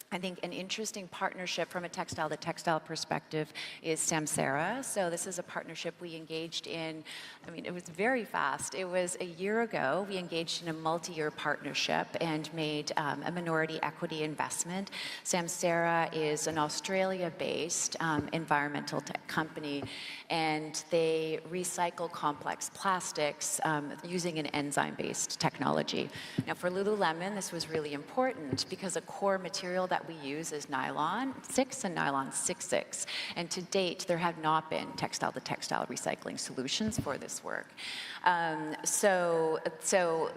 I think an interesting partnership from a textile-to-textile perspective is Samsara. So this is a partnership we engaged in. I mean, it was very fast. It was a year ago. We engaged in a multi-year partnership and made a minority equity investment. Samsara is an Australia-based environmental tech company, and they recycle complex plastics using an enzyme-based technology. Now, for Lululemon, this was really important because a core material that we use is nylon 6 and nylon 6/6. And to date, there have not been textile-to-textile recycling solutions for this work. So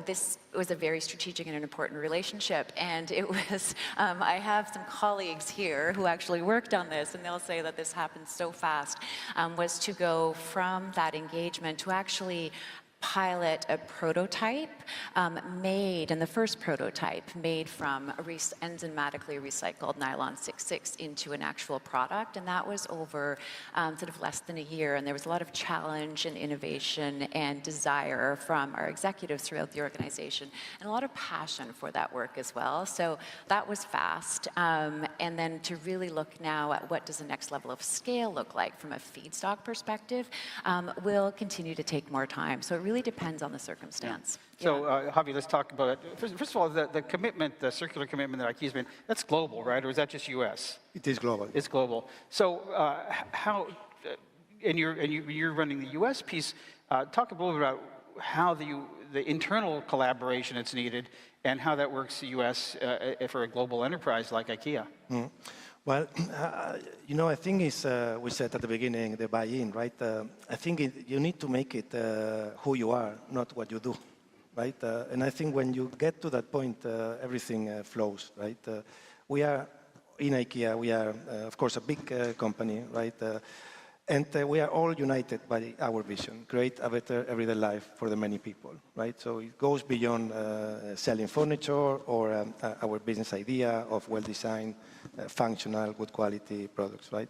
this was a very strategic and an important relationship. And it was, I have some colleagues here who actually worked on this, and they'll say that this happened so fast, was to go from that engagement to actually pilot a prototype made, and the first prototype made from enzymatically recycled nylon 6/6 into an actual product, and that was over sort of less than a year, and there was a lot of challenge and innovation and desire from our executives throughout the organization, and a lot of passion for that work as well. So that was fast, and then to really look now at what does the next level of scale look like from a feedstock perspective will continue to take more time. So it really depends on the circumstance. So, Javi, let's talk about it. First of all, the commitment, the circular commitment that IKEA's been, that's global, right? Or is that just US? It is global. It's global. So, how, and you're running the US piece, talk a little bit about how the internal collaboration that's needed and how that works in the US for a global enterprise like IKEA. Mm. Well, you know, I think it's, we said at the beginning, the buy-in, right? I think you need to make it who you are, not what you do, right? And I think when you get to that point, everything flows, right? We are, in IKEA, we are, of course, a big company, right? And we are all united by our vision, create a better everyday life for the many people, right? So it goes beyond selling furniture or our business idea of well-designed, functional, good quality products, right?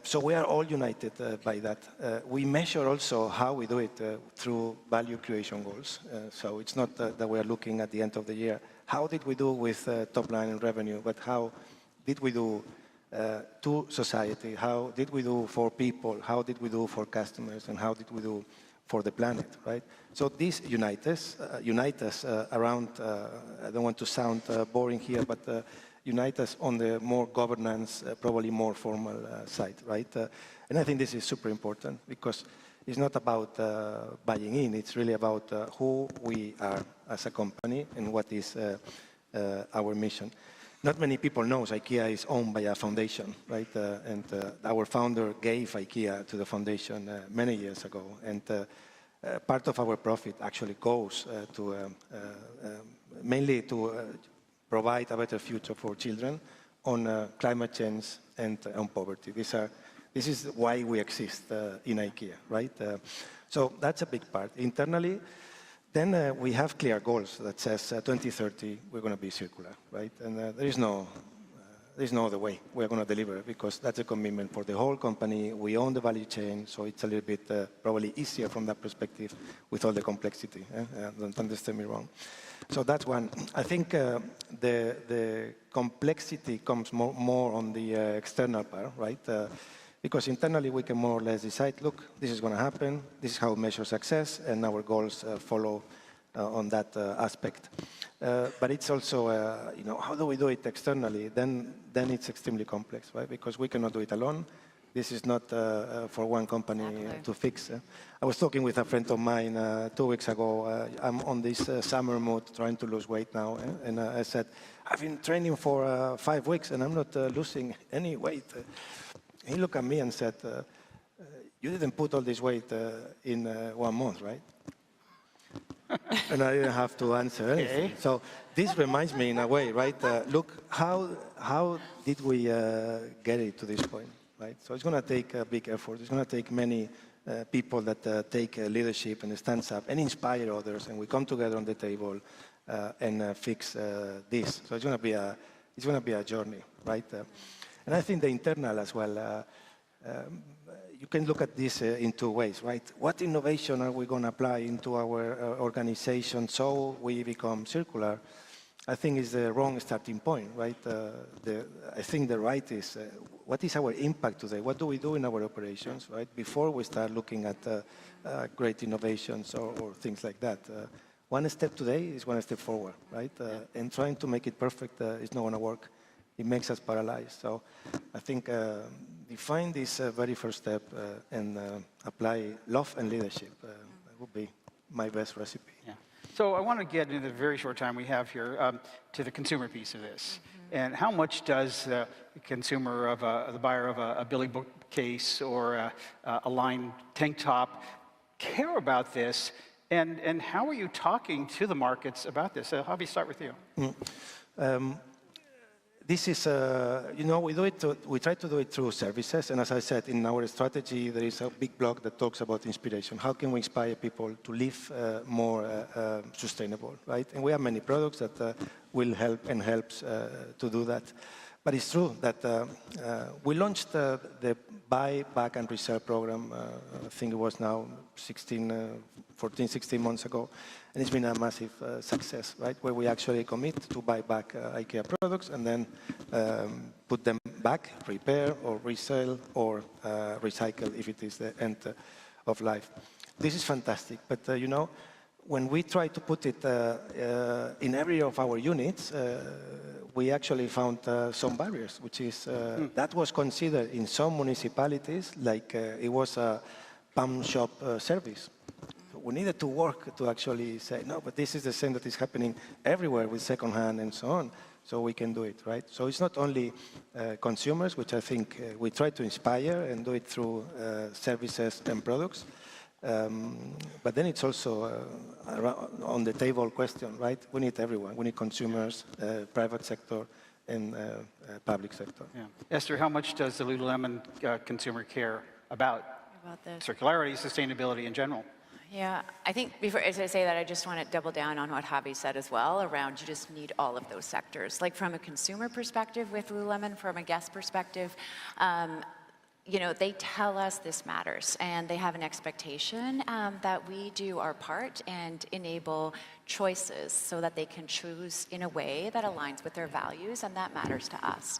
So we are all united by that. We measure also how we do it through value creation goals. So it's not that we are looking at the end of the year, how did we do with top line and revenue, but how did we do to society, how did we do for people, how did we do for customers, and how did we do for the planet, right? So these unite us around, I don't want to sound boring here, but unite us on the more governance, probably more formal side, right? And I think this is super important because it's not about buying in, it's really about who we are as a company and what is our mission. Not many people know IKEA is owned by a foundation, right? And our founder gave IKEA to the foundation many years ago. And part of our profit actually goes to mainly to provide a better future for children on climate change and on poverty. This is why we exist in IKEA, right? So that's a big part. Internally, then we have clear goals that says 2030 we're going to be circular, right? And there's no other way we're going to deliver because that's a commitment for the whole company. We own the value chain, so it's a little bit probably easier from that perspective with all the complexity. Don't understand me wrong. So that's one. I think the complexity comes more on the external part, right? Because internally we can more or less decide, look, this is going to happen, this is how we measure success, and our goals follow on that aspect. But it's also, you know, how do we do it externally? Then it's extremely complex, right? Because we cannot do it alone. This is not for one company to fix. I was talking with a friend of mine 2 weeks ago. I'm on this summer mood, trying to lose weight now. And I said, I've been training for 5 weeks and I'm not losing any weight. He looked at me and said, you didn't put all this weight in 1 month, right? And I didn't have to answer anything. So this reminds me in a way, right? Look, how did we get it to this point, right? So it's going to take a big effort. It's going to take many people that take leadership and stands up and inspire others, and we come together on the table and fix this. So it's going to be a journey, right? And I think the internal as well, you can look at this in 2 ways, right? What innovation are we going to apply into our organization so we become circular? I think is the wrong starting point, right? I think the right is, what is our impact today? What do we do in our operations, right? Before we start looking at great innovations or things like that. One step today is one step forward, right? And trying to make it perfect is not going to work. It makes us paralyzed. So I think define this very first step and apply love and leadership would be my best recipe. Yeah. So I want to get in the very short time we have here to the consumer piece of this. And how much does the consumer of the buyer of a Billy bookcase or a lined tank top care about this? And how are you talking to the markets about this? Javi, start with you. This is, you know, we try to do it through services. And as I said, in our strategy, there is a big block that talks about inspiration. How can we inspire people to live more sustainable, right? And we have many products that will help and helps to do that. But it's true that we launched the buy, back, and resell program, I think it was now 14, 16 months ago. And it's been a massive success, right? Where we actually commit to buy back IKEA products and then put them back, repair or resell or recycle if it is the end of life. this is fantastic. But you know, when we try to put it in every of our units, we actually found some barriers, which is that was considered in some municipalities like it was a pump shop service. We needed to work to actually say, no, but this is the same that is happening everywhere with secondhand and so on, so we can do it, right? So it's not only consumers, which I think we try to inspire and do it through services and products, but then it's also on the table question, right? We need everyone. We need consumers, private sector, and public sector. Yeah. Esther, how much does the Lululemon consumer care about circularity, sustainability in general? Yeah, I think before, as I say that, I just want to double down on what Javi said as well around you just need all of those sectors. Like from a consumer perspective with Lululemon, from a guest perspective, you know, they tell us this matters and they have an expectation that we do our part and enable choices so that they can choose in a way that aligns with their values, and that matters to us.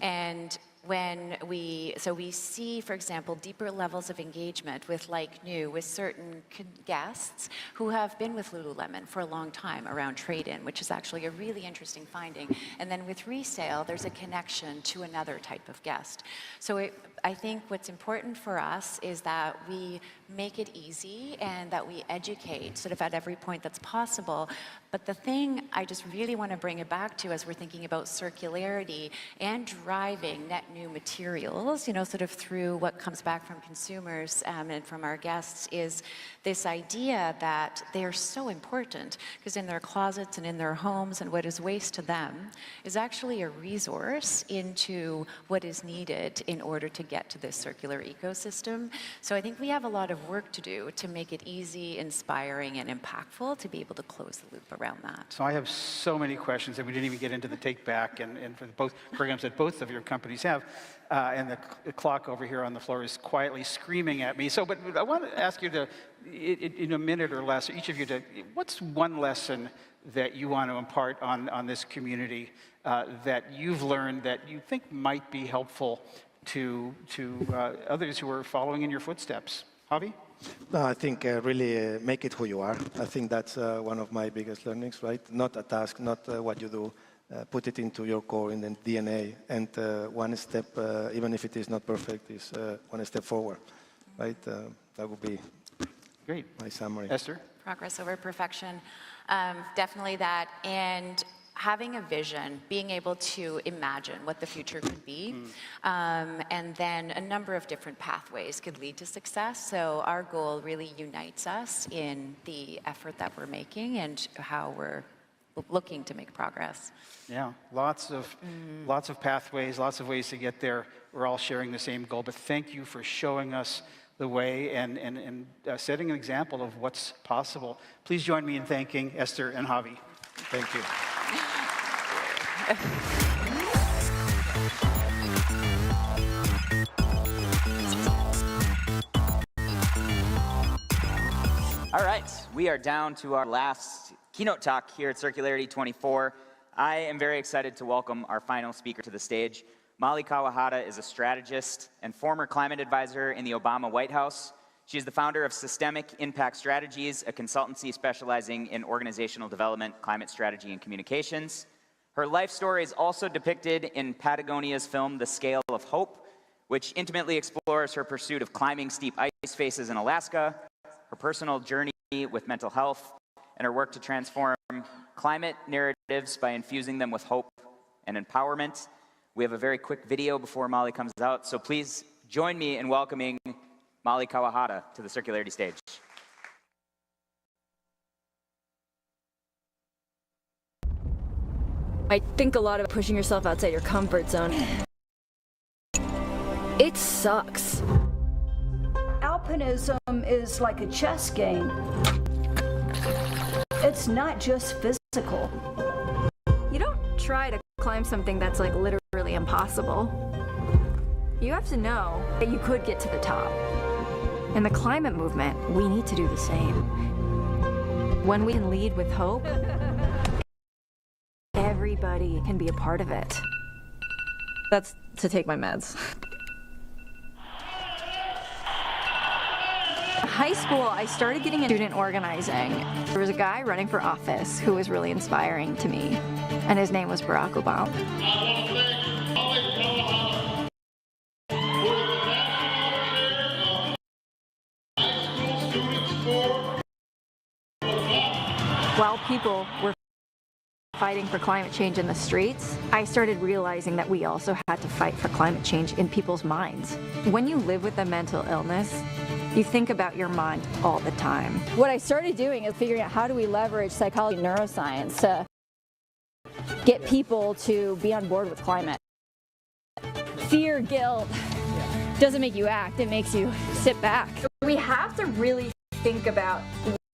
And when we see, for example, deeper levels of engagement with like new, with certain guests who have been with Lululemon for a long time around trade-in, which is actually a really interesting finding. And then with resale, there's a connection to another type of guest. So I think what's important for us is that we make it easy and that we educate sort of at every point that's possible. But the thing I just really want to bring it back to as we're thinking about circularity and driving net new materials, you know, sort of through what comes back from consumers and from our guests, is this idea that they're so important because in their closets and in their homes, and what is waste to them is actually a resource into what is needed in order to get to this circular ecosystem. So I think we have a lot of work to do to make it easy, inspiring, and impactful to be able to close the loop around that. So I have so many questions, and we didn't even get into the take back and for both programs that both of your companies have. And the clock over here on the floor is quietly screaming at me. So, but I want to ask you to, in a minute or less, each of you to, what's one lesson that you want to impart on this community that you've learned that you think might be helpful to others who are following in your footsteps? Javi? No, I think really make it who you are. I think that's one of my biggest learnings, right? Not a task, not what you do. Put it into your core, in the DNA, and one step, even if it is not perfect, is one step forward, right? That would be great. My summary. Esther? Progress over perfection. Definitely that. And having a vision, being able to imagine what the future could be, and then a number of different pathways could lead to success. So our goal really unites us in the effort that we're making and how we're looking to make progress. Yeah, lots of pathways, lots of ways to get there. We're all sharing the same goal, but thank you for showing us the way and setting an example of what's possible. Please join me in thanking Esther and Javi. Thank you. All right, we are down to our last keynote talk here at Circularity 24. I am very excited to welcome our final speaker to the stage. Molly Kawahata is a strategist and former climate advisor in the Obama White House. She is the founder of Systemic Impact Strategies, a consultancy specializing in organizational development, climate strategy, and communications. Her life story is also depicted in Patagonia's film, The Scale of Hope, which intimately explores her pursuit of climbing steep ice faces in Alaska, her personal journey with mental health, and her work to transform climate narratives by infusing them with hope and empowerment. We have a very quick video before Molly comes out, so please join me in welcoming Molly Kawahata to the Circularity stage. I think a lot of pushing yourself outside your comfort zone. It sucks. Alpinism is like a chess game. It's not just physical. You don't try to climb something that's like literally impossible. You have to know that you could get to the top. In the climate movement, we need to do the same. When we can lead with hope, everybody can be a part of it. That's to take my meds. high school, I started getting into student organizing. There was a guy running for office who was really inspiring to me, and his name was Barack Obama. While people were fighting for climate change in the streets, I started realizing that we also had to fight for climate change in people's minds. When you live with a mental illness, you think about your mind all the time. What I started doing is figuring out how do we leverage psychology and neuroscience to get people to be on board with climate. Fear, guilt doesn't make you act, it makes you sit back. We have to really think about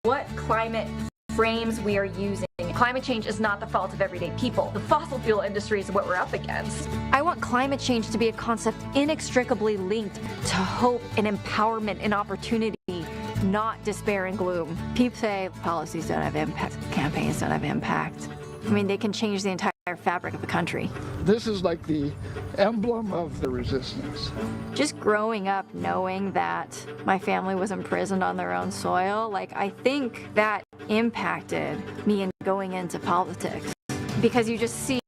what climate frames we are using. Climate change is not the fault of everyday people. The fossil fuel industry is what we're up against. I want climate change to be a concept inextricably linked to hope and empowerment and opportunity, not despair and gloom. People say policies don't have impact, campaigns don't have impact. I mean, they can change the entire fabric of the country. This is like the emblem of the resistance. Just growing up knowing that my family was imprisoned on their own soil, I think that impacted me in going into politics, because you just see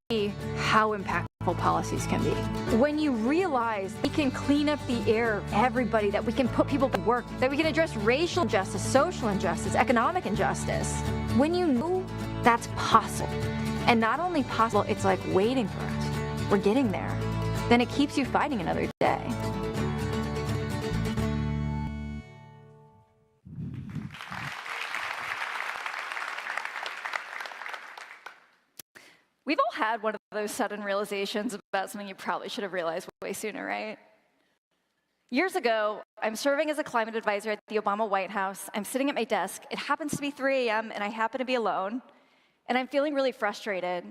how impactful policies can be. When you realize we can clean up the air, everybody, that we can put people to work, that we can address racial injustice, social injustice, economic injustice, when you know that's possible, and not only possible, it's like waiting for us, we're getting there, then it keeps you fighting another day. We've all had one of those sudden realizations about something you probably should have realized way sooner, right? Years ago, I'm serving as a climate advisor at the Obama White House. I'm sitting at my desk. It happens to be 3 a.m., and I happen to be alone. And I'm feeling really frustrated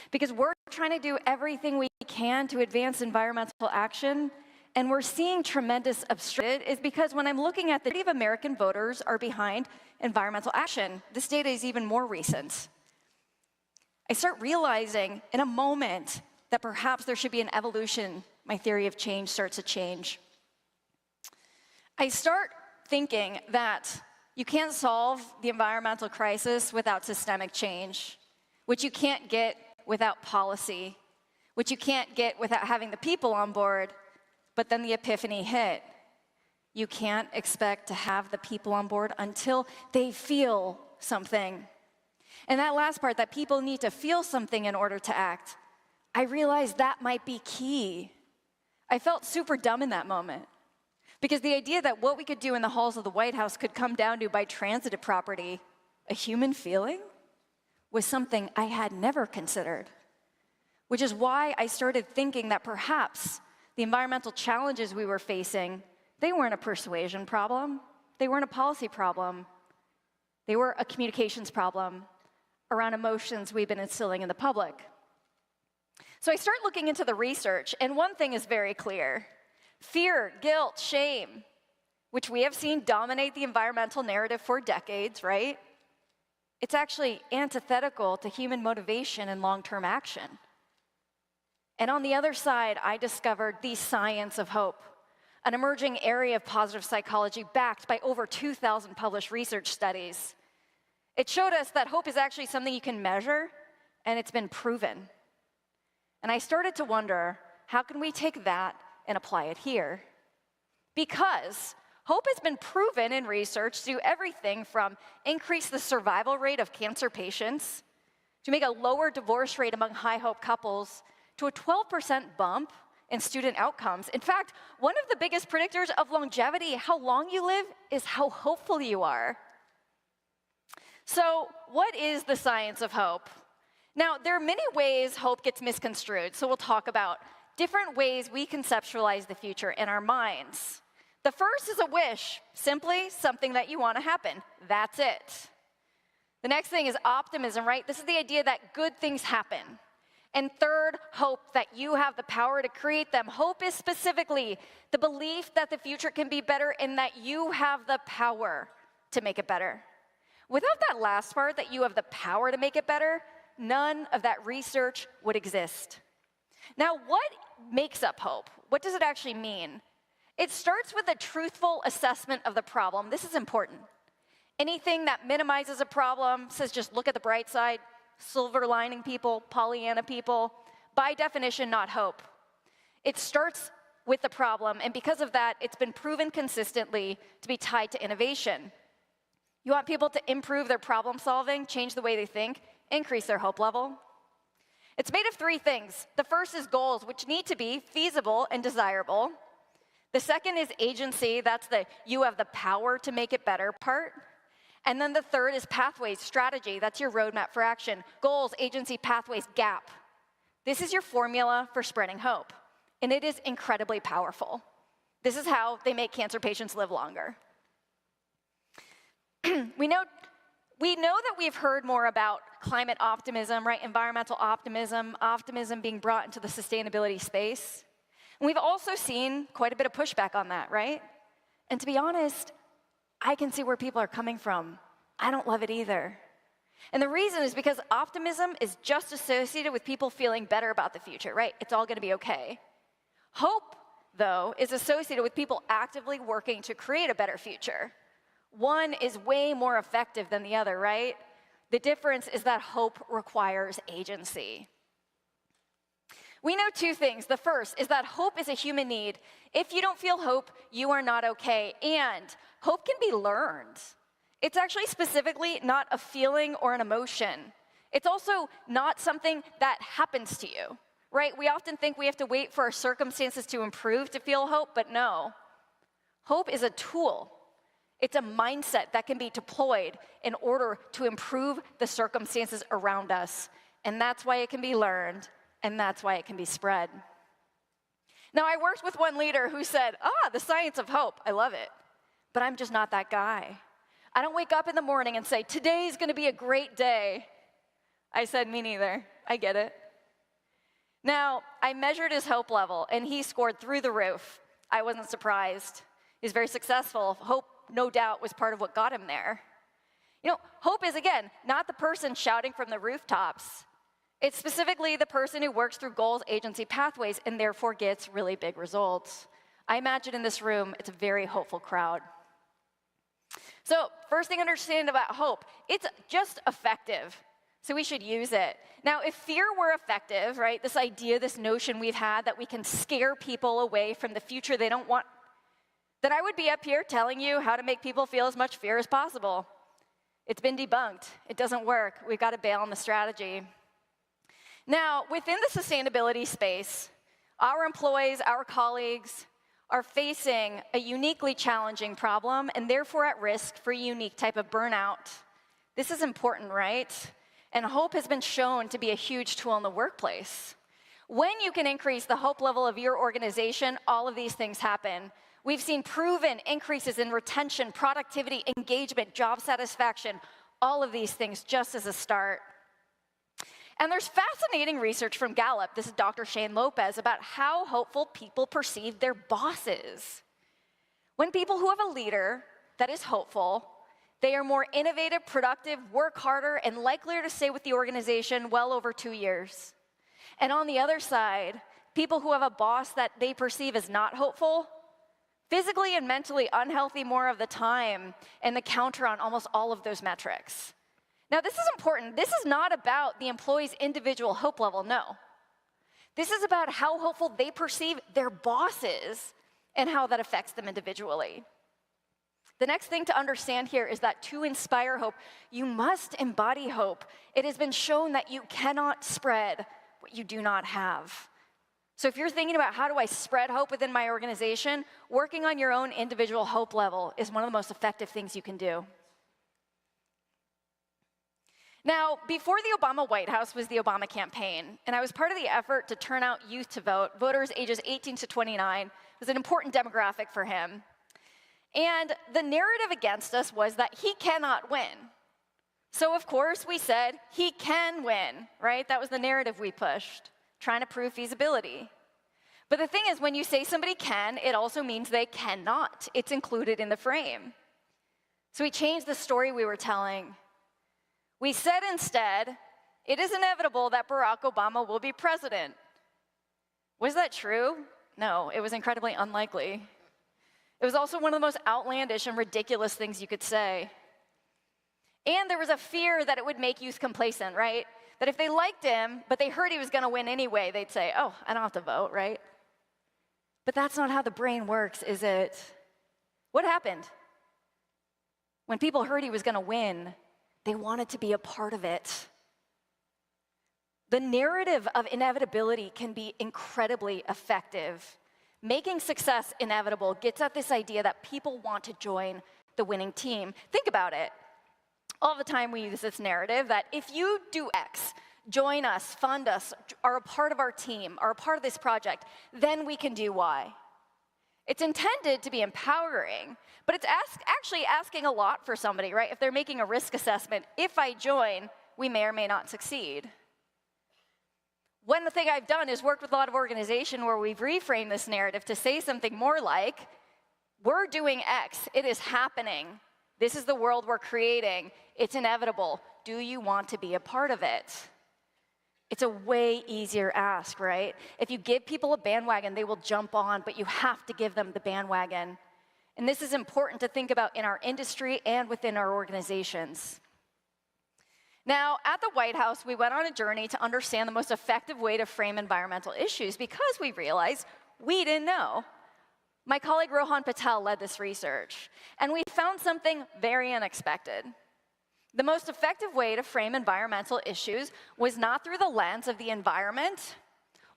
because we're trying to do everything we can to advance environmental action, and we're seeing tremendous obstruction. Is because when I'm looking at the majority of American voters are behind environmental action. This data is even more recent. I start realizing in a moment that perhaps there should be an evolution. My theory of change starts to change. I start thinking that you can't solve the environmental crisis without systemic change, which you can't get without policy, which you can't get without having the people on board. But then the epiphany hit. You can't expect to have the people on board until they feel something. And that last part, that people need to feel something in order to act, I realized that might be key. I felt super dumb in that moment, because the idea that what we could do in the halls of the White House could come down to, by transitive property, a human feeling, was something I had never considered. Which is why I started thinking that perhaps the environmental challenges we were facing, they weren't a persuasion problem, they weren't a policy problem, they were a communications problem around emotions we've been instilling in the public. So I start looking into the research, and one thing is very clear. Fear, guilt, shame, which we have seen dominate the environmental narrative for decades, right? It's actually antithetical to human motivation and long-term action. And on the other side, I discovered the science of hope, an emerging area of positive psychology backed by over 2,000 published research studies. It showed us that hope is actually something you can measure, and it's been proven. And I started to wonder, how can we take that and apply it here? Because hope has been proven in research to do everything from increase the survival rate of cancer patients, to make a lower divorce rate among high hope couples, to a 12% bump in student outcomes. In fact, one of the biggest predictors of longevity, how long you live, is how hopeful you are. So what is the science of hope? Now, there are many ways hope gets misconstrued, so we'll talk about different ways we conceptualize the future in our minds. The first is a wish, simply something that you want to happen. That's it. The next thing is optimism, right? This is the idea that good things happen. And third, hope, that you have the power to create them. Hope is specifically the belief that the future can be better and that you have the power to make it better. Without that last part, that you have the power to make it better, none of that research would exist. Now, what makes up hope? What does it actually mean? It starts with a truthful assessment of the problem. This is important. Anything that minimizes a problem, says just look at the bright side, silver lining people, Pollyanna people, by definition, not hope. It starts with the problem, and because of that, it's been proven consistently to be tied to innovation. You want people to improve their problem solving, change the way they think, increase their hope level. It's made of three things. The first is goals, which need to be feasible and desirable. The second is agency. That's the you have the power to make it better part. And then the third is pathways, strategy. That's your roadmap for action. Goals, agency, pathways, gap. This is your formula for spreading hope. And it is incredibly powerful. This is how they make cancer patients live longer. We know that we've heard more about climate optimism, right? Environmental optimism, optimism being brought into the sustainability space. And we've also seen quite a bit of pushback on that, right? And to be honest, I can see where people are coming from. I don't love it either. And the reason is because optimism is just associated with people feeling better about the future, right? It's all going to be okay. Hope, though, is associated with people actively working to create a better future. One is way more effective than the other, right? The difference is that hope requires agency. We know two things. The first is that hope is a human need. If you don't feel hope, you are not okay. And hope can be learned. It's actually specifically not a feeling or an emotion. It's also not something that happens to you, right? We often think we have to wait for our circumstances to improve to feel hope, but no. Hope is a tool. It's a mindset that can be deployed in order to improve the circumstances around us. And that's why it can be learned. And that's why it can be spread. Now, I worked with one leader who said, the science of hope, I love it. But I'm just not that guy. I don't wake up in the morning and say, today's going to be a great day. I said, me neither. I get it. Now, I measured his hope level, and he scored through the roof. I wasn't surprised. He's very successful. Hope, no doubt, was part of what got him there. You know, hope is, again, not the person shouting from the rooftops. It's specifically the person who works through goals, agency, pathways, and therefore gets really big results. I imagine in this room, it's a very hopeful crowd. So first thing to understand about hope, it's just effective. So we should use it. Now, if fear were effective, right, this idea, this notion we've had that we can scare people away from the future they don't want, then I would be up here telling you how to make people feel as much fear as possible. It's been debunked. It doesn't work. We've got to bail on the strategy. Now, within the sustainability space, our employees, our colleagues are facing a uniquely challenging problem and therefore at risk for a unique type of burnout. This is important, right? And hope has been shown to be a huge tool in the workplace. When you can increase the hope level of your organization, all of these things happen. We've seen proven increases in retention, productivity, engagement, job satisfaction, all of these things just as a start. And there's fascinating research from Gallup, this is Dr. Shane Lopez, about how hopeful people perceive their bosses. When people who have a leader that is hopeful, they are more innovative, productive, work harder, and likelier to stay with the organization well over 2 years. And on the other side, people who have a boss that they perceive as not hopeful, physically and mentally unhealthy more of the time, and the counter on almost all of those metrics. Now, this is important. This is not about the employee's individual hope level, no. This is about how hopeful they perceive their bosses and how that affects them individually. The next thing to understand here is that to inspire hope, you must embody hope. It has been shown that you cannot spread what you do not have. So if you're thinking about how do I spread hope within my organization, working on your own individual hope level is one of the most effective things you can do. Now, before the Obama White House was the Obama campaign, and I was part of the effort to turn out youth to vote. Voters ages 18 to 29 was an important demographic for him. And the narrative against us was that he cannot win. So of course we said, he can win, right? That was the narrative we pushed, trying to prove feasibility. But the thing is, when you say somebody can, it also means they cannot. It's included in the frame. So we changed the story we were telling. We said instead, it is inevitable that Barack Obama will be president. Was that true? No, it was incredibly unlikely. It was also one of the most outlandish and ridiculous things you could say. And there was a fear that it would make youth complacent, right? That if they liked him, but they heard he was going to win anyway, they'd say, oh, I don't have to vote, right? But that's not how the brain works, is it? What happened? When people heard he was going to win, they wanted to be a part of it. The narrative of inevitability can be incredibly effective. Making success inevitable gets at this idea that people want to join the winning team. Think about it. All the time we use this narrative that if you do X, join us, fund us, are a part of our team, are a part of this project, then we can do Y. It's intended to be empowering, but it's actually asking a lot for somebody, right? If they're making a risk assessment, if I join, we may or may not succeed. One thing I've done is worked with a lot of organizations where we've reframed this narrative to say something more like, we're doing X, it is happening. This is the world we're creating. It's inevitable. Do you want to be a part of it? It's a way easier ask, right? If you give people a bandwagon, they will jump on, but you have to give them the bandwagon. And this is important to think about in our industry and within our organizations. Now, at the White House, we went on a journey to understand the most effective way to frame environmental issues because we realized we didn't know. My colleague Rohan Patel led this research, and we found something very unexpected. The most effective way to frame environmental issues was not through the lens of the environment,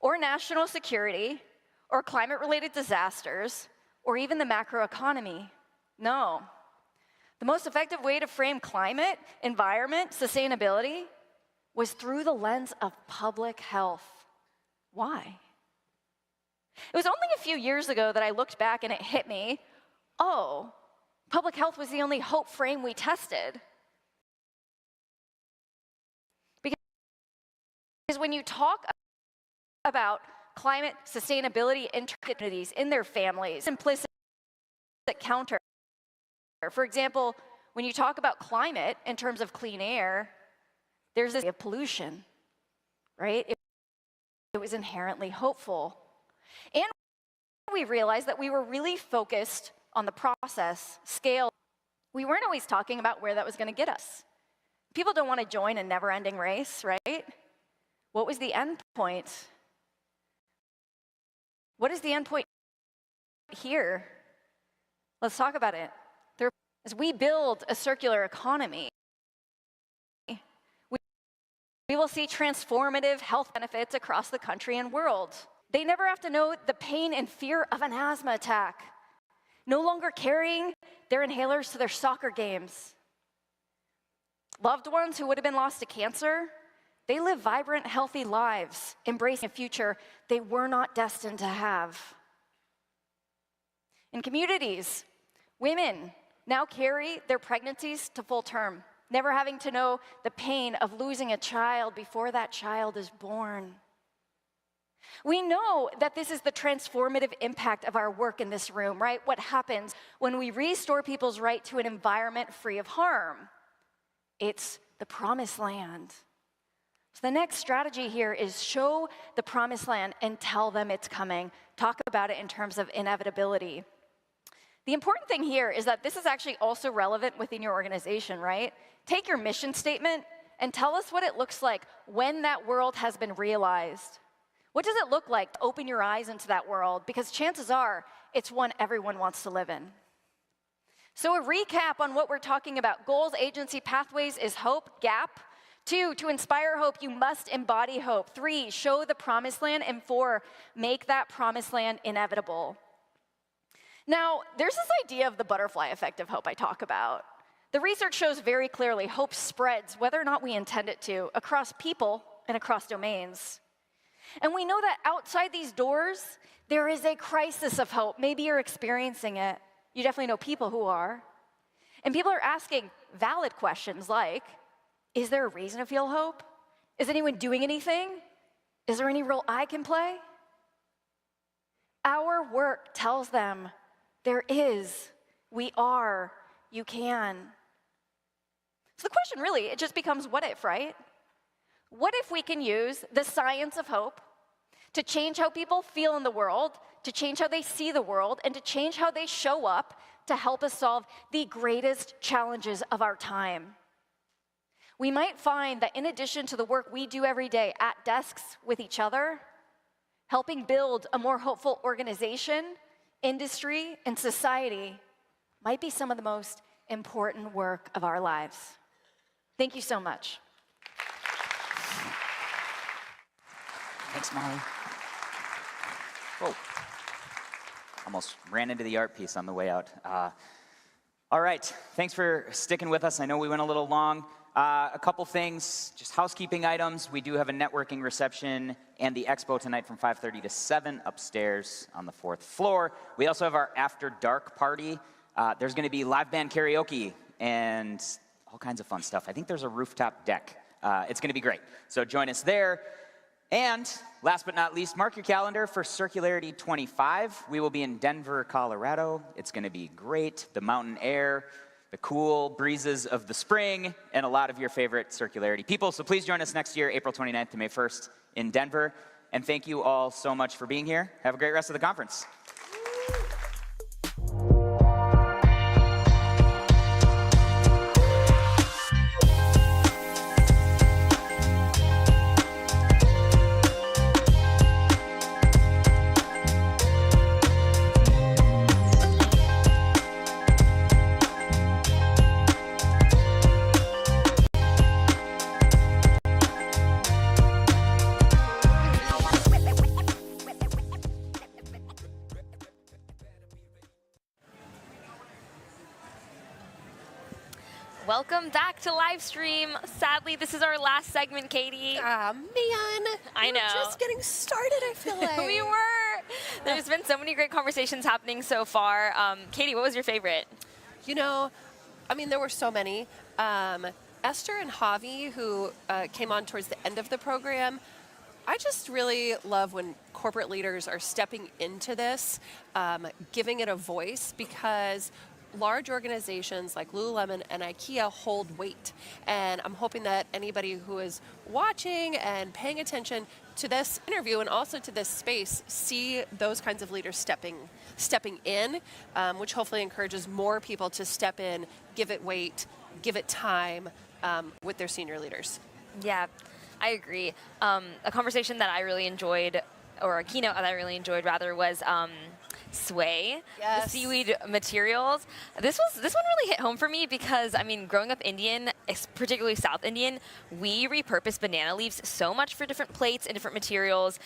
or national security, or climate-related disasters, or even the macroeconomy. No. The most effective way to frame climate, environment, sustainability was through the lens of public health. Why? It was only a few years ago that I looked back and it hit me, oh, public health was the only hope frame we tested. Because when you talk about climate sustainability in communities, in their families, implicit counter. For example, when you talk about climate in terms of clean air, there's this of pollution, right? It was inherently hopeful. And we realized that we were really focused on the process, scale. We weren't always talking about where that was going to get us. People don't want to join a never-ending race, right? What was the end point? What is the end point here? Let's talk about it. As we build a circular economy, we will see transformative health benefits across the country and world. They never have to know the pain and fear of an asthma attack, no longer carrying their inhalers to their soccer games. Loved ones who would have been lost to cancer, they live vibrant, healthy lives, embracing a future they were not destined to have. In communities, women now carry their pregnancies to full term, never having to know the pain of losing a child before that child is born. We know that this is the transformative impact of our work in this room, right? What happens when we restore people's right to an environment free of harm? It's the promised land. So the next strategy here is show the promised land and tell them it's coming. Talk about it in terms of inevitability. The important thing here is that this is actually also relevant within your organization, right? Take your mission statement and tell us what it looks like when that world has been realized. What does it look like to open your eyes into that world? Because chances are, it's one everyone wants to live in. So a recap on what we're talking about. Goals, agency, pathways is hope, gap. 2, to inspire hope, you must embody hope. 3, show the promised land. And 4, make that promised land inevitable. Now, there's this idea of the butterfly effect of hope I talk about. The research shows very clearly hope spreads, whether or not we intend it to, across people and across domains. And we know that outside these doors, there is a crisis of hope. Maybe you're experiencing it. You definitely know people who are. And people are asking valid questions like, is there a reason to feel hope? Is anyone doing anything? Is there any role I can play? Our work tells them there is, we are, you can. So the question really, it just becomes what if, right? What if we can use the science of hope to change how people feel in the world, to change how they see the world, and to change how they show up to help us solve the greatest challenges of our time. We might find that in addition to the work we do every day at desks with each other, helping build a more hopeful organization, industry, and society might be some of the most important work of our lives. Thank you so much. Thanks, Molly. Whoa. Almost ran into the art piece on the way out. All right, thanks for sticking with us. I know we went a little long. A couple things, just housekeeping items. We do have a networking reception and the expo tonight from 5:30 to 7 upstairs on the 4th floor. We also have our after dark party. There's going to be live band karaoke and all kinds of fun stuff. I think there's a rooftop deck. It's going to be great. So join us there. And last but not least, mark your calendar for Circularity 25. We will be in Denver, Colorado. It's going to be great. The mountain air, the cool breezes of the spring, and a lot of your favorite Circularity people. So please join us next year, April 29th to May 1st in Denver. And thank you all so much for being here. Have a great rest of the conference. Welcome back to Livestream. Sadly, this is our last segment, Katie. Ah, man. I know. We're just getting started, I feel like. We were. There's been so many great conversations happening so far. Katie, what was your favorite? You know, I mean, there were so many. Esther and Javi, who came on towards the end of the program, I just really love when corporate leaders are stepping into this, giving it a voice, because large organizations like Lululemon and IKEA hold weight. And I'm hoping that anybody who is watching and paying attention to this interview and also to this space see those kinds of leaders stepping in, which hopefully encourages more people to step in, give it weight, give it time with their senior leaders. Yeah, I agree. A conversation that I really enjoyed, or a keynote that I really enjoyed rather, was Sway, yes. The seaweed materials. This one really hit home for me because, I mean, growing up Indian, particularly South Indian, we repurpose banana leaves so much for different plates and different materials.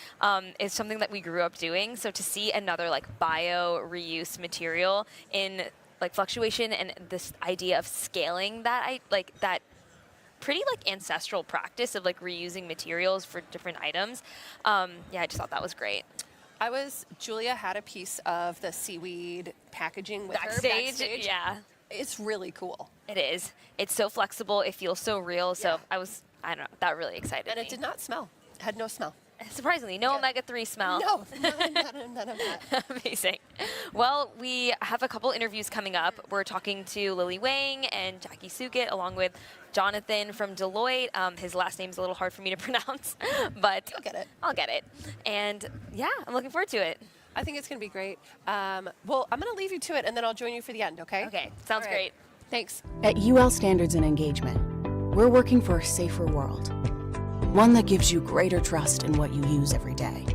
Is something that we grew up doing. So to see another like bio reuse material in like fluctuation and this idea of scaling that, that pretty like ancestral practice of like reusing materials for different items. Yeah, I just thought that was great. Julia had a piece of the seaweed packaging with backstage, her backstage. Yeah. It's really cool. It is. It's so flexible. It feels so real. So I don't know, that really excited me. And it did not smell. It had no smell. Surprisingly, no omega-3 smell. No, none of that. Amazing. Well, we have a couple interviews coming up. We're talking to Lily Wang and Jackie Sukit, along with Jonathan from Deloitte. His last name's a little hard for me to pronounce, but You'll get it. I'll get it. And yeah, I'm looking forward to it. I think it's going to be great. Well, I'm going to leave you to it, and then I'll join you for the end, okay? Okay, sounds great. Thanks. At UL Standards and Engagement, we're working for a safer world. One that gives you greater trust in what you use every day.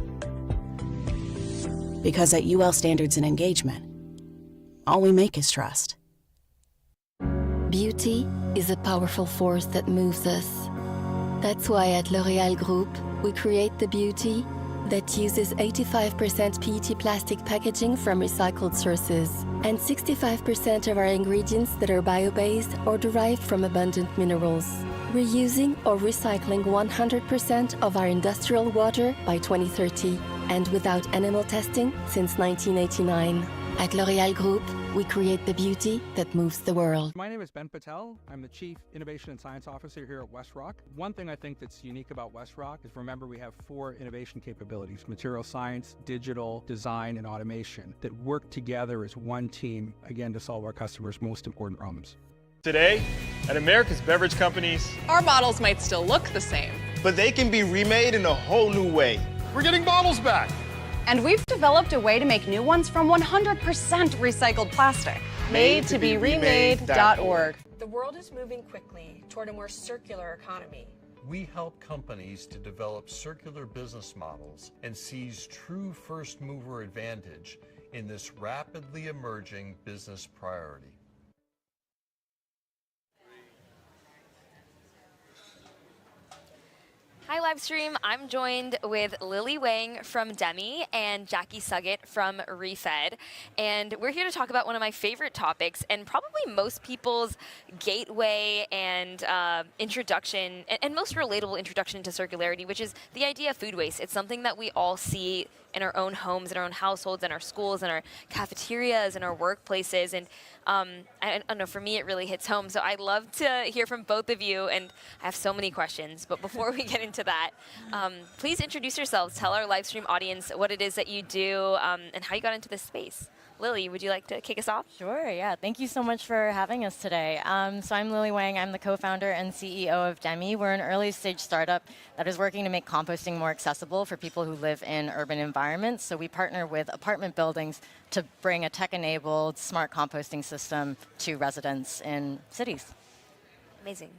Because at UL Standards and Engagement, all we make is trust. Beauty is a powerful force that moves us. That's why at L'Oréal Group, we create the beauty that uses 85% PET plastic packaging from recycled sources and 65% of our ingredients that are bio-based or derived from abundant minerals. Reusing or recycling 100% of our industrial water by 2030 and without animal testing since 1989. At L'Oréal Group, we create the beauty that moves the world. My name is Ben Patel. I'm the Chief Innovation and Science Officer here at WestRock. One thing I think that's unique about WestRock is, remember, we have 4 innovation capabilities: material science, digital, design, and automation that work together as one team, again, to solve our customers' most important problems. Today, at America's beverage companies, our bottles might still look the same, but they can be remade in a whole new way. We're getting bottles back. And we've developed a way to make new ones from 100% recycled plastic. Made-to-be-remade.org. The world is moving quickly toward a more circular economy. We help companies to develop circular business models and seize true first mover advantage in this rapidly emerging business priority. Hi, Livestream. I'm joined with Lily Wang from Demi and Jackie Suggett from Refed. And we're here to talk about one of my favorite topics and probably most people's gateway and introduction, and most relatable introduction to circularity, which is the idea of food waste. It's something that we all see in our own homes, in our own households, in our schools, in our cafeterias, in our workplaces. And I don't know, for me, it really hits home. So I'd love to hear from both of you. And I have so many questions. But before we get into that, please introduce yourselves. Tell our live stream audience what it is that you do and how you got into this space. Lily, would you like to kick us off? Sure, yeah. Thank you so much for having us today. So I'm Lily Wang. I'm the co-founder and CEO of Demi. We're an early stage startup that is working to make composting more accessible for people who live in urban environments. So we partner with apartment buildings to bring a tech-enabled smart composting system to residents in cities. Amazing.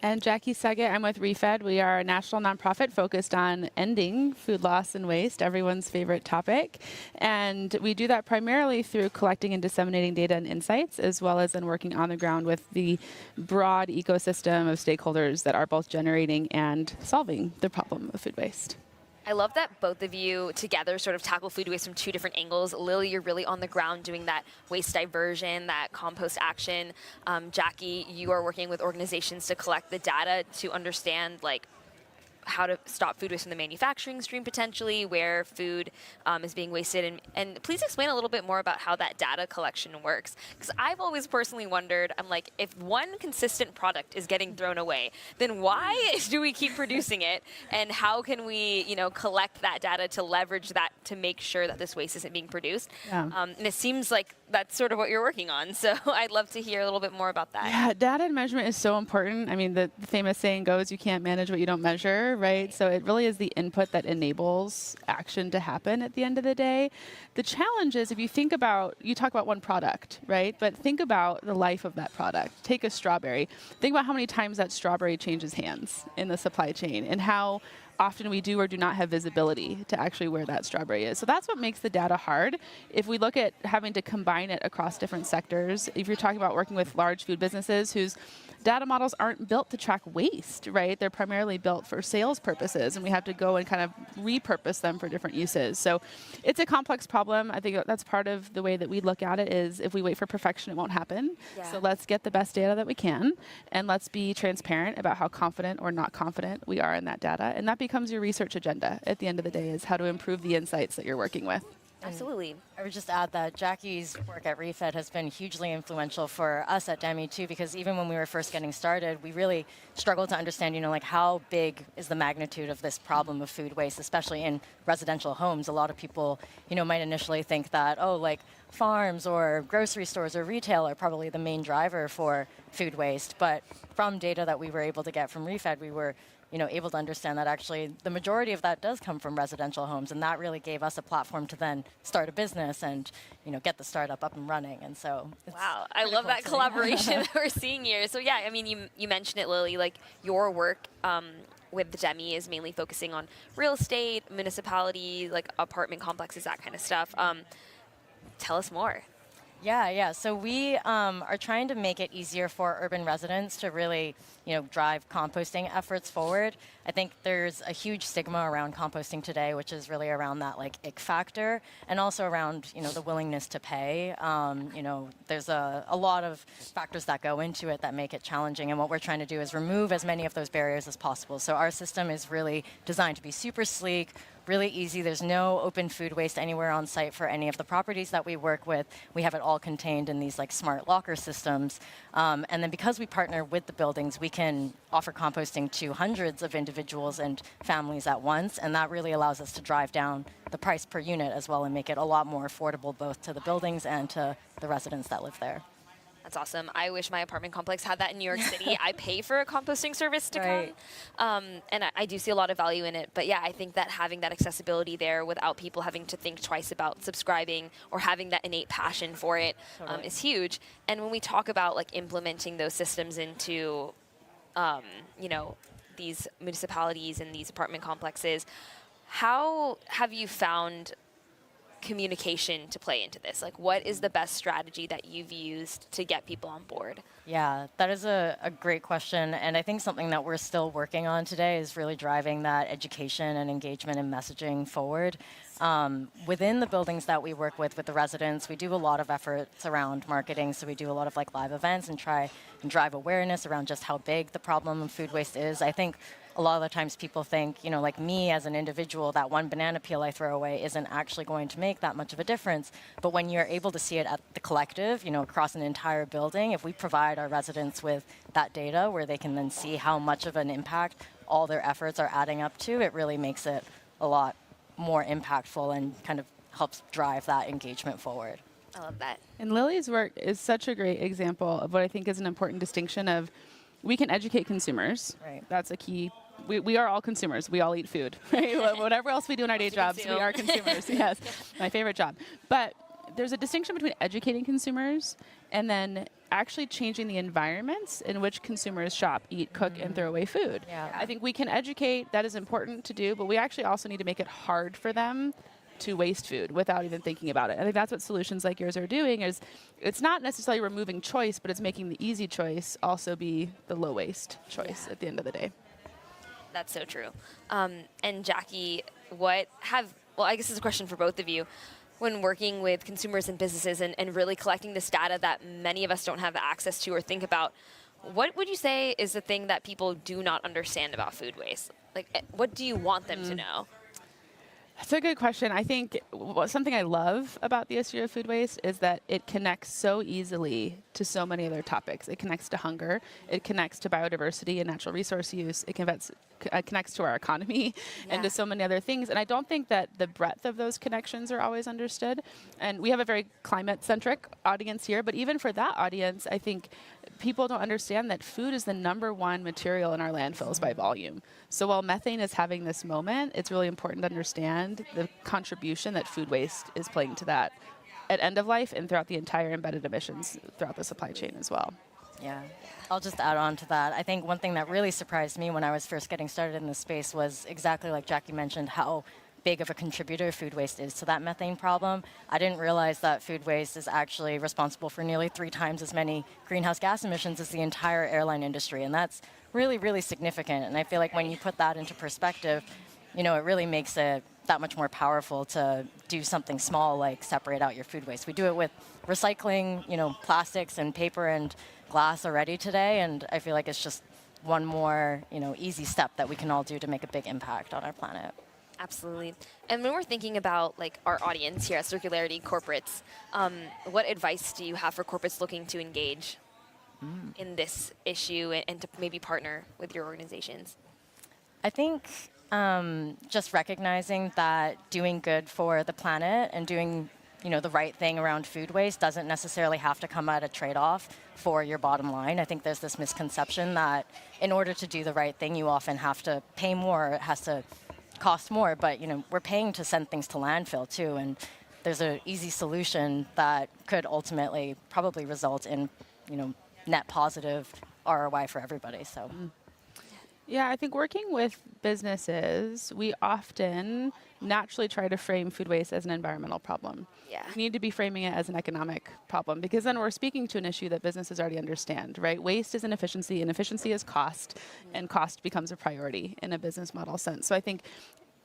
And Jackie Suggett, I'm with Refed. We are a national nonprofit focused on ending food loss and waste, everyone's favorite topic. And we do that primarily through collecting and disseminating data and insights, as well as in working on the ground with the broad ecosystem of stakeholders that are both generating and solving the problem of food waste. I love that both of you together sort of tackle food waste from two different angles. Lily, you're really on the ground doing that waste diversion, that compost action. Jackie, you are working with organizations to collect the data to understand like how to stop food waste from the manufacturing stream potentially, where food is being wasted. And please explain a little bit more about how that data collection works. Because I've always personally wondered, I'm like, if one consistent product is getting thrown away, then why do we keep producing it? And how can we, collect that data to leverage that to make sure that this waste isn't being produced? Yeah. And it seems like that's sort of what you're working on. So I'd love to hear a little bit more about that. Yeah, data and measurement is so important. I mean, the famous saying goes, you can't manage what you don't measure, right? So it really is the input that enables action to happen at the end of the day. The challenge is if you think about, you talk about one product, right? But think about the life of that product. Take a strawberry. Think about how many times that strawberry changes hands in the supply chain and how often we do or do not have visibility to actually where that strawberry is. So that's what makes the data hard. If we look at having to combine it across different sectors, if you're talking about working with large food businesses whose data models aren't built to track waste, right? They're primarily built for sales purposes, and we have to go and kind of repurpose them for different uses. So it's a complex problem. I think that's part of the way that we look at it is if we wait for perfection, it won't happen. Yeah. So let's get the best data that we can, and let's be transparent about how confident or not confident we are in that data. And that becomes your research agenda at the end of the day, is how to improve the insights that you're working with. Absolutely. I would just add that Jackie's work at Refed has been hugely influential for us at Demi too, because even when we were first getting started, we really struggled to understand, like how big is the magnitude of this problem of food waste, especially in residential homes. A lot of people, might initially think that, like farms or grocery stores or retail are probably the main driver for food waste. But from data that we were able to get from Refed, we were able to understand that actually the majority of that does come from residential homes, and that really gave us a platform to then start a business and, get the startup up and running. And so, wow, I love that collaboration that we're seeing here. So yeah, I mean, you mentioned it, Lily, like your work with the Demi is mainly focusing on real estate, municipality, like apartment complexes, that kind of stuff. Tell us more. Yeah. So we are trying to make it easier for urban residents to really, drive composting efforts forward. I think there's a huge stigma around composting today, which is really around that ick factor, and also around, the willingness to pay. There's a lot of factors that go into it that make it challenging, and what we're trying to do is remove as many of those barriers as possible. So our system is really designed to be super sleek, really easy. There's no open food waste anywhere on site for any of the properties that we work with. We have it all contained in these smart locker systems. And then because we partner with the buildings, we can offer composting to hundreds of individuals and families at once. And that really allows us to drive down the price per unit as well and make it a lot more affordable both to the buildings and to the residents that live there. That's awesome. I wish my apartment complex had that in New York City. I pay for a composting service to come, and I do see a lot of value in it. But yeah, I think that having that accessibility there without people having to think twice about subscribing or having that innate passion for it is huge. And when we talk about like implementing those systems into, you know, these municipalities and these apartment complexes, how have you found communication to play into this? Like, what is the best strategy that you've used to get people on board? Yeah, that is a great question. And I think something that we're still working on today is really driving that education and engagement and messaging forward. Within the buildings that we work with the residents, we do a lot of efforts around marketing. So we do a lot of like live events and try and drive awareness around just how big the problem of food waste is. I think a lot of the times people think, you know, like me as an individual, that one banana peel I throw away isn't actually going to make that much of a difference. But when you're able to see it at the collective, you know, across an entire building, if we provide our residents with that data where they can then see how much of an impact all their efforts are adding up to, it really makes it a lot more impactful and kind of helps drive that engagement forward. I love that. And Lily's work is such a great example of what I think is an important distinction of we can educate consumers. Right. That's a key. We are all consumers. We all eat food, right? Whatever else we do in our day jobs, we are consumers. Yes, my favorite job. But there's a distinction between educating consumers and then actually changing the environments in which consumers shop, eat, cook, and throw away food. Yeah. I think we can educate. That is important to do, but we actually also need to make it hard for them to waste food without even thinking about it. I think that's what solutions like yours are doing. Is it's not necessarily removing choice, but it's making the easy choice also be the low waste choice at the end of the day. That's so true. And Jackie, well, I guess this is a question for both of you. When working with consumers and businesses and really collecting this data that many of us don't have access to or think about, what would you say is the thing that people do not understand about food waste? Like, what do you want them to know? That's a good question. I think something I love about the issue of food waste is that it connects so easily to so many other topics. It connects to hunger. It connects to biodiversity and natural resource use. It connects to our economy and to so many other things. And I don't think that the breadth of those connections are always understood. And we have a very climate-centric audience here, but even for that audience, I think people don't understand that food is the #1 material in our landfills by volume. So while methane is having this moment, it's really important to understand the contribution that food waste is playing to that at end of life and throughout the entire embedded emissions throughout the supply chain as well. Yeah, I'll just add on to that. I think one thing that really surprised me when I was first getting started in this space was exactly like Jackie mentioned, how big of a contributor food waste is to that methane problem. I didn't realize that food waste is actually responsible for nearly 3 times as many greenhouse gas emissions as the entire airline industry, and that's really, really significant. And I feel like when you put that into perspective, you know, it really makes it that much more powerful to do something small like separate out your food waste. We do it with recycling, you know, plastics and paper and glass already today, and I feel like it's just one more, you know, easy step that we can all do to make a big impact on our planet. Absolutely. And when we're thinking about like our audience here at Circularity, corporates, what advice do you have for corporates looking to engage in this issue and to maybe partner with your organizations? I think just recognizing that doing good for the planet and doing, you know, the right thing around food waste doesn't necessarily have to come at a trade-off for your bottom line. I think there's this misconception that in order to do the right thing, you often have to pay more, it has to cost more, but, you know, we're paying to send things to landfill too, and there's an easy solution that could ultimately probably result in, you know, net positive ROI for everybody. So. Yeah, I think working with businesses, we often naturally try to frame food waste as an environmental problem. Yeah. We need to be framing it as an economic problem because then we're speaking to an issue that businesses already understand, right? Waste is inefficiency, and efficiency is cost, and cost becomes a priority in a business model sense. So I think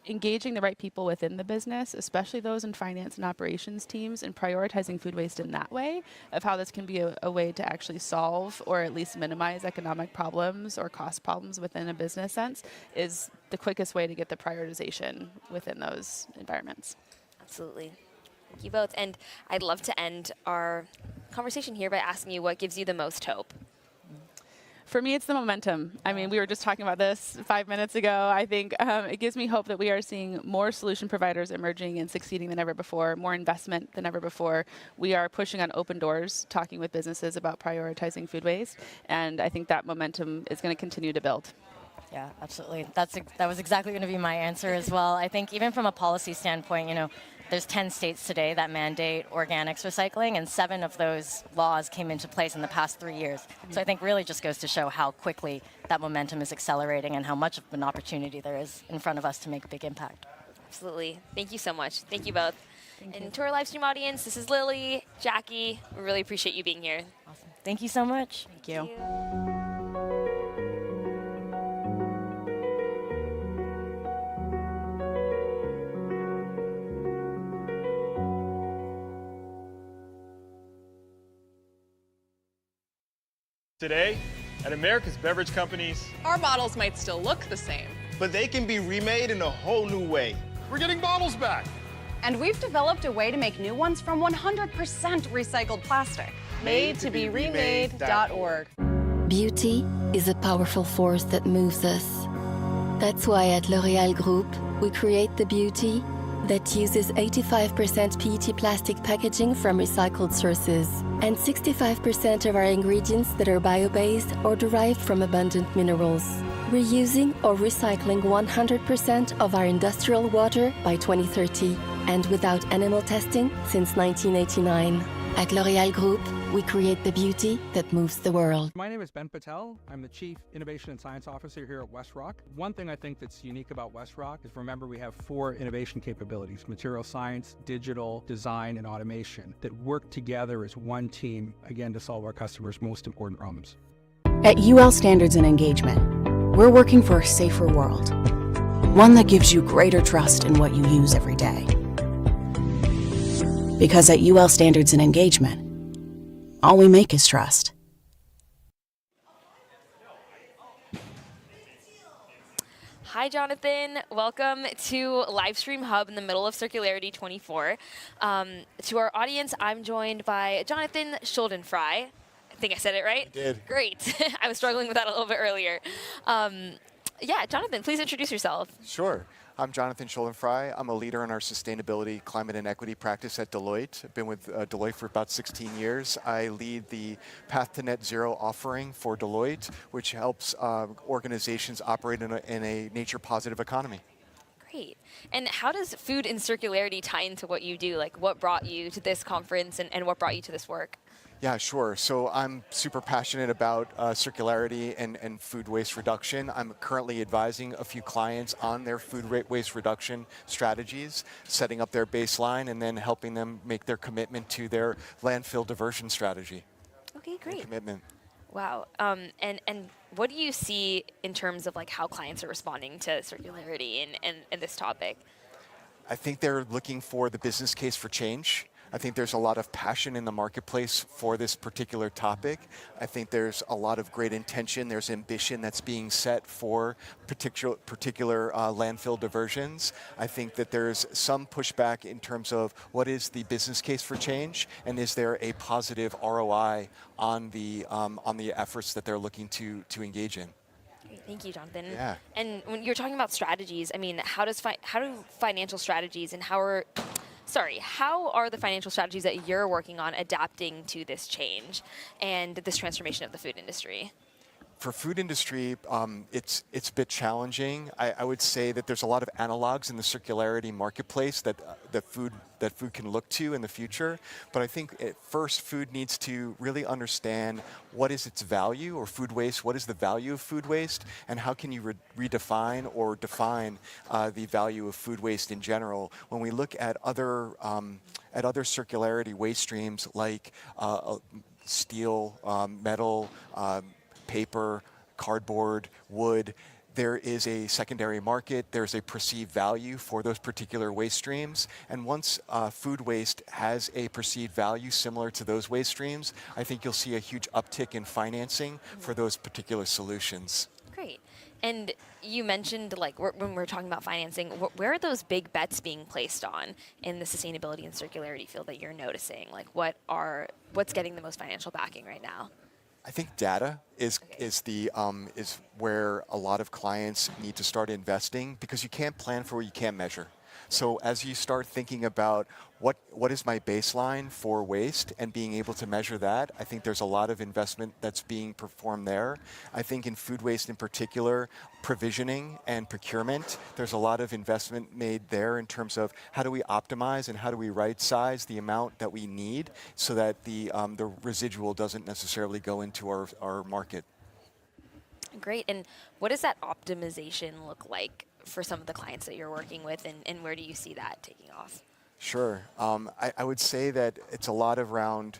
engaging the right people within the business, especially those in finance and operations teams, and prioritizing food waste in that way of how this can be a way to actually solve or at least minimize economic problems or cost problems within a business sense is the quickest way to get the prioritization within those environments. Absolutely. Thank you both. And I'd love to end our conversation here by asking you what gives you the most hope. For me, it's the momentum. I mean, we were just talking about this 5 minutes ago. I think it gives me hope that we are seeing more solution providers emerging and succeeding than ever before, more investment than ever before. We are pushing on open doors, talking with businesses about prioritizing food waste, and I think that momentum is going to continue to build. Yeah, absolutely. That was exactly going to be my answer as well. I think even from a policy standpoint, there's 10 states today that mandate organics recycling, and 7 of those laws came into place in the past 3 years. So I think really just goes to show how quickly that momentum is accelerating and how much of an opportunity there is in front of us to make a big impact. Absolutely. Thank you so much. Thank you both. And to our live stream audience, this is Lily, Jackie. We really appreciate you being here. Awesome. Thank you so much. Thank you. Today, at America's beverage companies, our models might still look the same, but they can be remade in a whole new way. We're getting bottles back. And we've developed a way to make new ones from 100% recycled plastic. Made to be remade.org. Beauty is a powerful force that moves us. That's why at L'Oréal Group, we create the beauty that uses 85% PET plastic packaging from recycled sources, and 65% of our ingredients that are bio-based or derived from abundant minerals. Reusing or recycling 100% of our industrial water by 2030, and without animal testing since 1989. At L'Oréal Group, we create the beauty that moves the world. My name is Ben Patel. I'm the Chief Innovation and Science Officer here at WestRock. One thing I think that's unique about WestRock is, remember, we have 4 innovation capabilities: material science, digital, design, and automation, that work together as one team, again, to solve our customers' most important problems. At UL Standards and Engagement, we're working for a safer world, one that gives you greater trust in what you use every day. Because at UL Standards and Engagement, all we make is trust. Hi, Jonathan. Welcome to Livestream Hub in the middle of Circularity 24. To our audience, I'm joined by Jonathan Schuldenfrei. I think I said it right? You did. Great. I was struggling with that a little bit earlier. Yeah, Jonathan, please introduce yourself. Sure. I'm Jonathan Schuldenfrei. I'm a leader in our sustainability, climate, and equity practice at Deloitte. I've been with Deloitte for about 16 years. I lead the Path to Net Zero offering for Deloitte, which helps organizations operate in a nature-positive economy. Great. And how does food and circularity tie into what you do? Like, what brought you to this conference and what brought you to this work? Yeah, sure. So I'm super passionate about circularity and food waste reduction. I'm currently advising a few clients on their food waste reduction strategies, setting up their baseline, and then helping them make their commitment to their landfill diversion strategy. Okay, great. Commitment. Wow. And what do you see in terms of like how clients are responding to circularity and this topic? I think they're looking for the business case for change. I think there's a lot of passion in the marketplace for this particular topic. I think there's a lot of great intention. There's ambition that's being set for particular landfill diversions. I think that there's some pushback in terms of what is the business case for change, and is there a positive ROI on the efforts that they're looking to engage in. Thank you, Jonathan. Yeah. And when you're talking about strategies, I mean, how do financial strategies and how are the financial strategies that you're working on adapting to this change and this transformation of the food industry? For food industry, it's a bit challenging. I would say that there's a lot of analogs in the circularity marketplace that food can look to in the future. But I think at first, food needs to really understand what is its value, or food waste. What is the value of food waste, and how can you redefine or define the value of food waste in general? When we look at other circularity waste streams like steel, metal, paper, cardboard, wood, there is a secondary market, there's a perceived value for those particular waste streams. And once food waste has a perceived value similar to those waste streams, I think you'll see a huge uptick in financing for those particular solutions. Great. And you mentioned, like, when we're talking about financing, where are those big bets being placed on in the sustainability and circularity field that you're noticing? Like, what's getting the most financial backing right now? I think data is where a lot of clients need to start investing, because you can't plan for what you can't measure. So as you start thinking about what is my baseline for waste and being able to measure that, I think there's a lot of investment that's being performed there. I think in food waste in particular, provisioning and procurement, there's a lot of investment made there in terms of how do we optimize and how do we right size the amount that we need so that the residual doesn't necessarily go into our market. Great. And what does that optimization look like for some of the clients that you're working with, and where do you see that taking off? Sure. I would say that it's a lot around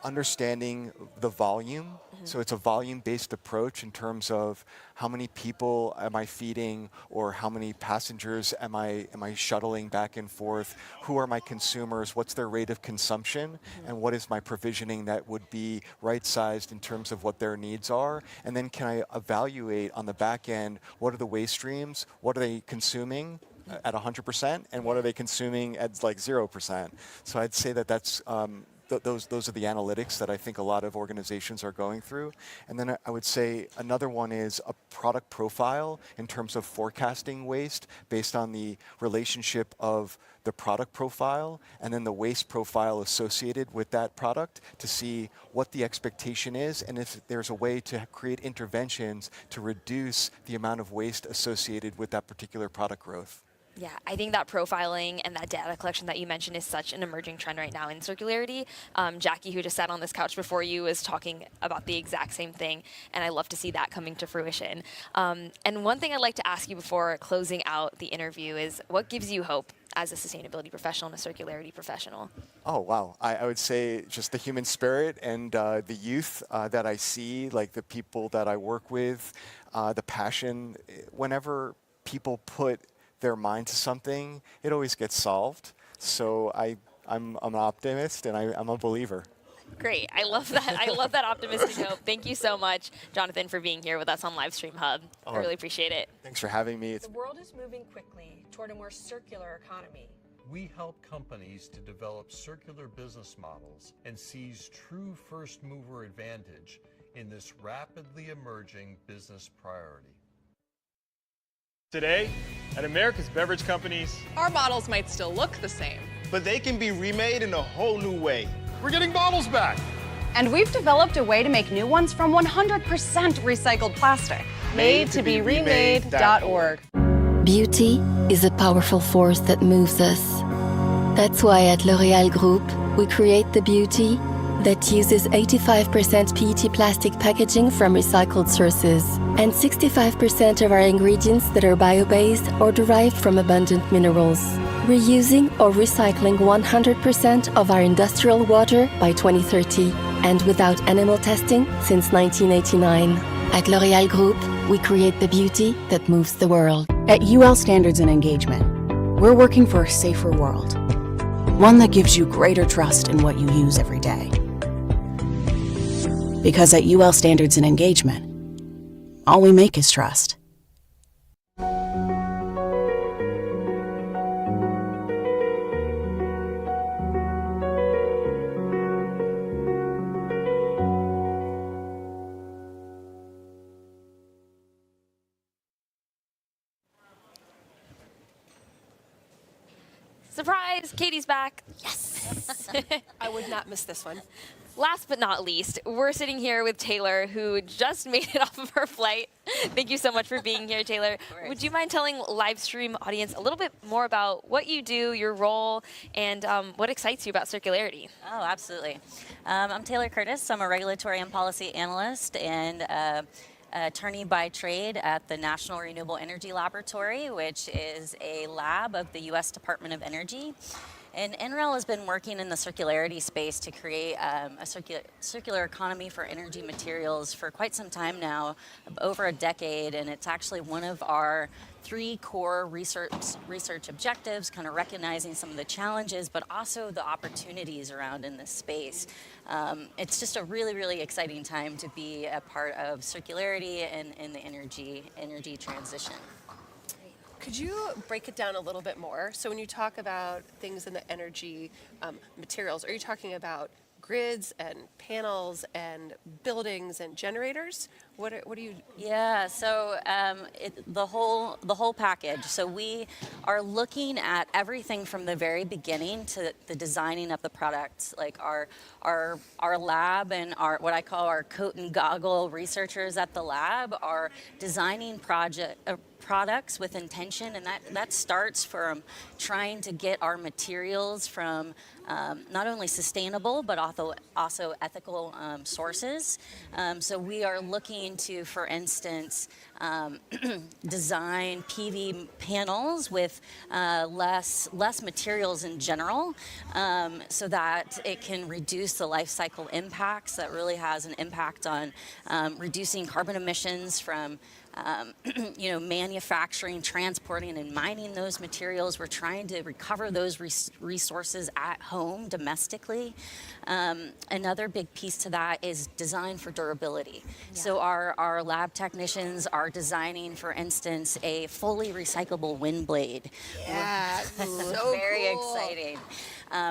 understanding the volume. So it's a volume-based approach in terms of how many people am I feeding, or how many passengers am I shuttling back and forth, who are my consumers, what's their rate of consumption, and what is my provisioning that would be right-sized in terms of what their needs are, and then can I evaluate on the back end, what are the waste streams, what are they consuming at 100%, and what are they consuming at like 0%. So I'd say that that's those are the analytics that I think a lot of organizations are going through. And then I would say another one is a product profile in terms of forecasting waste based on the relationship of the product profile and then the waste profile associated with that product to see what the expectation is and if there's a way to create interventions to reduce the amount of waste associated with that particular product growth. Yeah, I think that profiling and that data collection that you mentioned is such an emerging trend right now in circularity. Jackie, who just sat on this couch before you, is talking about the exact same thing, and I love to see that coming to fruition. And one thing I'd like to ask you before closing out the interview is, what gives you hope as a sustainability professional and a circularity professional? Oh, wow. I would say just the human spirit and the youth that I see, like the people that I work with, the passion. Whenever people put their mind to something, it always gets solved. So I'm an optimist and I'm a believer. Great. I love that. I love that optimistic hope. Thank you so much, Jonathan, for being here with us on Livestream Hub. I really appreciate it. Thanks for having me. The world is moving quickly toward a more circular economy. We help companies to develop circular business models and seize true first mover advantage in this rapidly emerging business priority. Today, at America's beverage companies, Our models might still look the same, but they can be remade in a whole new way. we're getting bottles back. And we've developed a way to make new ones from 100% recycled plastic. Made to be remade.org. Beauty is a powerful force that moves us. That's why at L'Oréal Group, we create the beauty that uses 85% PET plastic packaging from recycled sources and 65% of our ingredients that are bio-based or derived from abundant minerals. Reusing or recycling 100% of our industrial water by 2030 and without animal testing since 1989. At L'Oréal Group, we create the beauty that moves the world. At UL Standards and Engagement, we're working for a safer world. One that gives you greater trust in what you use every day. Because at UL Standards and Engagement, all we make is trust. Surprise! Katie's back. Yes! I would not miss this one. Last but not least, we're sitting here with Taylor, who just made it off of her flight. Thank you so much for being here, Taylor. Would you mind telling Livestream audience a little bit more about what you do, your role, and what excites you about circularity? Oh, absolutely. I'm Taylor Curtis. I'm a regulatory and policy analyst and attorney by trade at the National Renewable Energy Laboratory, which is a lab of the U.S. Department of Energy. And NREL has been working in the circularity space to create a circular economy for energy materials for quite some time now, over a decade, and it's actually one of our 3 core research objectives, kind of recognizing some of the challenges, but also the opportunities around in this space. It's just a really, really exciting time to be a part of circularity and in the energy transition. Could you break it down a little bit more? So when you talk about things in the energy materials, are you talking about grids and panels and buildings and generators? What do you? Yeah, so the whole package. So we are looking at everything from the very beginning to the designing of the products. Like our lab and our what I call our coat and goggle researchers at the lab are designing products with intention, and that starts from trying to get our materials from not only sustainable but also ethical sources. So we are looking to, for instance, design PV panels with less materials in general, so that it can reduce the life cycle impacts. That really has an impact on reducing carbon emissions from manufacturing, transporting, and mining those materials. We're trying to recover those resources at home domestically. Another big piece to that is design for durability. Yeah. So our lab technicians are designing, for instance, a fully recyclable wind blade. Yeah, so very cool. Exciting.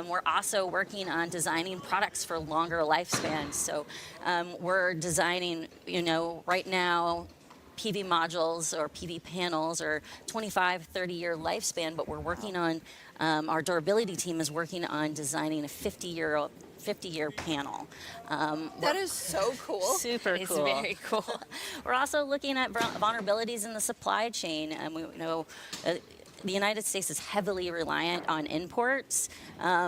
We're also working on designing products for longer lifespans. So we're designing, right now, PV modules or PV panels are 25, 30-year lifespan, but we're working on, our durability team is working on designing a 50-year panel. That is so cool. Super cool. It's very cool. We're also looking at vulnerabilities in the supply chain. And we know the United States is heavily reliant on imports.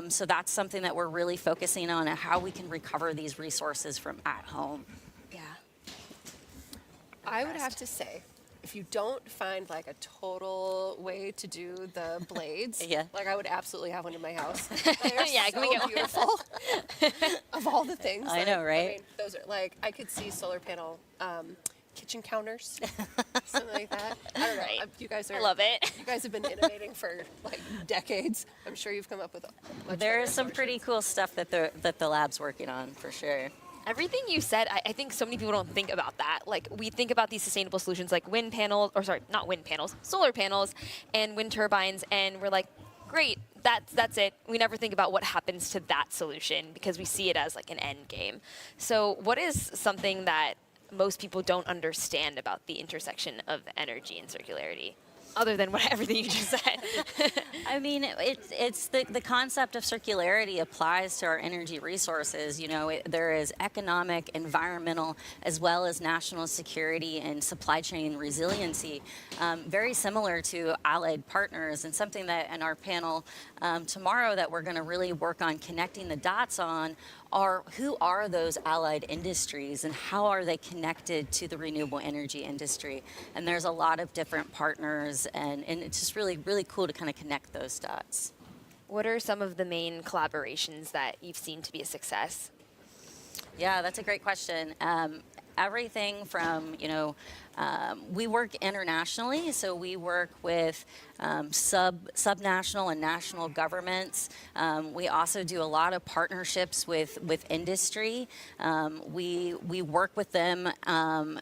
So that's something that we're really focusing on, how we can recover these resources from at home. I would have to say, if you don't find like a total way to do the blades, like I would absolutely have one in my house. They are can we get beautiful. Of all the things. I know, right? I mean, those are like, I could see solar panel kitchen counters, something like that. I don't know. Right. You guys are. I love it. You guys have been innovating for like decades. I'm sure you've come up with. There is some pretty cool stuff that the lab's working on, for sure. Everything you said, I think so many people don't think about that. Like, we think about these sustainable solutions like wind panels, or sorry, not wind panels, solar panels and wind turbines, and we're like, great, that's it. We never think about what happens to that solution because we see it as like an end game. So what is something that most people don't understand about the intersection of energy and circularity? Other than everything you just said. I mean, it's the concept of circularity applies to our energy resources. There is economic, environmental, as well as national security and supply chain resiliency, very similar to allied partners, and something that in our panel tomorrow that we're going to really work on connecting the dots on are who are those allied industries and how are they connected to the renewable energy industry. And there's a lot of different partners, and it's just really, really cool to kind of connect those dots. What are some of the main collaborations that you've seen to be a success? Yeah, that's a great question. Everything from, we work internationally, so we work with subnational and national governments. We also do a lot of partnerships with industry. We work with them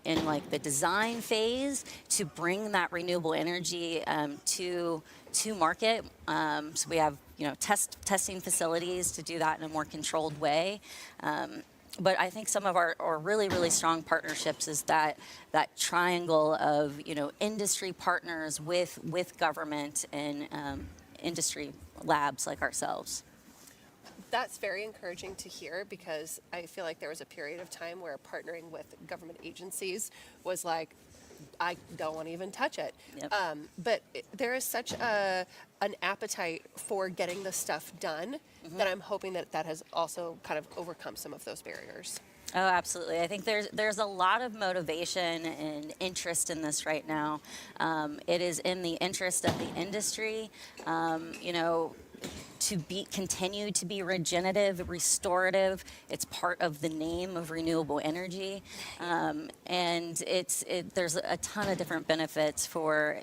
in like the design phase to bring that renewable energy to market. So we have testing facilities to do that in a more controlled way. But I think some of our really, really strong partnerships is that triangle of industry partners with government and industry labs like ourselves. That's very encouraging to hear, because I feel like there was a period of time where partnering with government agencies was like, I don't want to even touch it. Yep. But there is such an appetite for getting this stuff done that I'm hoping that has also kind of overcome some of those barriers. Oh, absolutely. I think there's a lot of motivation and interest in this right now. It is in the interest of the industry, to continue to be regenerative, restorative. It's part of the name of renewable energy, and there's a ton of different benefits for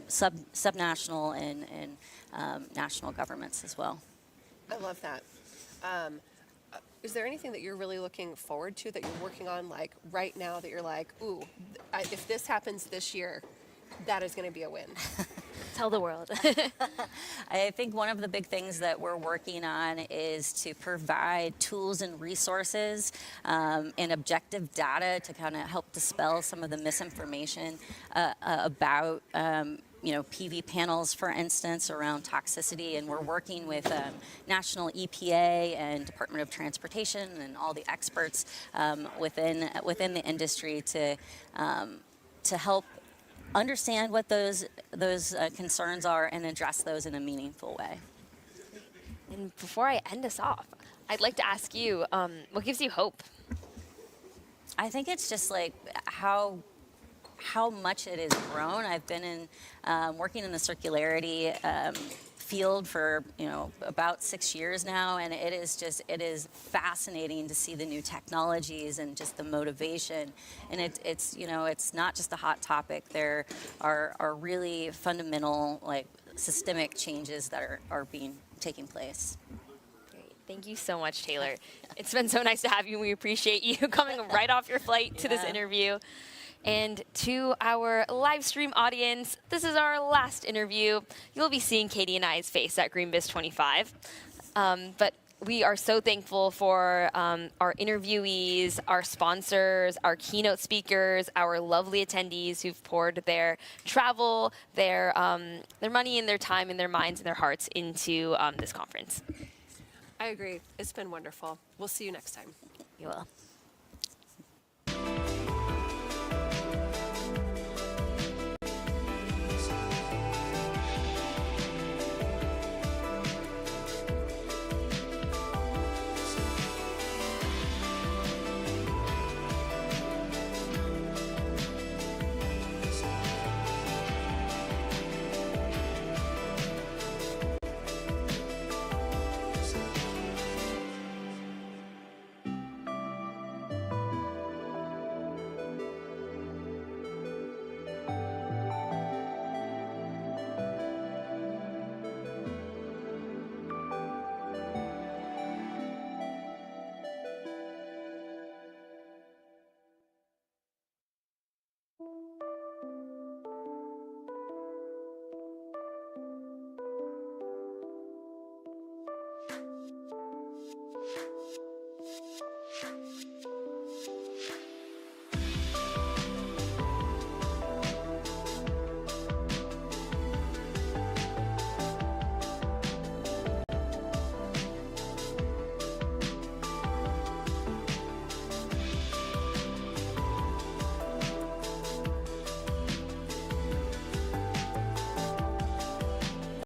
subnational and national governments as well. I love that. Is there anything that you're really looking forward to that you're working on, like right now, that you're like, ooh, if this happens this year, that is going to be a win? Tell the world. I think one of the big things that we're working on is to provide tools and resources and objective data to kind of help dispel some of the misinformation about PV panels, for instance, around toxicity. And we're working with National EPA and Department of Transportation and all the experts within the industry to help understand what those concerns are and address those in a meaningful way. And before I end us off, I'd like to ask you, what gives you hope? I think it's just like how much it has grown. I've been working in the circularity field for about 6 years now, and it is fascinating to see the new technologies and just the motivation. And it's not just a hot topic. There are really fundamental, like, systemic changes that are taking place. Great. Thank you so much, Taylor. It's been so nice to have you. We appreciate you coming right off your flight to this interview. And to our live stream audience, this is our last interview. You'll be seeing Katie and I's face at Greenbiz 25. But we are so thankful for our interviewees, our sponsors, our keynote speakers, our lovely attendees who've poured their travel, their money and their time and their minds and their hearts into this conference. I agree. It's been wonderful. We'll see you next time. You will.